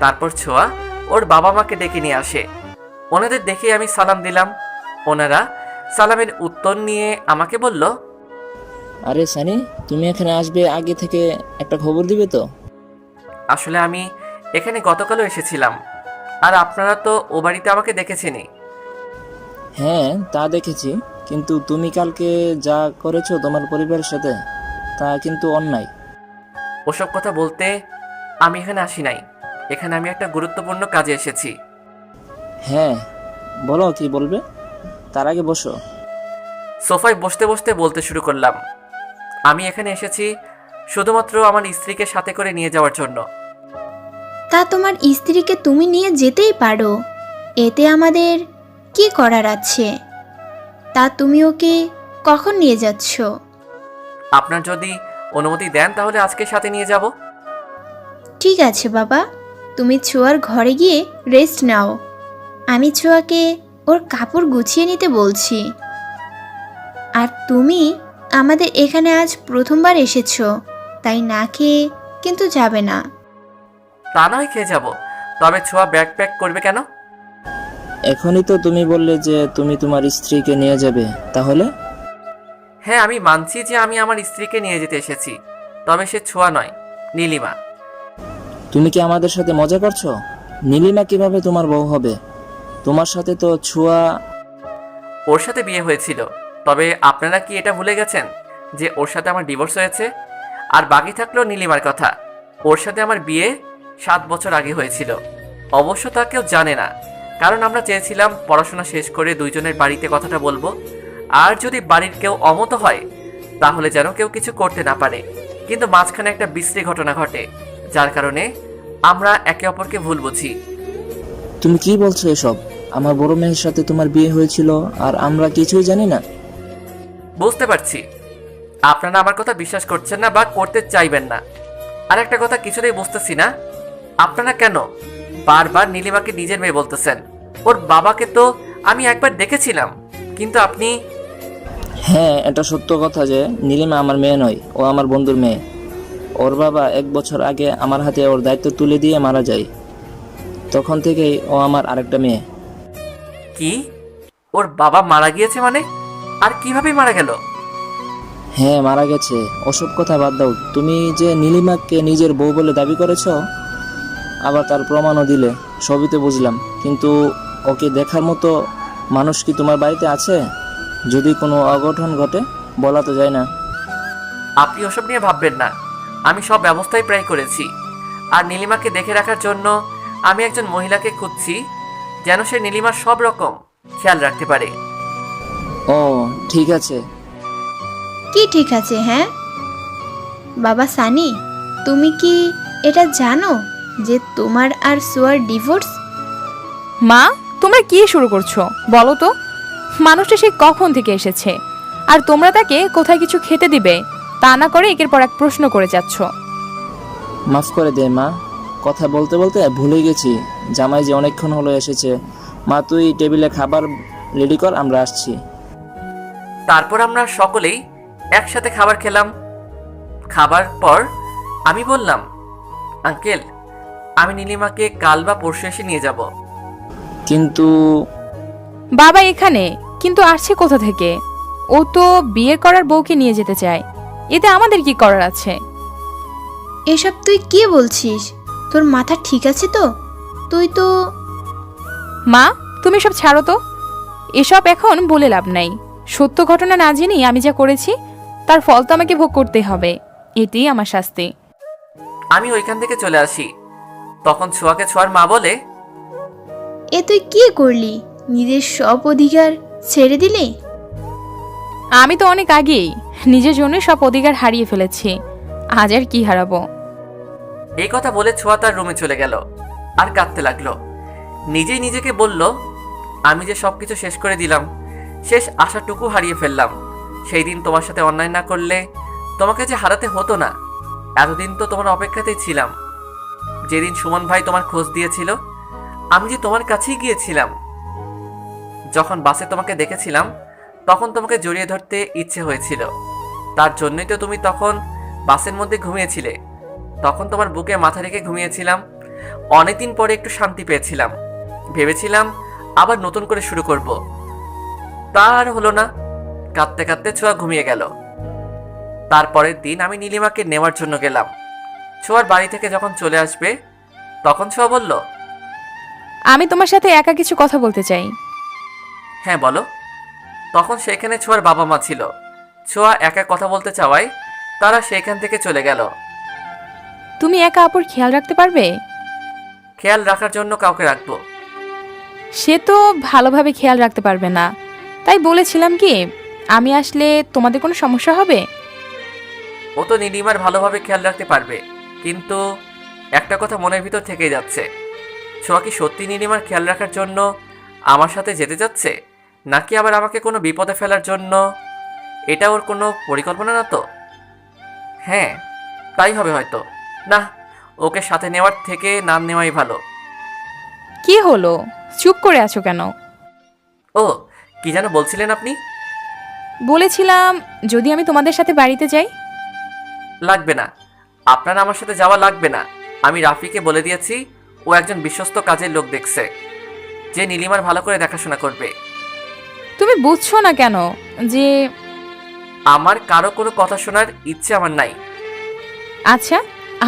তারপর ছোঁয়া ওর বাবা মাকে ডেকে নিয়ে আসে। ওনাদের দেখে আমি সালাম দিলাম। ওনারা সালামের উত্তর নিয়ে আমাকে বলল, আরে সানি, তুমি এখানে আসবে আগে থেকে একটা খবর দিবে তো? আসলে আমি এখানে গতকালও এসেছিলাম, আর আপনারা তো ও বাড়িতে আমাকে দেখেছেনই। হ্যাঁ, তা দেখেছি, কিন্তু তুমি কালকে যা করেছো তোমার পরিবারের সাথে, তা কিন্তু অন্যায়। ওসব কথা বলতে আমি এখানে আসি নাই। এখানে আমি একটা গুরুত্বপূর্ণ কাজে এসেছি। হ্যাঁ, বলো কি বলবে, তার আগে বসো। সোফায় বসতে বসতে বলতে শুরু করলাম, আমি এখানে এসেছি শুধুমাত্র আমার স্ত্রীকে সাথে করে নিয়ে যাওয়ার জন্য। তা তোমার স্ত্রীকে তুমি নিয়ে যেতেই পারো, এতে আমাদের কি করার আছে? তা তুমি ওকে কখন নিয়ে যাচ্ছ? আপনার যদি অনুমতি দেন তাহলে আজকে সাথে নিয়ে যাব। ঠিক আছে বাবা, তুমি ছোঁয়ার ঘরে গিয়ে রেস্ট নাও। আমি ছোঁয়াকে ওর কাপড় গুছিয়ে নিতে বলছি। আর তুমি আমাদের এখানে আজ প্রথমবার এসেছো, তাই না খেয়ে কিন্তু যাবে না। তা নয় খেয়ে যাব, তবে ছোঁয়া ব্যাগ প্যাক করবে কেন? এখনই তো তুমি বললে যে তুমি তোমার স্ত্রীকে নিয়ে যাবে, তাহলে? হ্যাঁ, আমি মানছি যে আমি আমার স্ত্রীকে নিয়ে যেতে এসেছি, তবে সে ছোঁয়া নয়, নীলিমা। তুমি কি আমাদের সাথে মজা করছো? নীলিমা কিভাবে তোমার বউ হবে? তোমার সাথে তো ছোঁয়া। ওর সাথে বিয়ে হয়েছিল, তবে আপনারা কি এটা ভুলে গেছেন যে ওর সাথে আমার ডিভোর্স হয়েছে? আর বাকি থাকলো নীলিমার কথা। ওর সাথে আমার বিয়ে 7 বছর আগে হয়েছিল। অবশ্য তা কেউ জানে না, কারণ আমরা চেয়েছিলাম পড়াশোনা শেষ করে দুইজনের বাড়িতে কথাটা বলবো। আর যদি বাড়ির কেউ অমত হয় তাহলে যেন কেউ কিছু করতে না পারে। কিন্তু মাঝখানে একটা বিশ্রী ঘটনা ঘটে, যার কারণে আমরা একে অপরকে ভুল বুঝি। তুমি কি বলছো এসব? আমার বড় মেয়ের সাথে তোমার বিয়ে হয়েছিল আর আমরা কিছুই জানি না? বুঝতে পারছি আপনারা আমার কথা বিশ্বাস করছেন না বা করতে চাইবেন না। আর একটা কথা কিছুতেই বুঝতেছি না, আপনারা কেন বারবার নীলিমাকে নিজের মেয়ে বলতেছেন? ওর বাবাকে তো আমি একবার দেখেছিলাম, কিন্তু আপনি... হ্যাঁ, এটা সত্য কথা যে নীলিমা আমার মেয়ে নয়, ও আমার বন্ধুর মেয়ে। ওর বাবা 1 বছর আগে আমার হাতে ওর দায়িত্ব তুলে দিয়ে মারা যায়। তখন থেকেই ও আমার আরেকটা মেয়ে। কি? ওর বাবা মারা গিয়েছে মানে? আর কিভাবে মারা গেল? হ্যাঁ, মারা গেছে। ওসব কথা বাদ দাও। তুমি যে নীলিমাকে নিজের বউ বলে দাবি করেছ, আবার তার প্রমাণও দিলে, সবই তো বুঝলাম, কিন্তু ওকে দেখার মতো মানুষ কি তোমার বাড়িতে আছে? যদি কোনো অঘটন ঘটে, বলা তো যায় না। আপনি ওসব নিয়ে ভাববেন না, আমি সব ব্যবস্থাই প্রায় করেছি। আর নীলিমাকে দেখে রাখার জন্য আমি একজন মহিলাকে খুঁজছি, যেন সে নীলিমার সব রকম খেয়াল রাখতে পারে। ও ঠিক আছে। কি ঠিক আছে? হ্যাঁ বাবা সানি, তুমি কি এটা জানো যে তোমার আর সোয়ার ডিভোর্স? মা, তোমরা কি শুরু করছো বলো তো? মানুষটা সে কখন থেকে এসেছে, আর তোমরা তাকে কোথায় কিছু খেতে দিবে তা না করে একের পর এক প্রশ্ন করে যাচ্ছ। মাফ করে দে মা, কথা বলতে বলতে ভুলে গেছি। জামাই যে অনেকক্ষণ হলো এসেছে। মা, তুই টেবিলে খাবার রেডি কর, আমরা আসছি। তারপর আমরা সকলেই একসাথে খাবার খেলাম। খাবার পর আমি বললাম, আঙ্কেল, আমি নীলিমাকে কাল বা পরশু এসে নিয়ে যাব। কিন্তু বাবা এখানে কিন্তু আসছে কোথা থেকে? ও তো বিয়ে করার বউকে নিয়ে যেতে চায়, এতে আমাদের কি করার আছে? এসব তুই কি বলছিস? তোর মাথা ঠিক আছে তো? তুই তো মা, তুমি সব ছাড়ো তো, এসব এখন বলে লাভ নাই। সত্য ঘটনা না জেনেই আমি যা করেছি তার ফল তো আমাকে ভোগ করতে হবে, এটাই আমার শাস্তি। আমি ওইখান থেকে চলে আসি। তখন ছোঁয়াকে ছোঁয়ার মা বলে, এ তুই কি করলি? নিজের সব অধিকার ছেড়ে দিলি? আমি তো অনেক আগেই নিজের জন্য সব অধিকার হারিয়ে ফেলেছি, আজ আর কি হারাবো? এই কথা বলে ছোঁয়া তার রুমে চলে গেল আর কাঁদতে লাগলো। নিজেই নিজেকে বলল, আমি যে সবকিছু শেষ করে দিলাম, শেষ আশাটুকু হারিয়ে ফেললাম। সেই দিন তোমার সাথে অন্যায় না করলে তোমাকে যে হারাতে হতো না। এতদিন তো তোমার অপেক্ষাতেই ছিলাম। যেদিন সুমন ভাই তোমার খোঁজ দিয়েছিল, আমি যে তোমার কাছেই গিয়েছিলাম। যখন বাসে তোমাকে দেখেছিলাম, তখন তোমাকে জড়িয়ে ধরতে ইচ্ছে হয়েছিল। তার জন্যই তো তুমি তখন বাসের মধ্যে ঘুমিয়েছিলে। তখন তোমার বুকে মাথা রেখে ঘুমিয়েছিলাম। অনেকদিন পরে একটু শান্তি পেয়েছিলাম। ভেবেছিলাম আবার নতুন করে শুরু করব। তা আর হলো না। কাঁদতে কাঁদতে ছোঁয়া ঘুমিয়ে গেল। তারপরের দিন আমি নীলিমাকে নেওয়ার জন্য গেলাম। ছোঁয়ার বাড়ি থেকে যখন চলে আসবে, তখন ছোঁয়া বলল, আমি তোমার সাথে একা কিছু কথা বলতে চাই। হ্যাঁ বলো। তখন সেখানে ছোঁয়ার বাবা মা ছিল। ছোঁয়া একা কথা বলতে চাওয়ায় তারা সেখান থেকে চলে গেল। তুমি একা আপুর খেয়াল রাখতে পারবে? খেয়াল রাখার জন্য কাউকে রাখবো। সে তো ভালোভাবে খেয়াল রাখতে পারবে না, তাই বলেছিলাম কি আমি আসলে তোমাদের কোনো সমস্যা হবে? ও তো নীলিমার ভালোভাবে খেয়াল রাখতে পারবে, কিন্তু একটা কথা মনের ভিতর থেকেই যাচ্ছে। ছোঁয়া কি সত্যি নীলিমার খেয়াল রাখার জন্য আমার সাথে যেতে যাচ্ছে, নাকি আবার আমাকে কোনো বিপদে ফেলার জন্য? এটা ওর কোনো পরিকল্পনা না তো? হ্যাঁ, তাই হবে হয়তো। না, ওকে সাথে নেওয়ার থেকে না নেওয়াই ভালো। কি হলো, চুপ করে আছো কেন? ও, কি যেন বলছিলেন আপনি? বলেছিলাম যদি আমি তোমাদের সাথে বাড়িতে যাই। লাগবে না, আপনার আমার সাথে যাওয়া লাগবে না। আমি রাফিকে বলে দিয়েছি, ও একজন বিশ্বস্ত কাজের লোক দেখছে, যে নীলিমার ভালো করে দেখাশোনা করবে। তুমি বুঝছো না কেন যে আমার কারো কোনো কথা শোনার ইচ্ছে আমার নাই। আচ্ছা,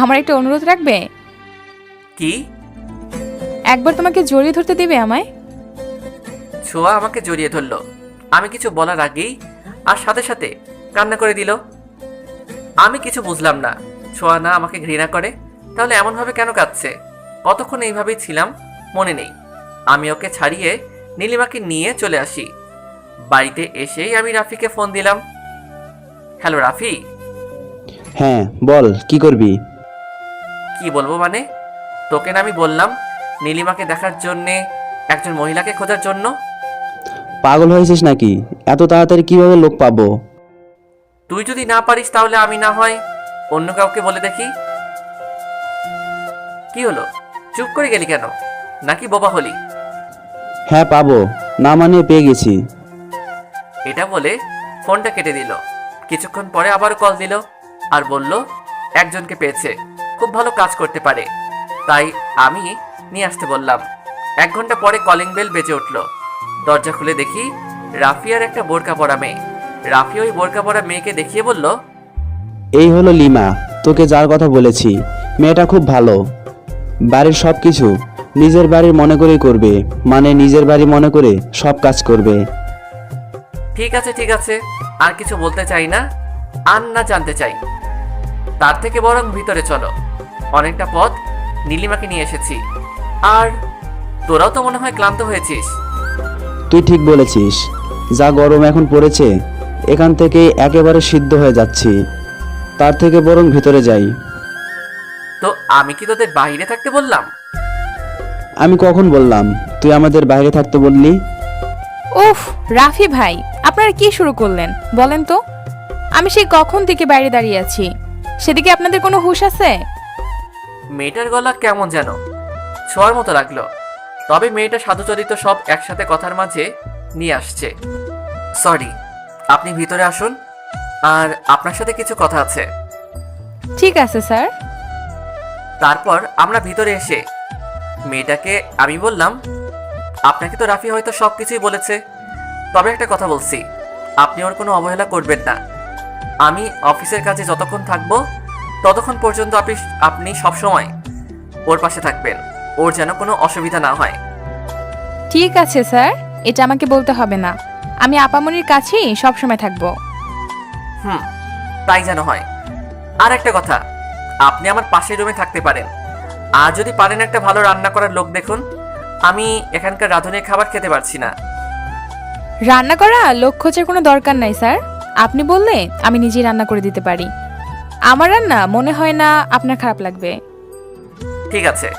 আমার একটা অনুরোধ রাখবে? কি? একবার তোমাকে জড়িয়ে ধরতে দিবে আমায়? ছোঁয়া আমাকে জড়িয়ে ধরলো। আমি কিছু বলার আগেই আর সাথে সাথে কান্না করে দিল। আমি কিছু বুঝলাম না। ছোঁয়া না আমাকে ঘৃণা করে, তাহলে এমনভাবে কেন কাঁদছে? কতক্ষণ এইভাবেই ছিলাম মনে নেই। আমি ওকে ছাড়িয়ে নীলিমাকে নিয়ে চলে আসি। বাড়িতে এসেই আমি রাফিকে ফোন দিলাম। হ্যালো রাফি। হ্যাঁ বল, কি করবি? কি বলবো মানে, তোকে না আমি বললাম নীলিমাকে দেখার জন্যে একজন মহিলাকে খোঁজার জন্য। পাগল হয়েছিস নাকি? এত তাড়াতাড়ি কিভাবে লোক পাবো? তুই যদি না পারিস তাহলে আমি না হয় অন্য কাউকে বলে দেখি। কি হলো, চুপ করে গেলি কেন? নাকি বোবা হলি? হ্যাঁ পাবো, না মানে পেয়ে গেছি। এটা বলে ফোনটা কেটে দিল। কিছুক্ষণ পরে আবার কল দিল আর বলল একজনকে পেয়েছে, খুব ভালো কাজ করতে পারে, তাই আমি নিয়ে আসতে বললাম। 1 ঘন্টা পরে কলিং বেল বেজে উঠল। দরজা খুলে দেখি রাফি আর একটা বোরকা পরা মেয়ে। রাফি ওই বোরকা পরা মেয়েকে দেখিয়ে বলল, এই হলো লিমা, তোকে যার কথা বলেছি। মেয়েটা খুব ভালো, বাড়ির সব কিছু নিজের বাড়ির মনে করেই করবে, মানে নিজের বাড়ি মনে করে সব কাজ করবে। ঠিক আছে, আর কিছু বলতে চাই না, আর না জানতে চাই। তার থেকে বরং ভিতরে চলো, অনেকটা পথ নীলিমাকে নিয়ে এসেছি। আর তোরাও তো মনে হয় ক্লান্ত হয়েছিস। তুই ঠিক বলেছিস, যা গরম এখন পড়েছে, এখান থেকে একেবারে সিদ্ধ হয়ে যাচ্ছি। তার থেকে বরং ভিতরে যাই। তো আমি কি তোদের বাইরে থাকতে বললাম? আমি কখন বললাম তুই আমাদের বাইরে থাকতে বললি? উফ, রাফি ভাই, আপনারা কি শুরু করলেন বলেন তো? আমি সেই কখন থেকে বাইরে দাঁড়িয়ে আছি, সেদিকে আপনাদের কোনো হুঁশ আছে? মেয়েটার গলা কেমন যেন ছোঁয়ার মতো লাগলো, তবে মেয়েটা সাধুচরিত সব একসাথে কথার মাঝে নিয়ে আসছে। সরি, আপনি ভিতরে আসুন, আর আপনার সাথে কিছু কথা আছে। ঠিক আছে স্যার। তারপর আমরা ভিতরে এসে মেয়েটাকে আমি বললাম, আপনাকে তো রাফি হয়তো সব কিছুই বলেছে, তবে একটা কথা বলছি, আপনি ওর কোনো অবহেলা করবেন না। আমি অফিসের কাজে যতক্ষণ থাকবো ততক্ষণ পর্যন্ত আপনি সবসময় ওর পাশে থাকবেন, ওর যেন কোনো অসুবিধা না হয়। ঠিক আছে স্যার, এটা আমাকে বলতে হবে না, আমি আপামনির কাছেই সবসময় থাকবো। তাই যেন হয়। আর একটা কথা, আপনি আমার পাশের রুমে থাকতে পারেন, আর যদি পারেন একটা ভালো রান্না করার লোক দেখুন। আমি এখানকার রাঁধুনির খাবার খেতে পারছি না। রান্না করা লোক খোঁজার কোনো দরকার নাই স্যার, আপনি বললে আমি নিজেই রান্না করে দিতে পারি। আমার রান্না মনে হয় না আপনার খারাপ লাগবে। ঠিক আছে,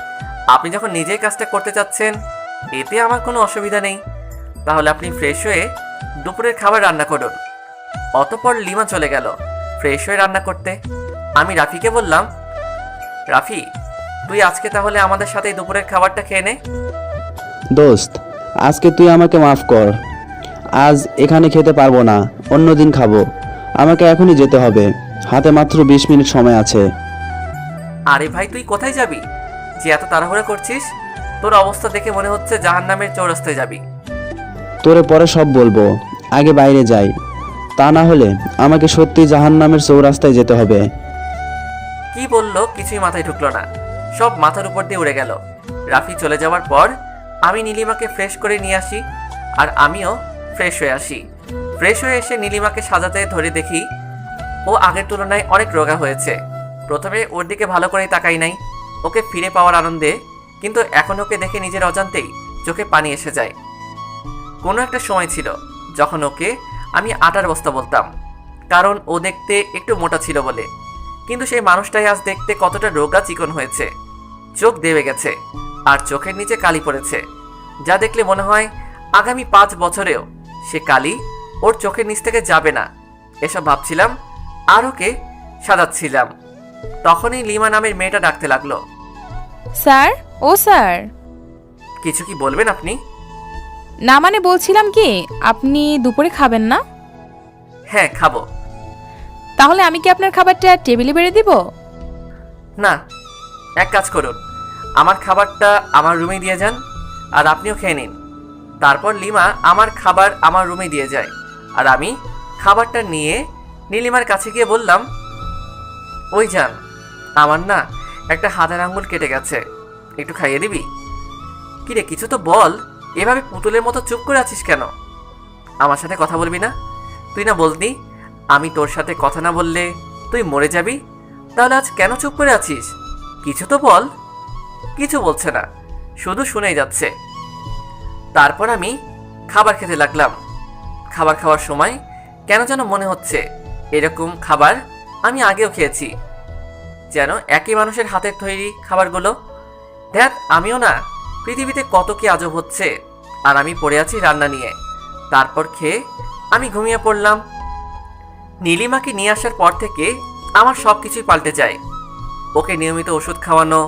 আপনি যখন নিজেই কাজটা করতে চাচ্ছেন, এতে আমার কোনো অসুবিধা নেই। তাহলে আপনি ফ্রেশ হয়ে দুপুরের খাবার রান্না করুন। অতঃপর লিমা চলে গেল ফ্রেশ হয়ে রান্না করতে। আমি রাফিকে বললাম, রাফি, তুই আজকে তাহলে আমাদের সাথে দুপুরের খাবারটা খেয়ে নে। দোস্ত, আজকে তুই আমাকে মাফ কর, আজ এখানে খেতে পারবো না, অন্যদিন খাবো। আমাকে এখনই যেতে হবে, হাতে মাত্র 20 মিনিট সময় আছে। আরে ভাই, তুই কোথায় যাবি যে এত তাড়াহুড়া করছিস? তোর অবস্থা দেখে মনে হচ্ছে জাহান্নামের চৌরাস্তায় যাবি। তোরে পরে সব বলবো, আগে বাইরে যাই, তা না হলে আমাকে সত্যি জাহান্নামের চৌরাস্তায় যেতে হবে। কি বললো কিছুই মাথায় ঢুকলো না, সব মাথার উপর দিয়ে উড়ে গেল। রাফি চলে যাওয়ার পর আমি নীলিমাকে ফ্রেশ করে নিয়ে আসি, আর আমিও ফ্রেশ হয়ে আসি। ফ্রেশ হয়ে এসে নীলিমাকে সাজাতে ধরে দেখি ও আগের তুলনায় অনেক রোগা হয়েছে। প্রথমে ওর দিকে ভালো করেই তাকাই নাই ওকে ফিরে পাওয়ার আনন্দে, কিন্তু এখন ওকে দেখে নিজের অজান্তেই চোখে পানি এসে যায়। কোনো একটা সময় ছিল যখন ওকে আমি আটার বস্তা বলতাম, কারণ ও দেখতে একটু মোটা ছিল বলে, কিন্তু সেই মানুষটাই আজ দেখতে কতটা রোগা চিকন হয়েছে। চোখ দেবে গেছে আর চোখের নিচে কালি পড়েছে, যা দেখলে মনে হয় আগামী 5 বছরেও সে কালি ওর চোখের নিচ থেকে যাবে না। এসব ভাবছিলাম আর ওকে সাজাচ্ছিলাম, তখনই লিমা নামের মেয়েটা ডাকতে লাগলো। স্যার, ও স্যার। কিছু কি বলবেন আপনি? না মানে বলছিলাম কি, আপনি দুপুরে খাবেন না? হ্যাঁ, খাবো। তাহলে আমি কি আপনার খাবারটা টেবিলে বেড়ে দিব? না, এক কাজ করুন, আমার খাবারটা আমার রুমে দিয়ে যান, আর আপনিও খেয়ে নিন। তারপর লিমা আমার খাবার আমার রুমে দিয়ে যায়, আর আমি খাবারটা নিয়ে নীলিমার কাছে গিয়ে বললাম, ওই যান, আমার না একটা হাতের আঙ্গুল কেটে গেছে, একটু খাইয়ে দিবি? কিরে, কিছু তো বল, এভাবে পুতুলের মতো চুপ করে আছিস কেন? আমার সাথে কথা বলবি না? তুই না বলতি আমি তোর সাথে কথা না বললে তুই মরে যাবি? তাহলে আজ কেন চুপ করে আছিস? কিছু তো বল। কিছু বলছে না, শুধু শুনেই যাচ্ছে। তারপর আমি খাবার খেতে লাগলাম। খাবার খাওয়ার সময় কেন যেন মনে হচ্ছে এরকম খাবার আমি আগেও খেয়েছি, যেন একই মানুষের হাতের তৈরি খাবারগুলো। দেখ, আমিও না, পৃথিবীতে কত কি আজব হচ্ছে, আর আমি পড়ে আছি রান্না নিয়ে। তারপর খেয়ে আমি ঘুমিয়ে পড়লাম। নীলিমাকে নিয়ে আসার পর থেকে আমার সব কিছুই পাল্টে যায়। ওকে নিয়মিত ওষুধ খাওয়ানো,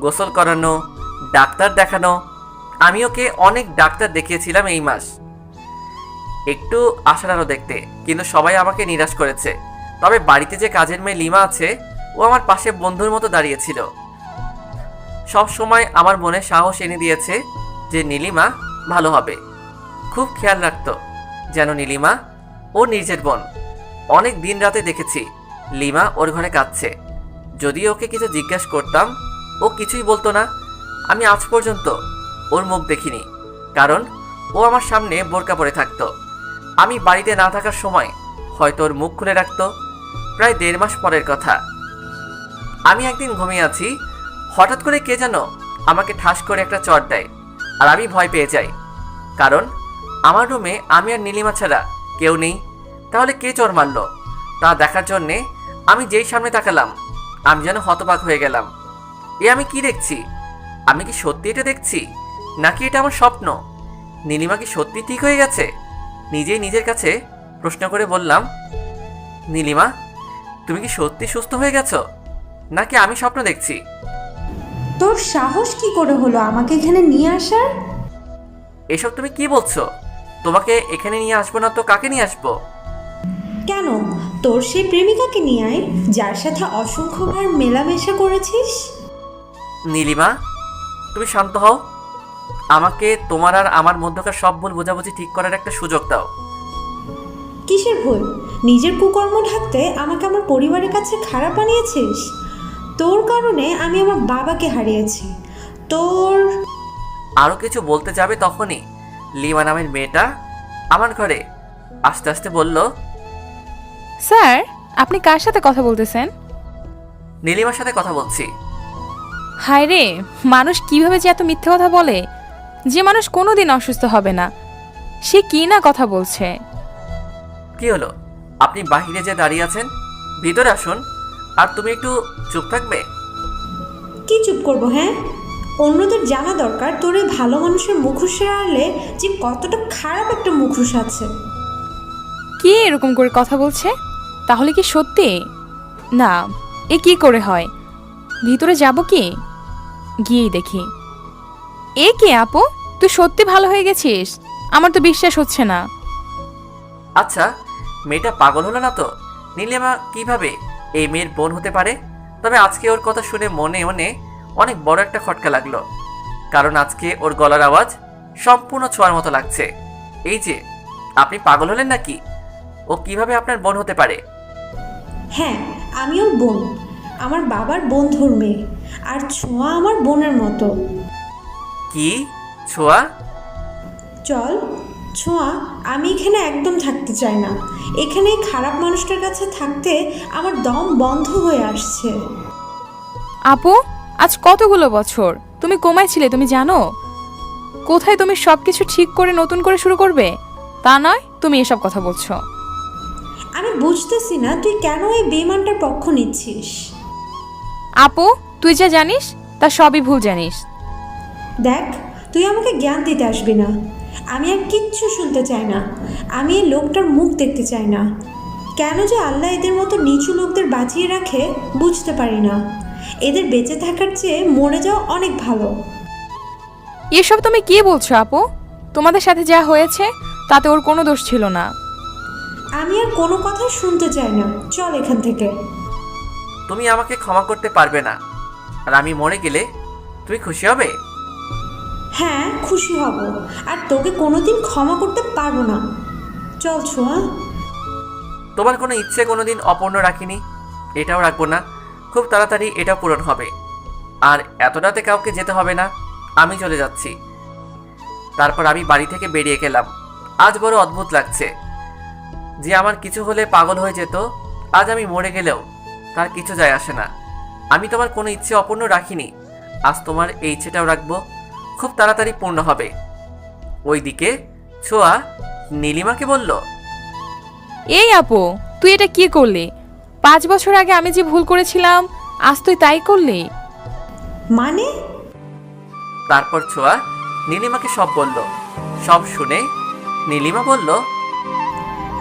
গোসল করানো, ডাক্তার দেখানো। আমি ওকে অনেক ডাক্তার দেখিয়েছিলাম এই মাস। একটু আশার আলো দেখতে, কিন্তু সবাই আমাকে নিরাশ করেছে। তবে বাড়িতে যে কাজের মেয়ে লিমা আছে, ও আমার পাশে বন্ধুর মতো দাঁড়িয়েছিল। সব সময় আমার মনে সাহস এনে দিয়েছে যে নীলিমা ভালো হবে। খুব খেয়াল রাখতো যেন নীলিমা ও নিজের বোন। অনেক দিন রাতে দেখেছি লিমা ওর ঘরে কাঁদছে। যদি ওকে কিছু জিজ্ঞাসা করতাম, ও কিছুই বলতো না। আমি আজ পর্যন্ত ওর মুখ দেখিনি, কারণ ও আমার সামনে বোরকা পরে থাকতো। আমি বাড়িতে না থাকার সময় হয়তো ওর মুখ খুলে রাখতো। প্রায় 1.5 মাস পরের কথা। আমি একদিন ঘুমিয়ে আছি, হঠাৎ করে কে যেন আমাকে ঠাস করে একটা চড় দেয়, আর আমি ভয় পেয়ে যাই। কারণ আমার রুমে আমি আর নীলিমা ছাড়া কেউ নেই। তাহলে কে চড় মারল তা দেখার জন্যে আমি যেই সামনে তাকালাম, আমি যেন হতবাক হয়ে গেলাম। এ আমি কি দেখছি? আমি কি সত্যি এটা দেখছি, নাকি এটা আমার স্বপ্ন? নীলিমা কি সত্যি ঠিক হয়ে গেছে? নিজেই নিজের কাছে প্রশ্ন করে বললাম, নীলিমা, তুমি কি সত্যি সুস্থ হয়ে গেছো, নাকি আমি স্বপ্ন দেখছি? তোর সাহস কি করে হলো আমাকে এখানে নিয়ে আসার? এসব তুমি কি বলছো? তোমাকে এখানে নিয়ে আসবো না তো কাকে নিয়ে আসবো? কেন, তোর সেই প্রেমিকাকে নিয়ে আয় যার সাথে অসংখ্যবার মেলামেশা করেছিস। নীলিমা, তুমি শান্ত হও। আমাকে তোমার আর আমার মধ্যকার সব ভুল বোঝাবুঝি ঠিক করার একটা সুযোগ দাও। কিসের ভুল? নিজের কুকর্ম ঢাকতে আমাকে আমার পরিবারের কাছে খারাপ বানিয়েছিস। তোর কারণে আমি আমার বাবাকে হারিয়েছি। তোর আরও কিছু বলতে যাবে তখনই লিমা নামের মেয়েটা আমার ঘরে আস্তে আস্তে বলল, স্যার, আপনি কার সাথে কথা বলতেছেন? নীলিমার সাথে কথা বলছি। হায় রে, মানুষ কিভাবে যে এত মিথ্যে কথা বলে! যে মানুষ কোনোদিন অসুস্থ হবে না, সে কি না কথা বলছে। কি হলো? আপনি বাহিরে যে দাঁড়িয়ে আছেন, ভিতরে আসুন। আর তুমি একটু চুপ থাকবে? কি চুপ করবো? হ্যাঁ, অন্যদের জানা দরকার তোর এই ভালো মানুষের মুখোশের আড়ালে যে কতটা খারাপ একটা মুখোশ আছে। কি এরকম করে কথা বলছে? তাহলে কি সত্যি? না, এ কি করে হয়? ভিতরে যাব কি? গিয়েই দেখি। এ কি আপু, তুই সত্যি ভালো হয়ে গেছিস? আমার তো বিশ্বাস হচ্ছে না। আচ্ছা, মেয়েটা পাগল হলো না তো? নীলিমা কিভাবে এই মেয়ের বোন হতে পারে? তবে আজকে ওর কথা শুনে মনে মনে অনেক বড় একটা খটকা লাগলো। কারণ আজকে ওর গলার আওয়াজ সম্পূর্ণ ছোঁয়ার মতো লাগছে। এই যে, আপনি পাগল হলেন নাকি? ও কিভাবে আপনার বোন হতে পারে? হ্যাঁ, আমি ওর বোন, আমার বাবার বন্ধুর মেয়ে। আর ছোঁয়া আমার বোনের মতো। কি ছোঁয়া? চল ছোঁয়া, আমি এখানে একদম থাকতে চাই না। এখানে এই খারাপ মানুষটার কাছে থাকতে আমার দম বন্ধ হয়ে আসছে। আপু, আজ কতগুলো বছর তুমি কোমায় ছিলে, তুমি জানো? কোথায় তুমি সবকিছু ঠিক করে নতুন করে শুরু করবে, তা নয় তুমি এসব কথা বলছো। আমি বুঝতেছি না তুই কেন এই বেঈমানটার পক্ষ নিচ্ছিস। আপু, তুই যা জানিস তা সবই ভুল জানিস। দেখ, তুই আমাকে জ্ঞান দিতে আসবি না। আমি আর কিচ্ছু শুনতে চাই না। আমি এই লোকটার মুখ দেখতে চাই না। কেন যে আল্লাহ এদের মতো নিচু লোকদের বাঁচিয়ে রাখে বুঝতে পারি না। এদের বেঁচে থাকার চেয়ে মরে যাওয়া অনেক ভালো। এসব তুমি কি বলছো আপু? তোমাদের সাথে যা হয়েছে তাতে ওর কোনো দোষ ছিল না। আমি আর কোনো কথা শুনতে চাই না, চল এখান থেকে। তুমি আমাকে ক্ষমা করতে পারবে না, আর আমি মরে গেলে তুমি খুশি হবে? হ্যাঁ, খুশি হব। আর তোকে কোনোদিন ক্ষমা করতে পারবো না। চল ছোঁয়া। তোমার কোনো ইচ্ছে কোনোদিন অপূর্ণ রাখিনি, এটাও রাখবো না। খুব তাড়াতাড়ি এটা পূরণ হবে। আর এত রাতে কাউকে যেতে হবে না, আমি চলে যাচ্ছি। তারপর আমি বাড়ি থেকে বেরিয়ে গেলাম। আজ বড় অদ্ভুত লাগছে যে আমার কিছু হলে পাগল হয়ে যেত, আজ আমি মরে গেলেও তার কিছু যায় আসে না। আমি তোমার কোনো ইচ্ছে অপূর্ণ রাখিনি, আজ তোমার এই ইচ্ছেটাও রাখবো। খুব তাড়াতাড়ি পূর্ণ হবে। ওইদিকে ছোঁয়া নীলিমাকে বলল, এই আপু, তুই এটা কি করলি? 5 বছর আগে আমি যে ভুল করেছিলাম আজ তুই তাই করলি? মানে? তারপর ছোঁয়া নীলিমাকে সব বলল। সব শুনে নীলিমা বলল,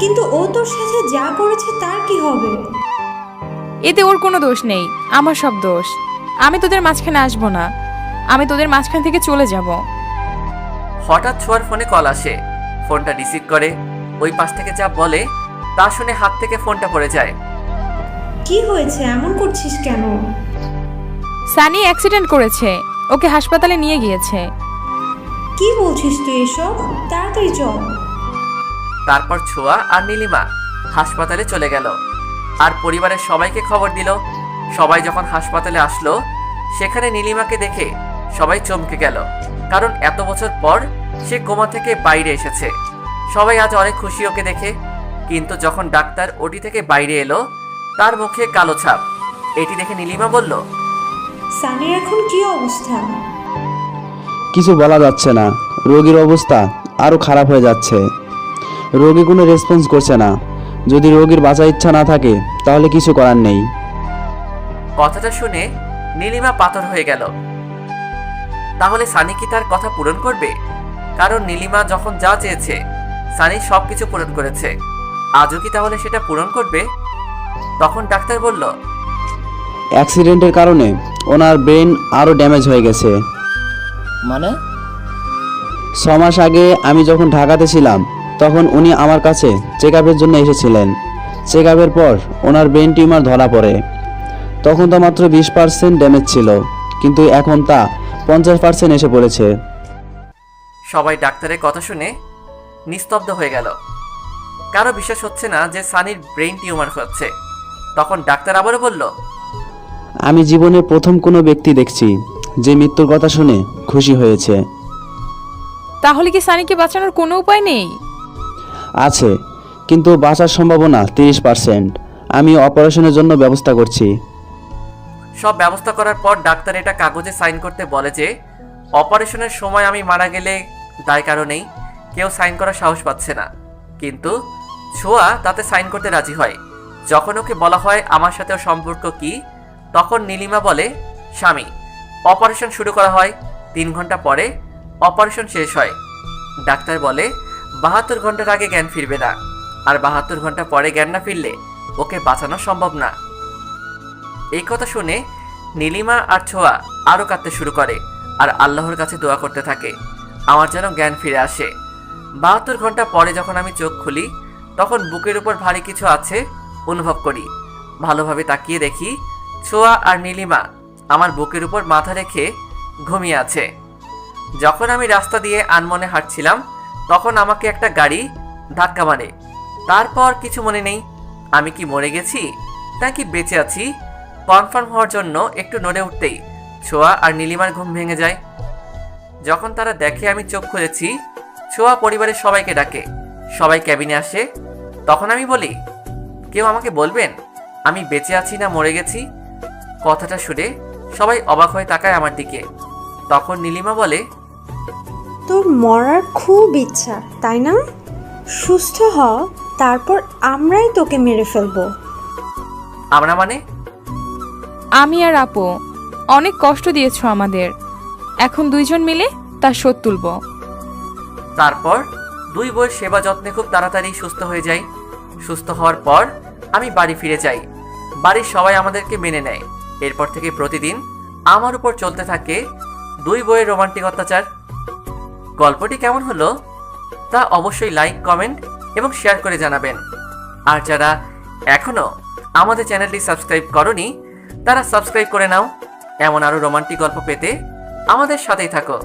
কিন্তু ও তোর সাথে যা করেছে তার কি হবে? এতে ওর কোনো দোষ নেই, আমার সব দোষ। আমি তোদের মাঝখানে আসবো না, আমি তোদের মাঝখান থেকে চলে যাব। হঠাৎ ছোঁয়ার ফোনে কল আসে। ফোনটা রিসিভ করে ও ওই পাশ থেকে যা বলে তা শুনে হাত থেকে ফোনটা পড়ে যায়। কি হয়েছে, এমন করছিস কেন? সানি অ্যাক্সিডেন্ট করেছে, ওকে হাসপাতালে নিয়ে গিয়েছে। কি বলছিস তুই এসব? তাড়াতাড়ি চল। তারপর ছোঁয়া আর নীলিমা হাসপাতালে চলে গেল আর পরিবারের সবাইকে খবর দিল। সবাই যখন হাসপাতালে আসলো সেখানে নীলিমাকে দেখে সবাই চমকে গেল, কারণ এত বছর পর সে কোমা থেকে বাইরে এসেছে। সবাই আজ অনেক খুশি ওকে দেখে, কিন্তু যখন ডাক্তার ওটি থেকে বাইরে এলো তার মুখে কালো ছাপ। এটি দেখে নীলিমা বলল, সানির এখন কি অবস্থা? কিছু বলা যাচ্ছে না, রোগীর অবস্থা আরও খারাপ হয়ে যাচ্ছে। রোগী কোনো রেসপন্স করছে না। যদি রোগীর বাঁচার ইচ্ছা না থাকে তাহলে কিছু করার নেই। কথাটা শুনে নীলিমা পাথর হয়ে গেল। তাহলে সানি কি তার কথা পূরণ করবে? কারণ নীলিমা যখন যা চেয়েছে সানি সবকিছু পূরণ করেছে, আজও কি তাহলে সেটা পূরণ করবে? তখন ডাক্তার বলল, অ্যাক্সিডেন্টের কারণে ওনার ব্রেন আরও ড্যামেজ হয়ে গেছে। মানে? 6 মাস আগে আমি যখন ঢাকাতে ছিলাম তখন উনি আমার কাছে চেক আপের জন্য এসেছিলেন। চেক আপের পর ওনার ব্রেন টিউমার ধরা পড়ে। তখন তো মাত্র 20% ড্যামেজ ছিল, কিন্তু এখন তা 50% এসে পড়েছে। সবাই ডাক্তারের কথা শুনে নিস্তব্ধ হয়ে গেল। কারো বিশ্বাস হচ্ছে না যে সানির ব্রেন টিউমার হচ্ছে। তখন ডাক্তার আবারও বলল, আমি জীবনে প্রথম কোনো ব্যক্তি দেখছি যে মৃত্যুর কথা শুনে খুশি হয়েছে। তাহলে কি সানিকে বাঁচানোর কোনো উপায় নেই? আছে, কিন্তু বাঁচার সম্ভাবনা 30%। আমি অপারেশনের জন্য ব্যবস্থা করছি। সব ব্যবস্থা করার পর ডাক্তার এটা কাগজে সাইন করতে বলে যে অপারেশনের সময় আমি মারা গেলে দায় কারো নেই, কেউ সাইন করার সাহস পাচ্ছে না। কিন্তু ছোঁয়া তাতে সাইন করতে রাজি হয়। যখন ওকে বলা হয় আমার সাথেও সম্পর্ক কি, তখন নীলিমা বলে স্বামী। অপারেশন শুরু করা হয়। 3 ঘন্টা পরে অপারেশন শেষ হয়। ডাক্তার বলে 72 ঘন্টার আগে জ্ঞান ফিরবে না, আর 72 ঘন্টা পরে জ্ঞান না ফিরলে ওকে বাঁচানো সম্ভব না। এই কথা শুনে নীলিমা আর ছোঁয়া আরও কাঁদতে শুরু করে আর আল্লাহর কাছে দোয়া করতে থাকে আমার যেন জ্ঞান ফিরে আসে। 72 ঘন্টা পরে যখন আমি চোখ খুলি তখন বুকের উপর ভারী কিছু আছে অনুভব করি। ভালোভাবে তাকিয়ে দেখি ছোঁয়া আর নীলিমা আমার বুকের উপর মাথা রেখে ঘুমিয়ে আছে। যখন আমি রাস্তা দিয়ে আনমনে হাঁটছিলাম তখন আমাকে একটা গাড়ি ধাক্কা মারে। তারপর কিছু মনে নেই, আমি কি মরে গেছি নাকি বেঁচে আছি কনফার্ম হওয়ার জন্য একটু নড়ে উঠতেই ছোঁয়া আর নীলিমার ঘুম ভেঙে যায়। যখন তারা দেখে আমি চোখ খুলেছি, ছোঁয়া পরিবারের সবাইকে ডাকে। সবাই ক্যাবিনে আসে। তখন আমি বলি, কেউ আমাকে বলবেন আমি বেঁচে আছি না মরে গেছি? কথাটা শুনে সবাই অবাক হয়ে তাকায় আমার দিকে। তখন নীলিমা বলে, তোর মরার খুব ইচ্ছা তাই না? সুস্থ হ, তারপর আমরাই তোকে মেরে ফেলবো। আমরা মানে? আমি আর আপু অনেক কষ্ট দিয়েছো আমাদের, এখন 2 জন মিলে তার শোধ তুলব। তারপর 2 বইয়ের সেবা যত্নে খুব তাড়াতাড়ি সুস্থ হয়ে যাই। সুস্থ হওয়ার পর আমি বাড়ি ফিরে যাই। বাড়ির সবাই আমাদেরকে মেনে নেয়। এরপর থেকে প্রতিদিন আমার উপর চলতে থাকে 2 বইয়ের রোমান্টিক অত্যাচার। গল্পটি কেমন হলো তা অবশ্যই লাইক, কমেন্ট এবং শেয়ার করে জানাবেন। আর যারা এখনও আমাদের চ্যানেলটি সাবস্ক্রাইব করনি তারা সাবস্ক্রাইব করে নাও। এমন আরও রোমান্টিক গল্প পেতে আমাদের সাথেই থাকো।